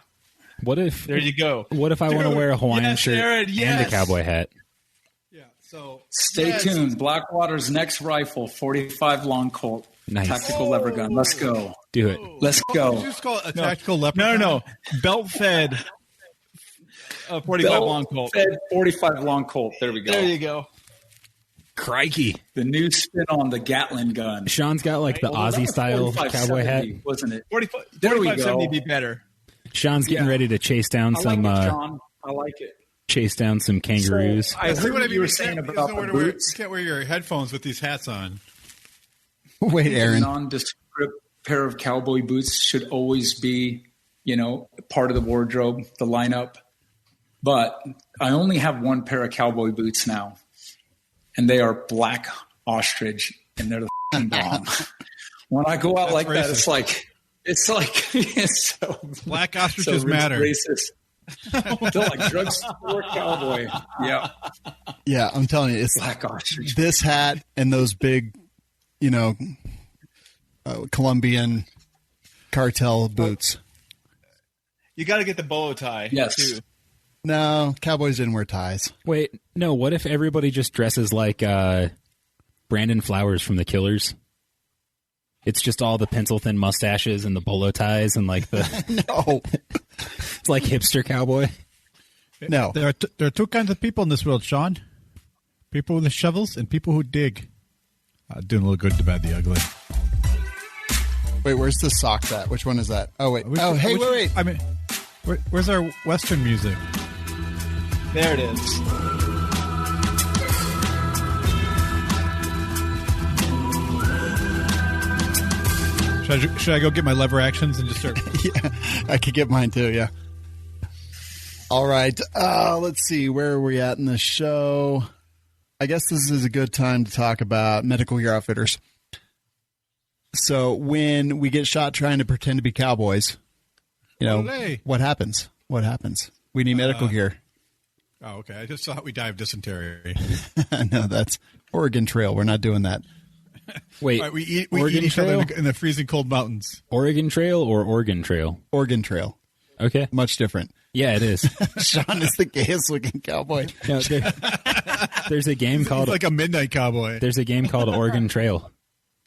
What if There you go. What if I want to wear a Hawaiian Yes, shirt Aaron, and a yes. cowboy hat? Yeah. So Stay tuned. Blackwater's next rifle, 45 long Colt. Nice. Tactical lever gun. Let's go. Do it. Let's you go. just call it a tactical leopard. No. Belt fed 45 long Colt. Fed 45 long Colt. There we go. There you go. Crikey. The new spin on the Gatling gun. Sean's got like the Although that Aussie was style 45, cowboy hat. 70, wasn't it? 45, There we 4570 go. be better. Sean's getting ready to chase down I some like it, John. I like it. chase down some kangaroos. So, I See heard what I what mean? you were You saying can't- about there's the nowhere to wear- boots. You can't wear your headphones with these hats on. Wait, Aaron. Nondescript pair of cowboy boots should always be, part of the wardrobe, the lineup. But I only have one pair of cowboy boots now, and they are black ostrich, and they're the f***ing bomb. When I go out like that, it's like it's so Black so ostriches matter. racist. They're like drugstore cowboy. Yeah, Yeah, I'm telling you, it's black ostrich. this hat and those big, Colombian cartel boots. You got to get the bolo tie. Yes. Too. No, cowboys didn't wear ties. Wait, no, what if everybody just dresses like Brandon Flowers from The Killers? It's just all the pencil thin mustaches and the bolo ties and like the No, it's like hipster cowboy. no. There are two kinds of people in this world, Sean. People with the shovels and people who dig. Doing a little good, the bad, the ugly. Wait, where's the socks at? Which one is that? Oh, wait. Oh, hey, wait. I mean, where's our Western music? There it is. Should I go get my lever actions and just start? Yeah, I could get mine too, yeah. All right. Let's see. Where are we at in the show? I guess this is a good time to talk about medical gear outfitters. So when we get shot trying to pretend to be cowboys, Olé. what happens? What happens? We need medical gear. Oh, okay. I just thought we died of dysentery. No, that's Oregon Trail. We're not doing that. Wait, All right, we eat Oregon each other Trail? in the freezing cold mountains. Oregon Trail or Oregon Trail? Oregon Trail. Okay. Much different. Yeah, it is. Sean is the gayest looking cowboy. No, there's a game called It's like a midnight cowboy. there's a game called Oregon Trail.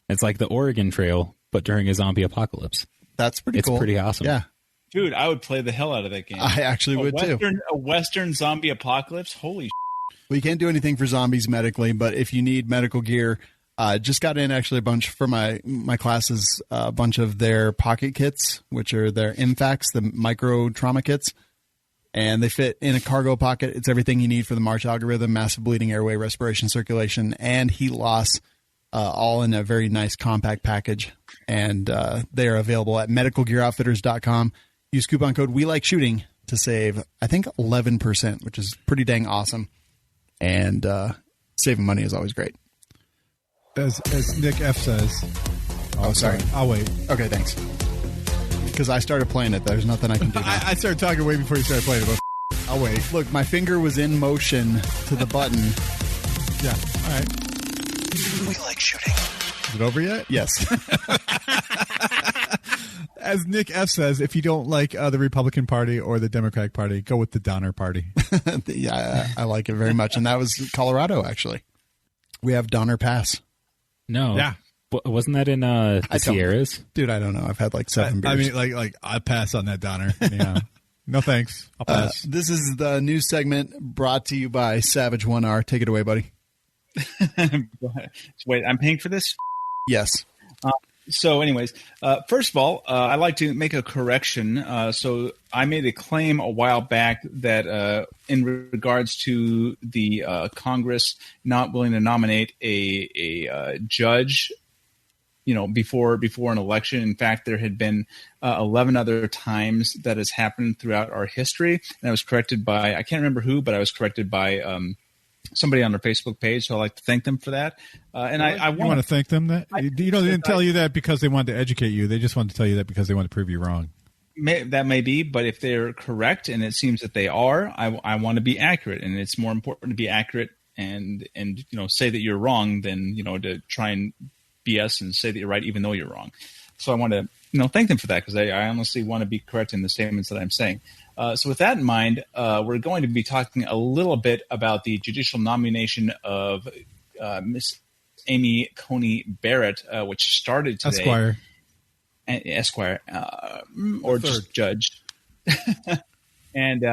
It's like the Oregon Trail, but during a zombie apocalypse. That's pretty It's cool. pretty awesome. Yeah, Dude, I would play the hell out of that game. I actually would too. A Western zombie apocalypse? Holy We can't do anything for zombies medically, but if you need medical gear, just got in actually a bunch for my classes, a bunch of their pocket kits, which are their MFACs, the micro trauma kits, and they fit in a cargo pocket. It's everything you need for the March algorithm, massive bleeding, airway, respiration, circulation, and heat loss, all in a very nice compact package. And they are available at medicalgearoutfitters.com. Use coupon code WeLikeShooting to save, I think, 11%, which is pretty dang awesome. And saving money is always great. As Nick F says. Oh, sorry. I'll wait. Okay, thanks. Because I started playing it. There's nothing I can do now. I started talking way before you started playing it. But I'll wait. Look, my finger was in motion to the button. Yeah. All right. We like shooting. Is it over yet? Yes. as Nick F says, if you don't like the Republican Party or the Democratic Party, go with the Donner Party. Yeah, I like it very much. And that was Colorado, actually. We have Donner Pass. No. Yeah. Wasn't that in the Sierras? Dude, I don't know. I've had like 7 beers. I mean, like I pass on that Donner. Yeah. No thanks. I'll pass. This is the news segment brought to you by Savage 1R. Take it away, buddy. Wait, I'm paying for this? Yes. So anyways, first of all, I'd like to make a correction. So I made a claim a while back that in regards to the Congress not willing to nominate a judge, before an election. In fact, there had been 11 other times that has happened throughout our history. And I was corrected by, I can't remember who, but I was corrected by somebody on their Facebook page. So I'd like to thank them for that. And I want to thank them. They didn't tell you that because they wanted to educate you. They just wanted to tell you that because they wanted to prove you wrong. That may be, but if they're correct, and it seems that they are, I want to be accurate. And it's more important to be accurate and say that you're wrong than, to try and BS and say that you're right even though you're wrong. So I want to thank them for that, because I honestly want to be correct in the statements that I'm saying. So with that in mind, we're going to be talking a little bit about the judicial nomination of Miss Amy Coney Barrett, which started today. Esquire, or just judge. And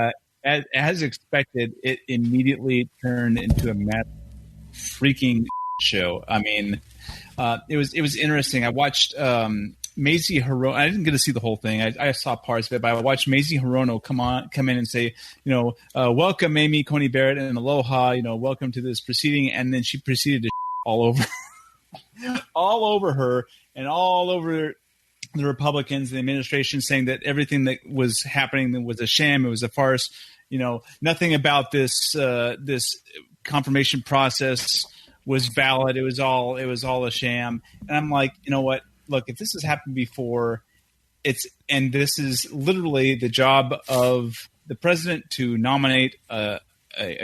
as expected, it immediately turned into a mad freaking show. I mean, it was interesting. I watched Mazie Hirono. I didn't get to see the whole thing. I saw parts of it, but I watched Mazie Hirono come in and say, welcome Amy Coney Barrett and aloha, welcome to this proceeding. And then she proceeded to all over her and all over the Republicans, the administration, saying that everything that was happening was a sham. It was a farce. Nothing about this confirmation process was valid. It was all a sham. And I'm like, you know what? Look, if this has happened before, and this is literally the job of the president to nominate a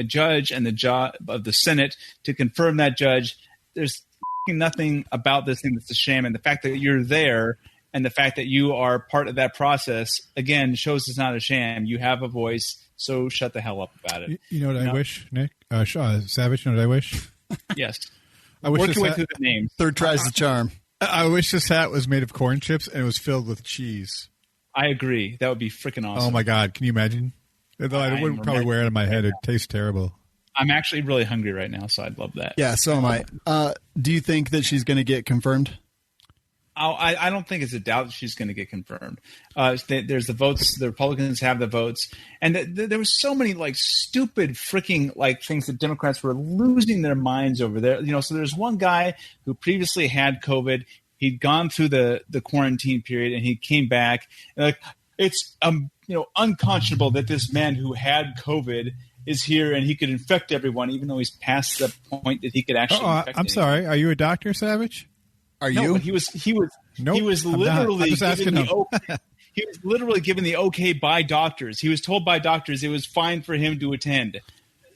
judge and the job of the Senate to confirm that judge. There's nothing about this thing that's a sham. And the fact that you're there and the fact that you are part of that process, again, shows it's not a sham. You have a voice, so shut the hell up about it. You know what I wish, Nick? Savage, you know what I wish? Yes. I wish work your way through the names. Third tries the charm. I wish this hat was made of corn chips and it was filled with cheese. I agree. That would be freaking awesome. Oh, my God. Can you imagine? Though I wouldn't probably wear it on my head. It tastes terrible. I'm actually really hungry right now, so I'd love that. Yeah, so am I. Do you think that she's going to get confirmed? I don't think it's a doubt that she's going to get confirmed. There's the votes. The Republicans have the votes. And there was so many stupid freaking things that Democrats were losing their minds over there. So there's one guy who previously had COVID. He'd gone through the quarantine period and he came back. And it's unconscionable that this man who had COVID is here and he could infect everyone, even though he's past the point that he could actually infect I'm sorry. Are you a doctor, Savage? Are no, you? But he was Nope, he was literally given he was literally given the okay by doctors. He was told by doctors it was fine for him to attend.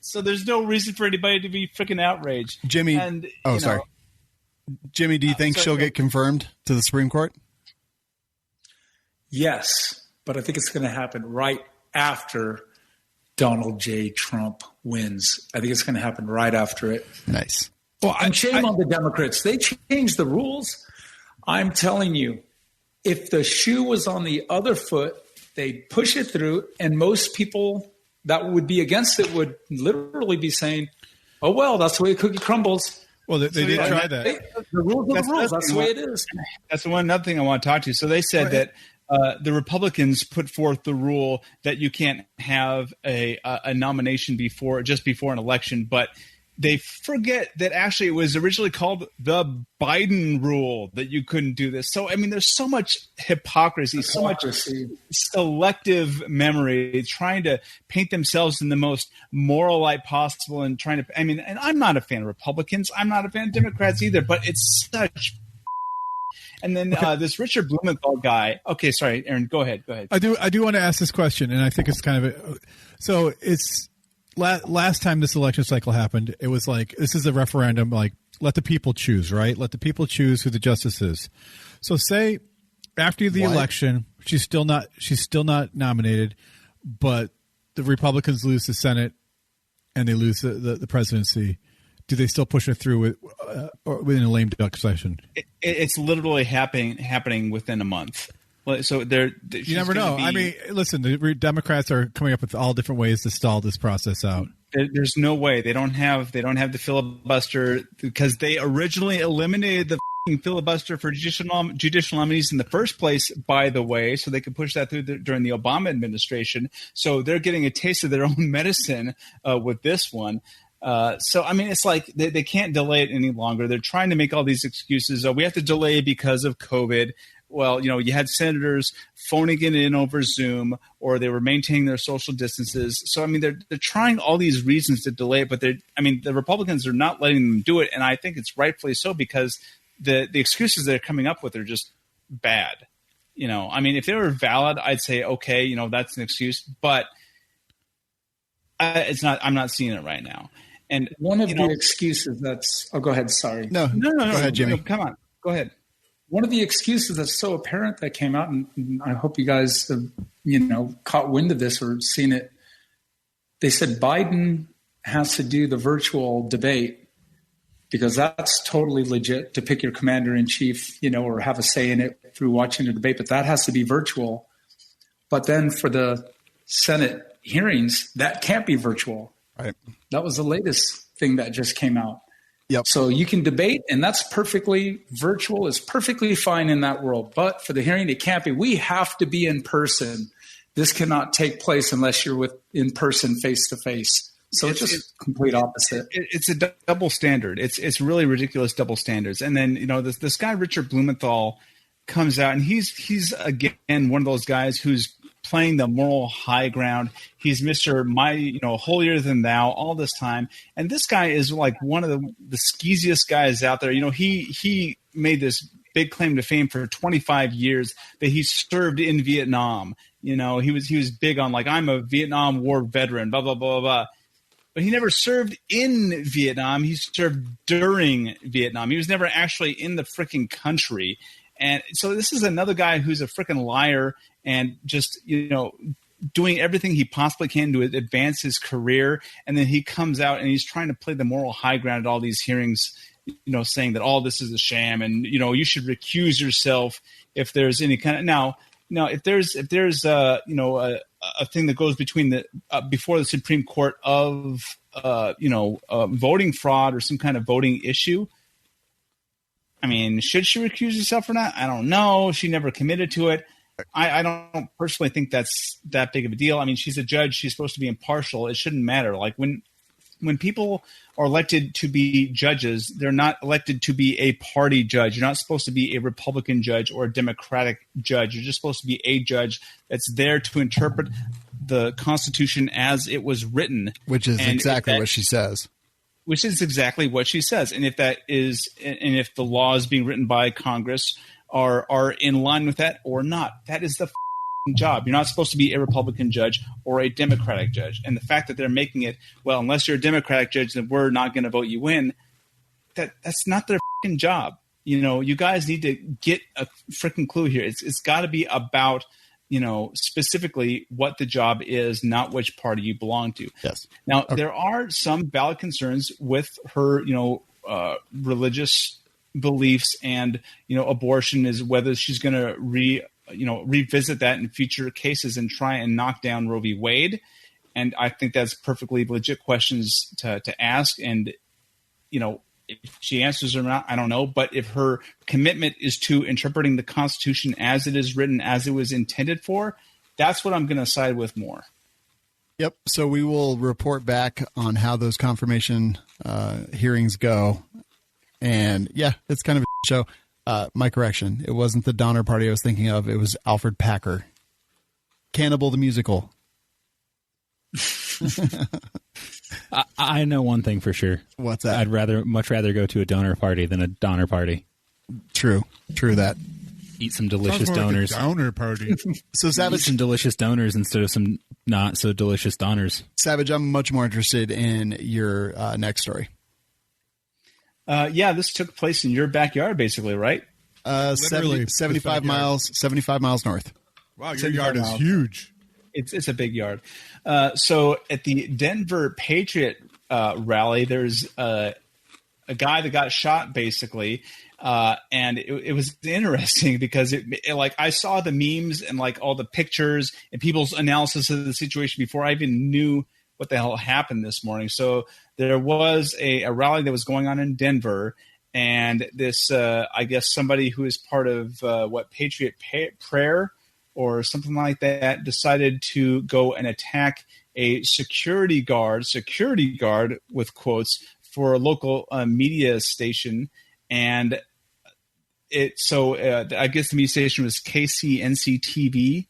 So there's no reason for anybody to be freaking outraged. Jimmy. Sorry. Jimmy, do you think she'll get confirmed to the Supreme Court? Yes, but I think it's going to happen right after Donald J. Trump wins. I think it's going to happen right after it. Nice. Well, and shame on the Democrats. They changed the rules. I'm telling you, if the shoe was on the other foot, they'd push it through, and most people that would be against it would literally be saying, oh, well, that's the way a cookie crumbles. Well, they did try that. The rules are the rules. That's the way it is. That's another thing I want to talk to you. So they said that the Republicans put forth the rule that you can't have a nomination just before an election, but they forget that actually it was originally called the Biden rule that you couldn't do this. So, I mean, there's so much hypocrisy, so much selective memory, trying to paint themselves in the most moral light possible and trying to, and I'm not a fan of Republicans. I'm not a fan of Democrats either, but it's such. And then this Richard Blumenthal guy. Okay, sorry, Aaron, go ahead. I do want to ask this question, and I think it's kind of so it's. Last time this election cycle happened, it was this is a referendum, let the people choose, right? Let the people choose who the justice is. So say after the election, She's still not nominated, but the Republicans lose the Senate and they lose the presidency. Do they still push it through within a lame duck session? It's literally happening within a month. So you never know. I mean, listen, the Democrats are coming up with all different ways to stall this process out. There's no way they don't have the filibuster because they originally eliminated the filibuster for judicial nominees in the first place, by the way, so they could push that through during the Obama administration. So they're getting a taste of their own medicine with this one. So, I mean, it's like they can't delay it any longer. They're trying to make all these excuses. We have to delay because of COVID. Well, you had senators phoning it in over Zoom, or they were maintaining their social distances. So, I mean, they're trying all these reasons to delay it, but the Republicans are not letting them do it. And I think it's rightfully so because the excuses they're coming up with are just bad. I mean, if they were valid, I'd say, okay, that's an excuse, but it's not. I'm not seeing it right now. And one of the excuses go ahead. Sorry. No. Go ahead, Jimmy. Come on. Go ahead. One of the excuses that's so apparent that came out, and I hope you guys have, caught wind of this or seen it. They said Biden has to do the virtual debate because that's totally legit to pick your commander in chief, or have a say in it through watching the debate, but that has to be virtual. But then for the Senate hearings, that can't be virtual. Right. That was the latest thing that just came out. Yep. So you can debate, and that's perfectly virtual is perfectly fine in that world. But for the hearing, it can't be. We have to be in person. This cannot take place unless you're in person, face to face. So it's just complete opposite. It's a double standard. It's really ridiculous double standards. And then this guy Richard Blumenthal comes out, and he's again one of those guys who's playing the moral high ground. He's Mr. Holier than thou all this time. And this guy is like one of the skeeziest guys out there. He made this big claim to fame for 25 years that he served in Vietnam. He was big on like, I'm a Vietnam War veteran, blah, blah, blah, blah. But he never served in Vietnam. He served during Vietnam. He was never actually in the freaking country. And so this is another guy who's a freaking liar and just, doing everything he possibly can to advance his career. And then he comes out and he's trying to play the moral high ground at all these hearings, saying that all this is a sham and, you should recuse yourself if there's any kind of now, if there's a thing that goes between before the Supreme Court of, voting fraud or some kind of voting issue. I mean, should she recuse herself or not? I don't know. She never committed to it. I don't personally think that's that big of a deal. I mean, she's a judge. She's supposed to be impartial. It shouldn't matter. Like when people are elected to be judges, they're not elected to be a party judge. You're not supposed to be a Republican judge or a Democratic judge. You're just supposed to be a judge that's there to interpret the Constitution as it was written. Which is exactly what she says. Which is exactly what she says. And if if the laws being written by Congress are in line with that or not, that is the job. You're not supposed to be a Republican judge or a Democratic judge. And the fact that they're making it, well, unless you're a Democratic judge, then we're not going to vote you in. That's not their job. You guys need to get a freaking clue here. It's got to be about, specifically what the job is, not which party you belong to. Yes. Now, there are some valid concerns with her, religious beliefs and, abortion is whether she's going to revisit that in future cases and try and knock down Roe v. Wade. And I think that's perfectly legit questions to ask. And, if she answers or not, I don't know. But if her commitment is to interpreting the Constitution as it is written, as it was intended for, that's what I'm going to side with more. Yep. So we will report back on how those confirmation hearings go. And yeah, it's kind of a show. My correction. It wasn't the Donner Party I was thinking of. It was Alfred Packer. Cannibal the Musical. I know one thing for sure. What's that? I'd much rather go to a donor party than a Donner Party. True that. Eat some delicious donors. Like a downer party. So Eat Savage, some delicious donors instead of some not so delicious donors. Savage, I'm much more interested in your next story. Yeah, this took place in your backyard, basically, right? 75 miles north. Wow, your yard is huge. It's a big yard. So at the Denver Patriot rally, there's a guy that got shot basically. And it was interesting because it like I saw the memes and like all the pictures and people's analysis of the situation before I even knew what the hell happened this morning. So there was a rally that was going on in Denver, and this I guess somebody who is part of Patriot Prayer or something like that decided to go and attack a security guard with quotes for a local media station. And I guess the media station was KCNC TV,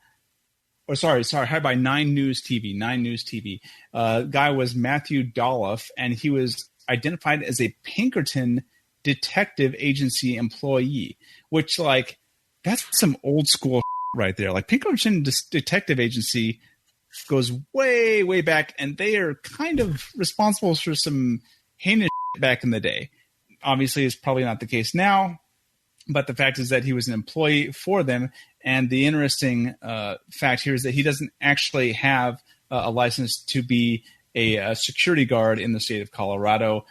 or sorry, hired by 9 News TV. Guy was Matthew Dolph, and he was identified as a Pinkerton detective agency employee, which like that's some old school right there. Like Pinkerton detective agency goes way, way back, and they are kind of responsible for some heinous back in the day. Obviously, it's probably not the case now. But the fact is that he was an employee for them. And the interesting fact here is that he doesn't actually have a license to be a security guard in the state of Colorado.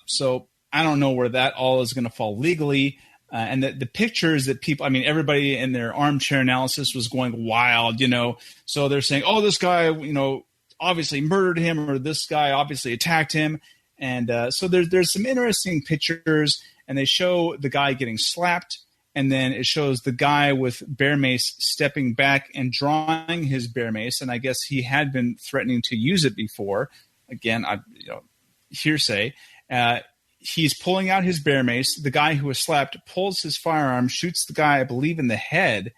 So I don't know where that all is going to fall legally. And the pictures that people, I mean, everybody in their armchair analysis was going wild, you know. So they're saying, oh, this guy, you know, obviously murdered him, or this guy obviously attacked him. And so there's some interesting pictures. And they show the guy getting slapped, and then it shows the guy with bear mace stepping back and drawing his bear mace. And I guess he had been threatening to use it before. Again, hearsay. He's pulling out his bear mace. The guy who was slapped pulls his firearm, shoots the guy, I believe, in the head.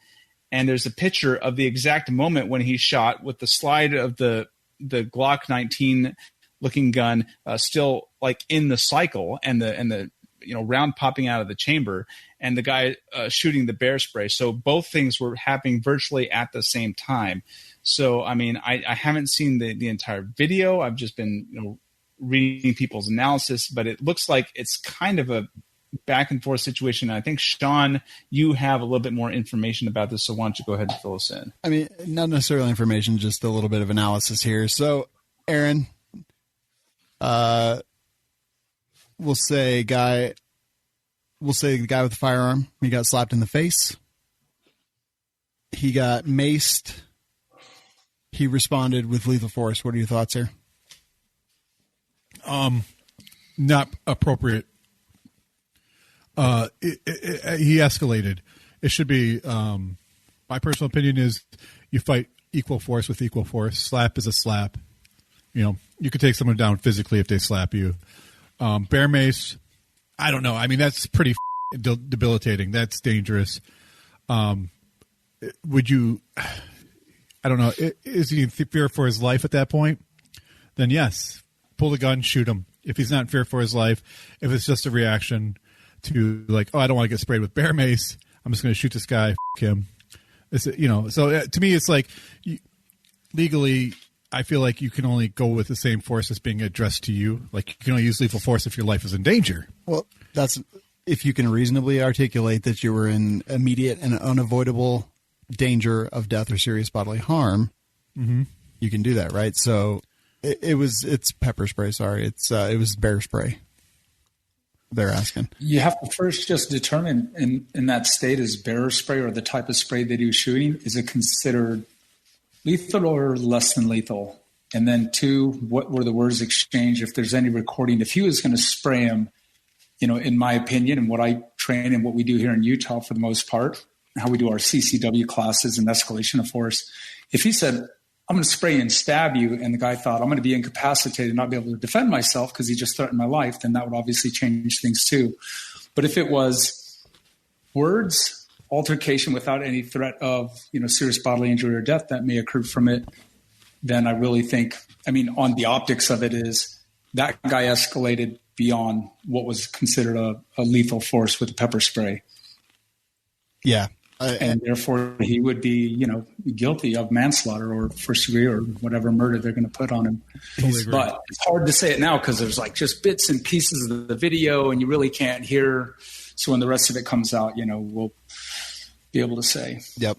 And there's a picture of the exact moment when he's shot with the slide of the Glock 19 looking gun still like in the cycle, and the round popping out of the chamber, and the guy shooting the bear spray. So both things were happening virtually at the same time. So, I mean, I haven't seen the entire video. I've just been, reading people's analysis, but it looks like it's kind of a back and forth situation. I think, Shawn, you have a little bit more information about this. So why don't you go ahead and fill us in? I mean, not necessarily information, just a little bit of analysis here. So, Aaron, we'll say the guy with the firearm, he got slapped in the face. He got maced. He responded with lethal force. What are your thoughts here? Not appropriate. He escalated. It should be, my personal opinion is you fight equal force with equal force. Slap is a slap. You could take someone down physically if they slap you. Bear mace, I don't know. I mean, that's pretty debilitating. That's dangerous. Would you, I don't know. Is he in fear for his life at that point? Then yes, pull the gun, shoot him. If he's not in fear for his life, if it's just a reaction to like, oh, I don't want to get sprayed with bear mace, I'm just going to shoot this guy, f*** him. So to me, it's like legally, I feel like you can only go with the same force that's being addressed to you. Like you can only use lethal force if your life is in danger. Well, that's if you can reasonably articulate that you were in immediate and unavoidable danger of death or serious bodily harm. Mm-hmm. You can do that, right? So it's pepper spray. Sorry, it was bear spray. They're asking. You have to first just determine in that state, is bear spray or the type of spray that he was shooting, is it considered lethal or less than lethal? And then 2, what were the words exchanged? If there's any recording, if he was going to spray him, in my opinion, and what I train and what we do here in Utah for the most part, how we do our CCW classes and escalation of force. If he said, I'm going to spray and stab you, and the guy thought, I'm going to be incapacitated and not be able to defend myself because he just threatened my life, then that would obviously change things too. But if it was words, altercation without any threat of, serious bodily injury or death that may accrue from it, then I really think, on the optics of it, is that guy escalated beyond what was considered a lethal force with the pepper spray. Yeah. And therefore he would be, guilty of manslaughter or first degree or whatever murder they're going to put on him. But it's hard to say it now because there's like just bits and pieces of the video and you really can't hear. So when the rest of it comes out, we'll be able to say. Yep.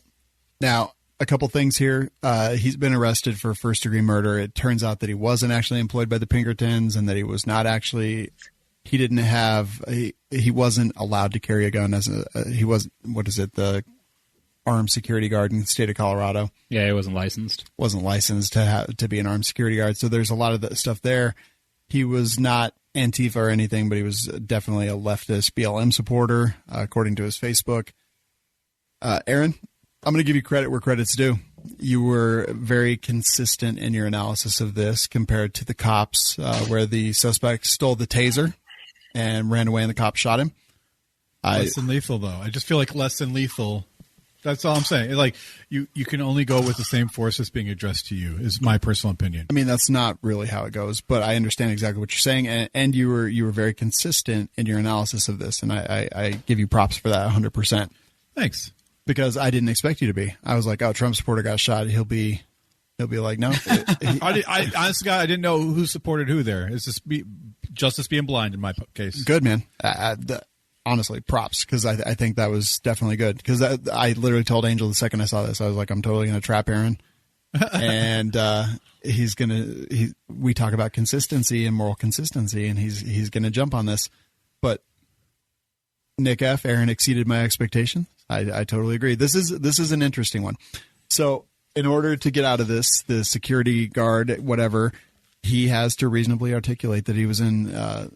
Now, a couple things here. He's been arrested for first-degree murder. It turns out that he wasn't actually employed by the Pinkertons, and that he was not actually. He didn't have. He wasn't allowed to carry a gun as he was. What is it? The armed security guard in the state of Colorado. Yeah, he wasn't licensed. Wasn't licensed to be an armed security guard. So there's a lot of that stuff there. He was not Antifa or anything, but he was definitely a leftist BLM supporter, according to his Facebook. Aaron, I'm going to give you credit where credit's due. You were very consistent in your analysis of this compared to the cops, where the suspect stole the taser and ran away and the cop shot him. Less than lethal, though. I just feel like less than lethal. That's all I'm saying. Like you can only go with the same force that's being addressed to you, is my personal opinion. I mean, that's not really how it goes, but I understand exactly what you're saying, and you were very consistent in your analysis of this, and I give you props for that 100%. Thanks. Because I didn't expect you to be. I was like, oh, Trump supporter got shot. He'll be like, no. I honestly, I didn't know who supported who there. It's just justice being blind in my case. Good, man. Honestly, props, because I think that was definitely good. Because I literally told Angel the second I saw this, I was like, I'm totally going to trap Aaron. And we talk about consistency and moral consistency, and he's going to jump on this. But Nick F., Aaron exceeded my expectation. I totally agree. This is an interesting one. So in order to get out of this, the security guard, whatever, he has to reasonably articulate that he was in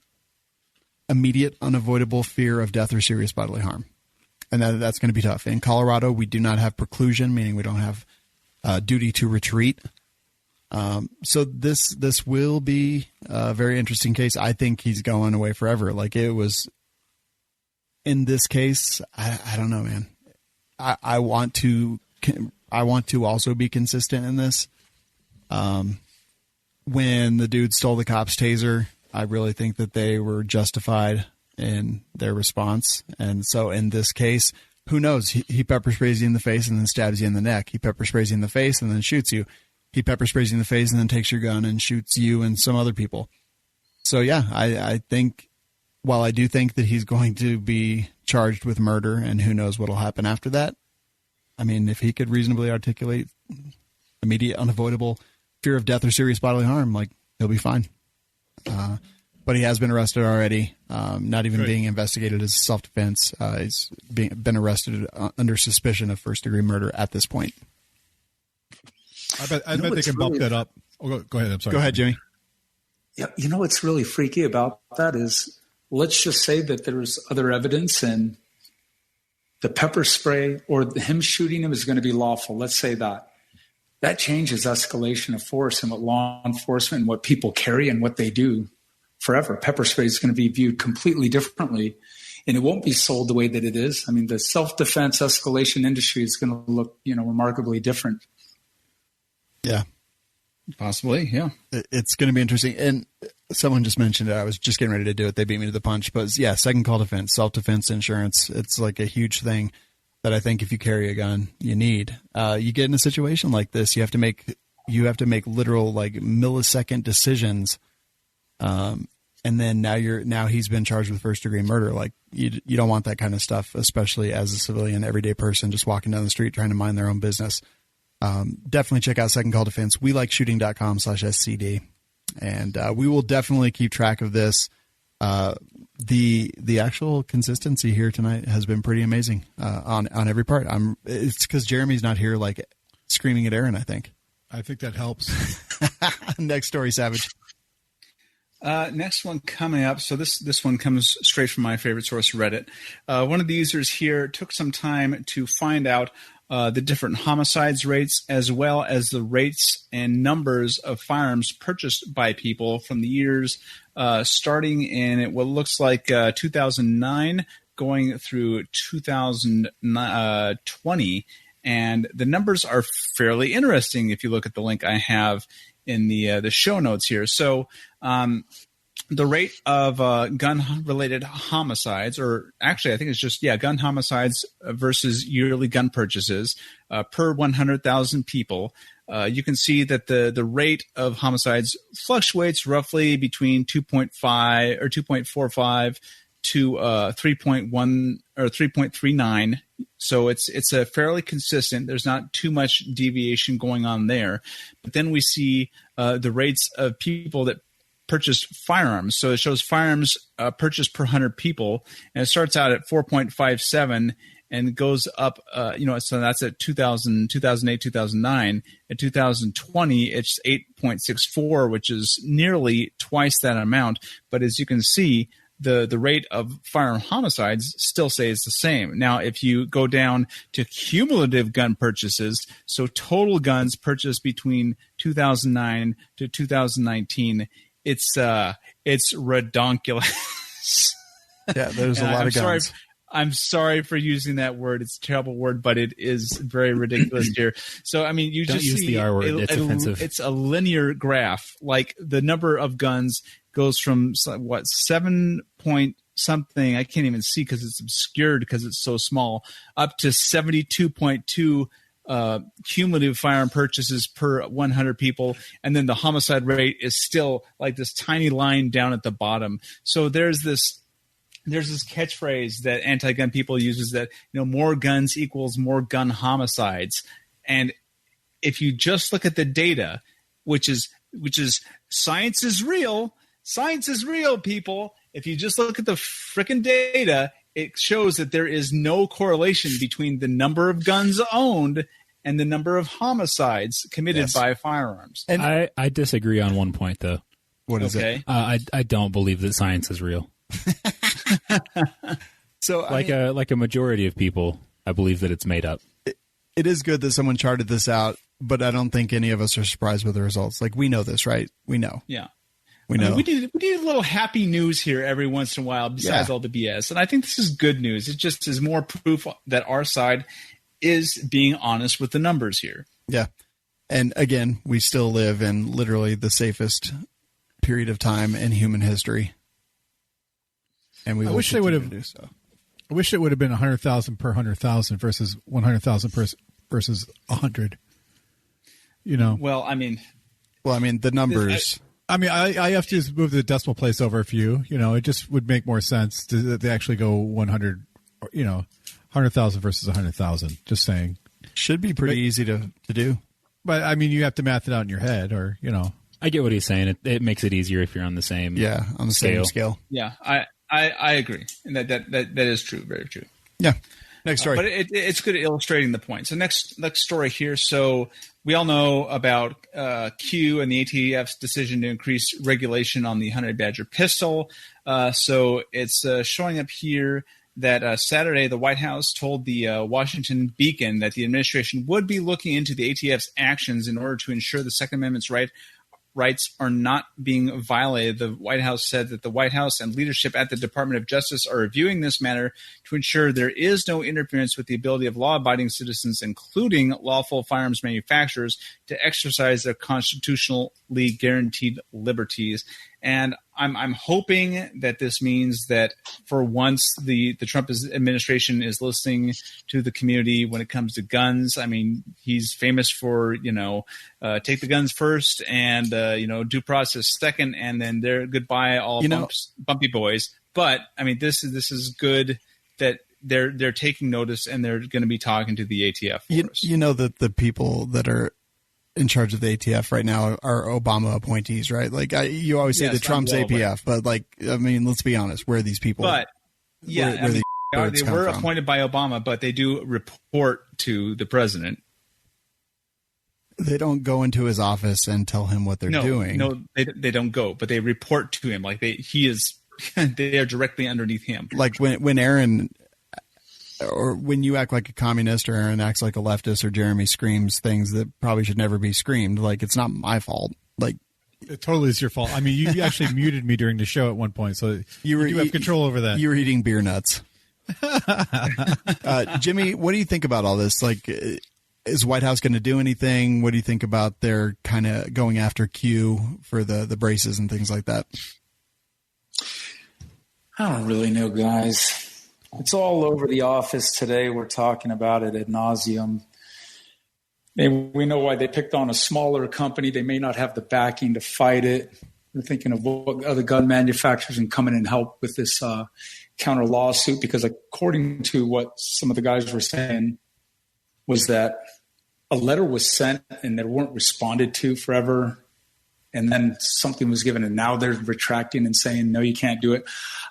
immediate, unavoidable fear of death or serious bodily harm. And that's going to be tough. In Colorado, we do not have preclusion, meaning we don't have duty to retreat. So this will be a very interesting case. I think he's going away forever. Like it was in this case. I don't know, man. I want to also be consistent in this. When the dude stole the cop's taser, I really think that they were justified in their response. And so in this case, who knows? He pepper sprays you in the face and then stabs you in the neck. He pepper sprays you in the face and then shoots you. He pepper sprays you in the face and then takes your gun and shoots you and some other people. So yeah, I think, while I do think that he's going to be charged with murder and who knows what'll happen after that. I mean, if he could reasonably articulate immediate, unavoidable fear of death or serious bodily harm, like he'll be fine. But he has been arrested already, not even being investigated as self-defense. He's been arrested under suspicion of first-degree murder at this point. I bet they can bump that up. Oh, go ahead. I'm sorry. Go ahead, Jimmy. Yeah, you know what's really freaky about that is, let's just say that there's other evidence and the pepper spray or him shooting him is going to be lawful. Let's say that. That changes escalation of force and what law enforcement and what people carry and what they do forever. Pepper spray is going to be viewed completely differently, and it won't be sold the way that it is. I mean, the self-defense escalation industry is going to look, remarkably different. Yeah. Possibly, yeah. It's going to be interesting. And someone just mentioned it. I was just getting ready to do it. They beat me to the punch. But yeah, second call defense, self-defense insurance. It's like a huge thing that I think if you carry a gun, you need. You get in a situation like this, you have to make literal like millisecond decisions. And then now he's been charged with first-degree murder. Like you don't want that kind of stuff, especially as a civilian, everyday person just walking down the street trying to mind their own business. Definitely check out Second Call Defense, welikeshooting.com/SCD. And we will definitely keep track of this. The actual consistency here tonight has been pretty amazing on every part. It's because Jeremy's not here like screaming at Aaron, I think. I think that helps. Next story, Savage. Next one coming up. So this one comes straight from my favorite source, Reddit. One of the users here took some time to find out the different homicides rates, as well as the rates and numbers of firearms purchased by people from the years starting in what looks like 2009 going through 2020. And the numbers are fairly interesting if you look at the link I have in the show notes here. So the rate of gun-related homicides, or actually I think it's just, gun homicides versus yearly gun purchases per 100,000 people, you can see that the rate of homicides fluctuates roughly between 2.5 or 2.45 to 3.1 or 3.39. So it's a fairly consistent. There's not too much deviation going on there. But then we see the rates of people that purchase firearms. So it shows firearms purchased per 100 people, and it starts out at 4.57 and goes up, so that's at 2000, 2008, 2009. At 2020, it's 8.64, which is nearly twice that amount. But as you can see, the rate of firearm homicides still stays the same. Now, if you go down to cumulative gun purchases, so total guns purchased between 2009 to 2019, it's redonkulous. Yeah, there's a lot of guns. I'm sorry for using that word. It's a terrible word, but it is very ridiculous here. So, I mean, you Don't just use see the R word. It's offensive. It's a linear graph. Like the number of guns goes from 7 point something. I can't even see because it's obscured because it's so small, up to 72.2 cumulative firearm purchases per 100 people. And then the homicide rate is still like this tiny line down at the bottom. So there's this catchphrase that anti-gun people uses that, more guns equals more gun homicides. And if you just look at the data, which is science is real, people. If you just look at the frickin' data, it shows that there is no correlation between the number of guns owned and the number of homicides committed by firearms. And I disagree on one point, though. What is it? I don't believe that science is real. So like a majority of people, I believe that it's made up. It is good that someone charted this out, but I don't think any of us are surprised with the results. Like, we know this, right? We know. Yeah. We know. We do a little happy news here every once in a while besides all the BS. And I think this is good news. It just is more proof that our side is being honest with the numbers here. Yeah. And again, we still live in literally the safest period of time in human history. And we wish they would have do so. I wish it would have been 100,000 per 100,000 versus 100,000 versus 100. Well, I mean, the numbers. I have to move the decimal place over a few. It just would make more sense to they actually go 100. 100,000 versus 100,000. Just saying. Should be pretty easy to do. But I mean, you have to math it out in your head, or I get what he's saying. It makes it easier if you're on the same same scale. Yeah, I agree, and that is true, very true. Yeah. Next story. But it's good at illustrating the point. So next story here. So we all know about Q and the ATF's decision to increase regulation on the Honey Badger pistol. So it's showing up here that Saturday the White House told the Washington Beacon that the administration would be looking into the ATF's actions in order to ensure the Second Amendment's rights are not being violated. The White House said that the White House and leadership at the Department of Justice are reviewing this matter to ensure there is no interference with the ability of law-abiding citizens, including lawful firearms manufacturers, to exercise their constitutionally guaranteed liberties. And I'm hoping that this means that for once the Trump administration is listening to the community when it comes to guns. I mean, he's famous for, take the guns first and, due process second, and then they're goodbye, all bumpy boys. But I mean, this is good that they're taking notice and they're going to be talking to the ATF for us. That the people that are in charge of the ATF right now are Obama appointees, right? Like you always say that Trump's APF, but let's be honest, where are these people? But they were appointed by Obama, but they do report to the president. They don't go into his office and tell him what they're doing. No, they don't go, but they report to him. Like they are directly underneath him. Like when Aaron, or when you act like a communist, or Aaron acts like a leftist, or Jeremy screams things that probably should never be screamed. Like, it's not my fault. Like, it totally is your fault. I mean, you actually muted me during the show at one point, so you have control over that. You were eating beer nuts. Jimmy, what do you think about all this? Like, is White House going to do anything? What do you think about their kind of going after Q for the braces and things like that? I don't really know, guys. It's all over the office today. We're talking about it ad nauseum. We know why they picked on a smaller company. They may not have the backing to fight it. They're thinking of what other gun manufacturers can come in and help with this counter lawsuit, because according to what some of the guys were saying was that a letter was sent and they weren't responded to forever. And then something was given and now they're retracting and saying, no, you can't do it.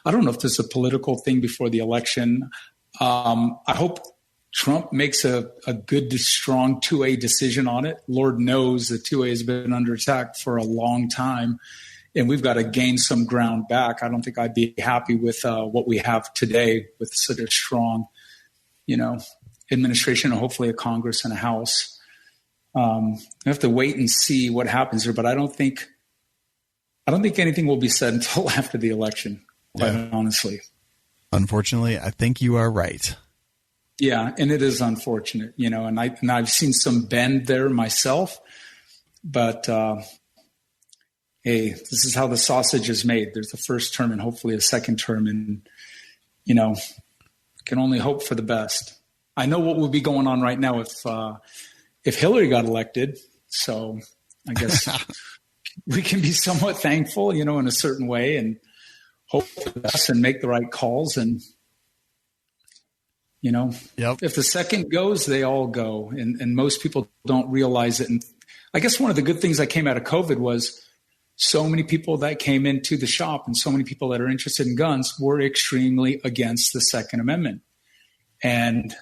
I don't know if this is a political thing before the election. I hope Trump makes a good, strong 2A decision on it. Lord knows the 2A has been under attack for a long time, and we've got to gain some ground back. I don't think I'd be happy with what we have today with such a strong, administration and hopefully a Congress and a House. We have to wait and see what happens here, but I don't think anything will be said until after the election, quite honestly. Unfortunately, I think you are right. Yeah, and it is unfortunate, and I've seen some bend there myself, but hey, this is how the sausage is made. There's the first term and hopefully a second term, and can only hope for the best. I know what would be going on right now if Hillary got elected, so I guess we can be somewhat thankful, in a certain way, and hope for the best and make the right calls. And, if the second goes, they all go. And most people don't realize it. And I guess one of the good things that came out of COVID was so many people that came into the shop and so many people that are interested in guns were extremely against the Second Amendment. And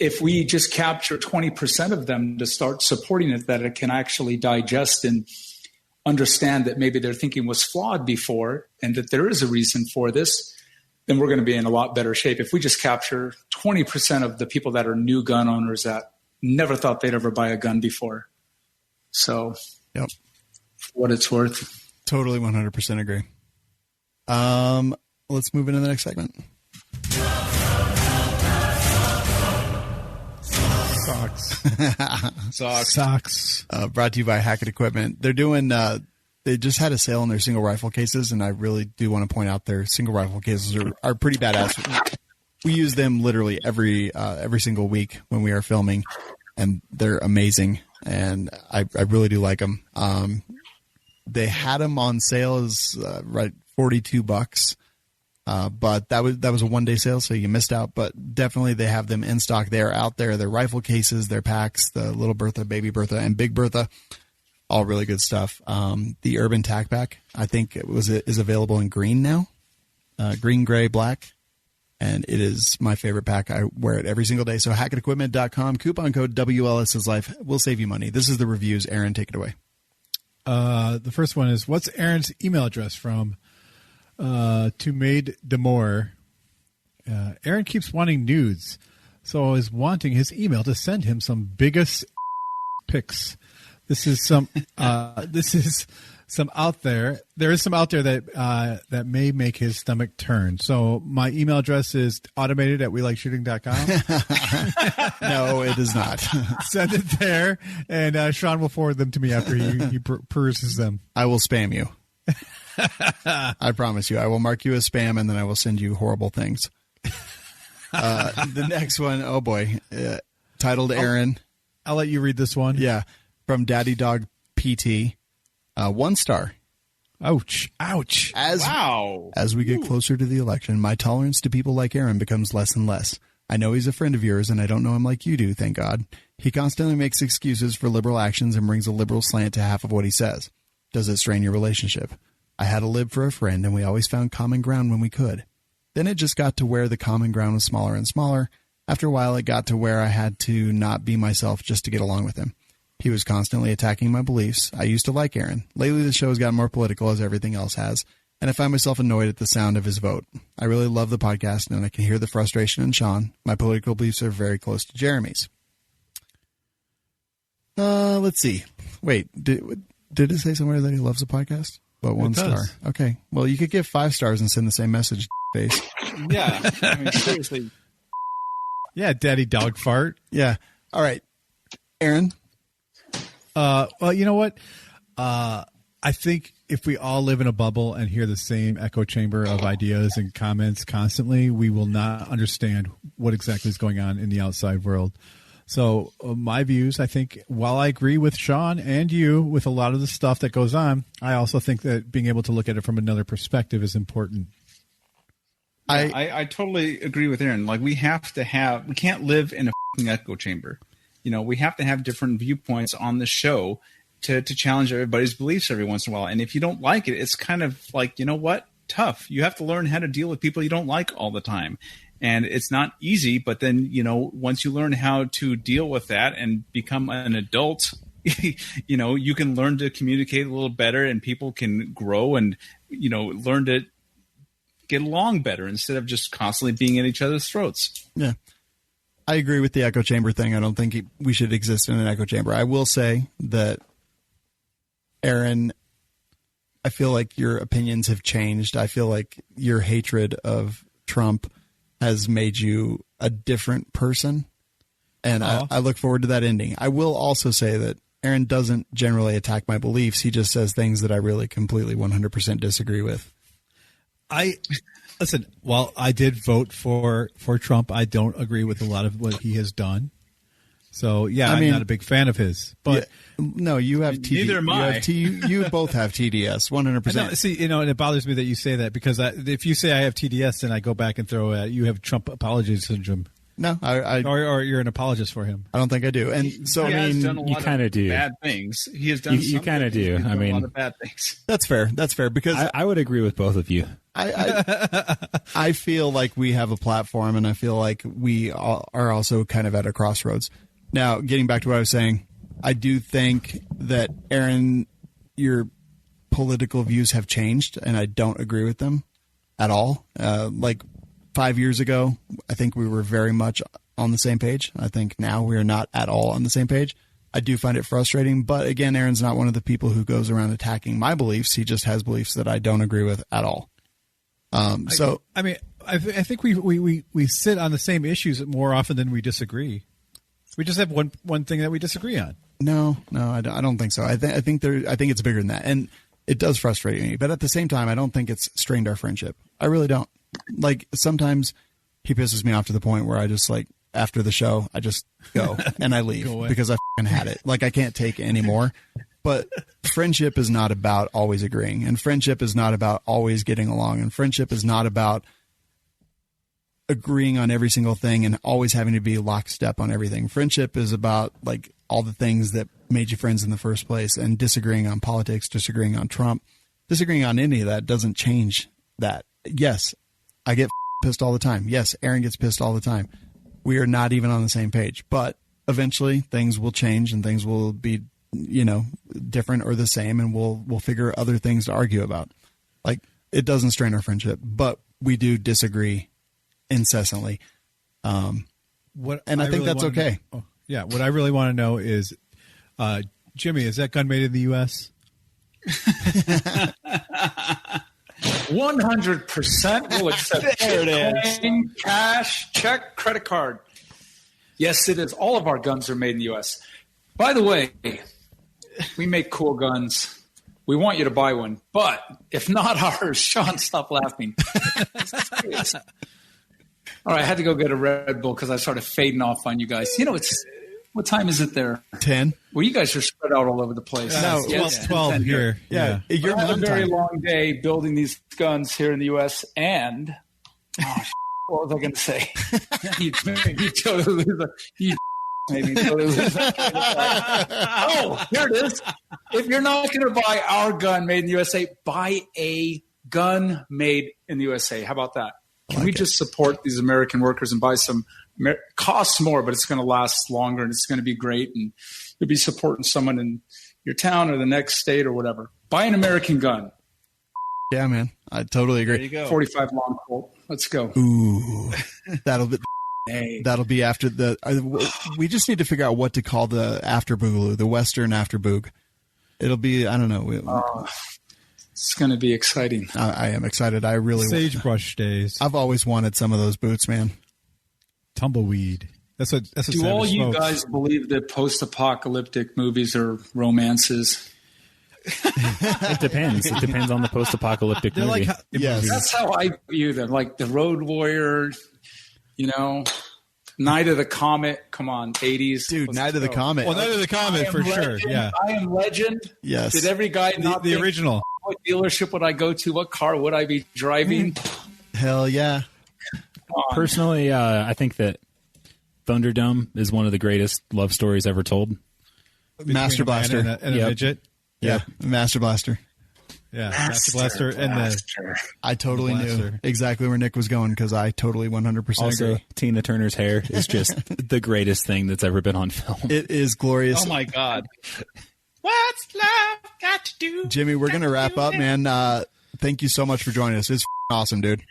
if we just capture 20% of them to start supporting it, that it can actually digest and understand that maybe their thinking was flawed before and that there is a reason for this, then we're going to be in a lot better shape. If we just capture 20% of the people that are new gun owners that never thought they'd ever buy a gun before. So, yep. For what it's worth. Totally 100% agree. Let's move into the next segment. Socks. Brought to you by Hackett Equipment. They're doing, they just had a sale on their single rifle cases, and I really do want to point out their single rifle cases are pretty badass. We use them literally every single week when we are filming, and they're amazing, and I really do like them. They had them on sale as $42. But that was a one-day sale, so you missed out. But definitely they have them in stock. They are out there. Their rifle cases, their packs, the Little Bertha, Baby Bertha, and Big Bertha, all really good stuff. The Urban Tac Pack, I think is available in green now, green, gray, black, and it is my favorite pack. I wear it every single day. So HackettEquipment.com, coupon code WLS is life. We'll save you money. This is the reviews. Aaron, take it away. The first one is, what's Aaron's email address from? To Maid Demore. Aaron keeps wanting nudes, so I was wanting his email to send him some biggest pics. This is some out there. There is some out there that may make his stomach turn. So my email address is automated@welikeshooting.com. No, it is not. Send it there, and Shawn will forward them to me after he peruses them. I will spam you. I promise you. I will mark you as spam, and then I will send you horrible things. The next one, oh boy, titled Aaron. I'll let you read this one. Yeah, from Daddy Dog PT. 1 star. Ouch. As we get closer to the election, my tolerance to people like Aaron becomes less and less. I know he's a friend of yours, and I don't know him like you do, thank God. He constantly makes excuses for liberal actions and brings a liberal slant to half of what he says. Does it strain your relationship? I had a lib for a friend, and we always found common ground when we could. Then it just got to where the common ground was smaller and smaller. After a while, it got to where I had to not be myself just to get along with him. He was constantly attacking my beliefs. I used to like Aaron. Lately, the show has gotten more political, as everything else has, and I find myself annoyed at the sound of his vote. I really love the podcast, and I can hear the frustration in Shawn. My political beliefs are very close to Jeremy's. Let's see. Wait, did it say somewhere that he loves the podcast? But 1 star. Okay. Well, you could give 5 stars and send the same message, face. Yeah. I mean, seriously. Yeah, Daddy Dog Fart. Yeah. All right. Aaron? Well, you know what? I think if we all live in a bubble and hear the same echo chamber of ideas and comments constantly, we will not understand what exactly is going on in the outside world. So my views, I think, while I agree with Shawn and you with a lot of the stuff that goes on, I also think that being able to look at it from another perspective is important. I totally agree with Aaron. Like we can't live in a fucking echo chamber. We have to have different viewpoints on the show to challenge everybody's beliefs every once in a while. And if you don't like it, it's kind of like, you know what? Tough. You have to learn how to deal with people you don't like all the time. And it's not easy, but then, once you learn how to deal with that and become an adult, you can learn to communicate a little better and people can grow and, learn to get along better instead of just constantly being at each other's throats. Yeah. I agree with the echo chamber thing. I don't think we should exist in an echo chamber. I will say that, Aaron, I feel like your opinions have changed. I feel like your hatred of Trump has made you a different person. And I look forward to that ending. I will also say that Aaron doesn't generally attack my beliefs. He just says things that I really completely 100% disagree with. Listen, while I did vote for Trump, I don't agree with a lot of what he has done. So, I'm not a big fan of his. But no, you have TDS. Neither am I. You both have TDS, 100%. See, and it bothers me that you say that because if you say I have TDS, then I go back and throw you have Trump apology syndrome. No, or you're an apologist for him. I don't think I do. And so, you kind of do. Bad things. He has done. You kind of do. A lot of bad things. That's fair. That's fair because I would agree with both of you. I feel like we have a platform, and I feel like we are also kind of at a crossroads. Now, getting back to what I was saying, I do think that, Aaron, your political views have changed, and I don't agree with them at all. Like 5 years ago, I think we were very much on the same page. I think now we are not at all on the same page. I do find it frustrating, but again, Aaron's not one of the people who goes around attacking my beliefs. He just has beliefs that I don't agree with at all. I think we sit on the same issues more often than we disagree. We just have one thing that we disagree on. No, I don't think so. I think it's bigger than that, and it does frustrate me. But at the same time, I don't think it's strained our friendship. I really don't. Like sometimes he pisses me off to the point where I just after the show I just go and I leave because I f***ing had it. Like I can't take it anymore. But friendship is not about always agreeing, and friendship is not about always getting along, and friendship is not about agreeing on every single thing and always having to be lockstep on everything. Friendship is about all the things that made you friends in the first place, and disagreeing on politics, disagreeing on Trump, disagreeing on any of that doesn't change that. Yes, I get pissed all the time. Yes, Aaron gets pissed all the time. We are not even on the same page, but eventually things will change and things will be, different or the same, and we'll figure other things to argue about. It doesn't strain our friendship, but we do disagree incessantly. I think that's okay. What I really want to know is, Jimmy, is that gun made in the U.S.? 100% will accept Bitcoin, cash, check, credit card. Yes, it is. All of our guns are made in the U.S. By the way, we make cool guns. We want you to buy one, but if not ours, Shawn, stop laughing. All right, I had to go get a Red Bull because I started fading off on you guys. What time is it there? 10. Well, you guys are spread out all over the place. No, 12 here. Yeah. You're having a very long day building these guns here in the U.S. And what was I going to say? you totally lose it. Maybe totally lose it. Oh, here it is. If you're not going to buy our gun made in the USA, buy a gun made in the USA. How about that? Can we just support these American workers and buy some? Costs more, but it's going to last longer and it's going to be great. And you'll be supporting someone in your town or the next state or whatever. Buy an American gun. Yeah, man. I totally agree. There you go. 45 long Colt. Let's go. Ooh, that'll be after we just need to figure out what to call the after boogaloo, the Western after boog. It'll be, I don't know. It's going to be exciting. I am excited. I really Sagebrush days. I've always wanted some of those boots, man. Tumbleweed. That's what Do all you guys believe that post-apocalyptic movies are romances? It depends. It depends on the post-apocalyptic movie. Yes. That's how I view them. Like The Road Warrior, Night of the Comet. Come on, 80s. Dude, Night of the Comet. Well, Night of the Comet for Legend. sure. Yeah. I Am Legend. Yes. Did every guy not the think, original? What dealership would I go to? What car would I be driving? Hell yeah. Personally, I think that Thunderdome is one of the greatest love stories ever told. Master Blaster. And a midget. Yeah, Master Blaster. Yeah, Master Blaster. And I totally knew exactly where Nick was going because I totally 100% Also, agree. Tina Turner's hair is just the greatest thing that's ever been on film. It is glorious. Oh my God. What's love got to do? Jimmy, we're going to wrap up, man. Thank you so much for joining us. It's awesome, dude.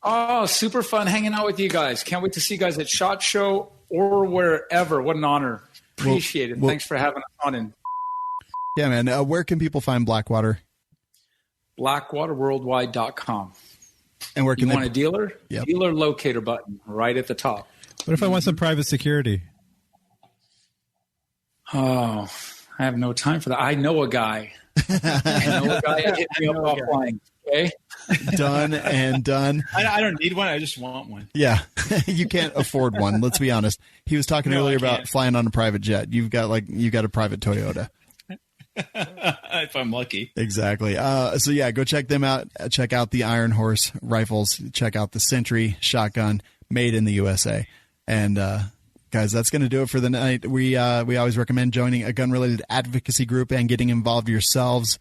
Oh, super fun hanging out with you guys. Can't wait to see you guys at SHOT Show or wherever. What an honor. Appreciate it. Thanks for having us on. And yeah, man. Where can people find Blackwater? BlackwaterWorldwide.com. And where can you want a dealer? Yep. Dealer locator button right at the top. What if I want some private security? Oh, I have no time for that. I know a guy. Hit me up offline. Okay. Done and done. I don't need one. I just want one. Yeah. You can't afford one. Let's be honest. He was talking earlier about flying on a private jet. You got a private Toyota. If I'm lucky. Exactly. So yeah, go check them out. Check out the Iron Horse rifles. Check out the Sentry shotgun made in the USA. And, guys, that's going to do it for the night. We always recommend joining a gun-related advocacy group and getting involved yourselves.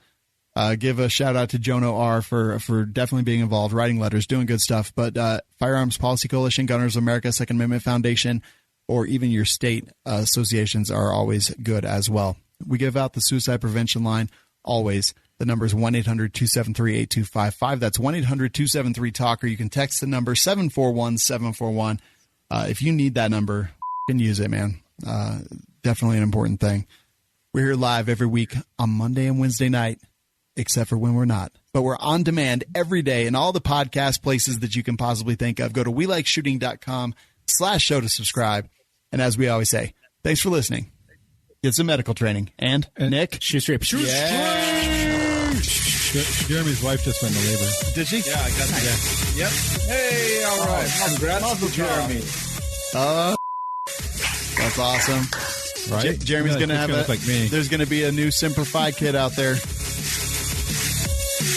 Give a shout-out to Jono R. for definitely being involved, writing letters, doing good stuff. But Firearms Policy Coalition, Gunners of America, Second Amendment Foundation, or even your state associations are always good as well. We give out the suicide prevention line always. The number is 1-800-273-8255. That's 1-800-273-TALK, or you can text the number 741-741. If you need that number, can use it, man. Definitely an important thing. We're here live every week on Monday and Wednesday night, except for when we're not. But we're on demand every day in all the podcast places that you can possibly think of. Go to welikeshooting.com/show to subscribe. And as we always say, thanks for listening. Get some medical training. And Nick? Shoot straight. Jeremy's wife just went to labor. Did she? Yeah, I got that. Yep. Hey, all right. Congrats to Jeremy. That's awesome. Right? Jeremy's going to have look like me. There's going to be a new Simplify kit out there.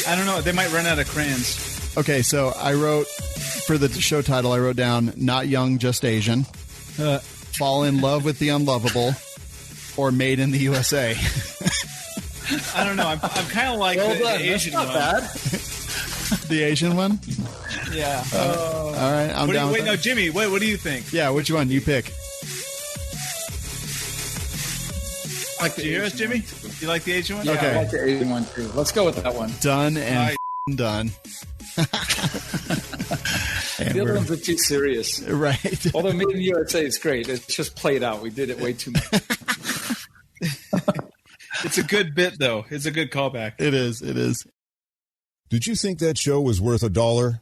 I don't know. They might run out of crayons. Okay, so I wrote, for the show title, I wrote down Not Young, Just Asian, Fall in Love with the Unlovable, or Made in the USA. I don't know. I'm kind of like the Asian one. Bad. The Asian one? Yeah. All right, I'm down. Wait, no, Jimmy. What do you think? Yeah, which one? You pick. Do you hear us, Jimmy? You like the Asian one? Yeah, Okay. I like the Asian one too. Let's go with that one. Done and done. And The other ones are too serious. right. Although Made in the USA is great. It's just played out. We did it way too much. It's a good bit, though. It's a good callback. It is. It is. Did you think that show was worth $1?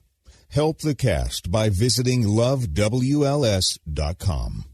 Help the cast by visiting lovewls.com.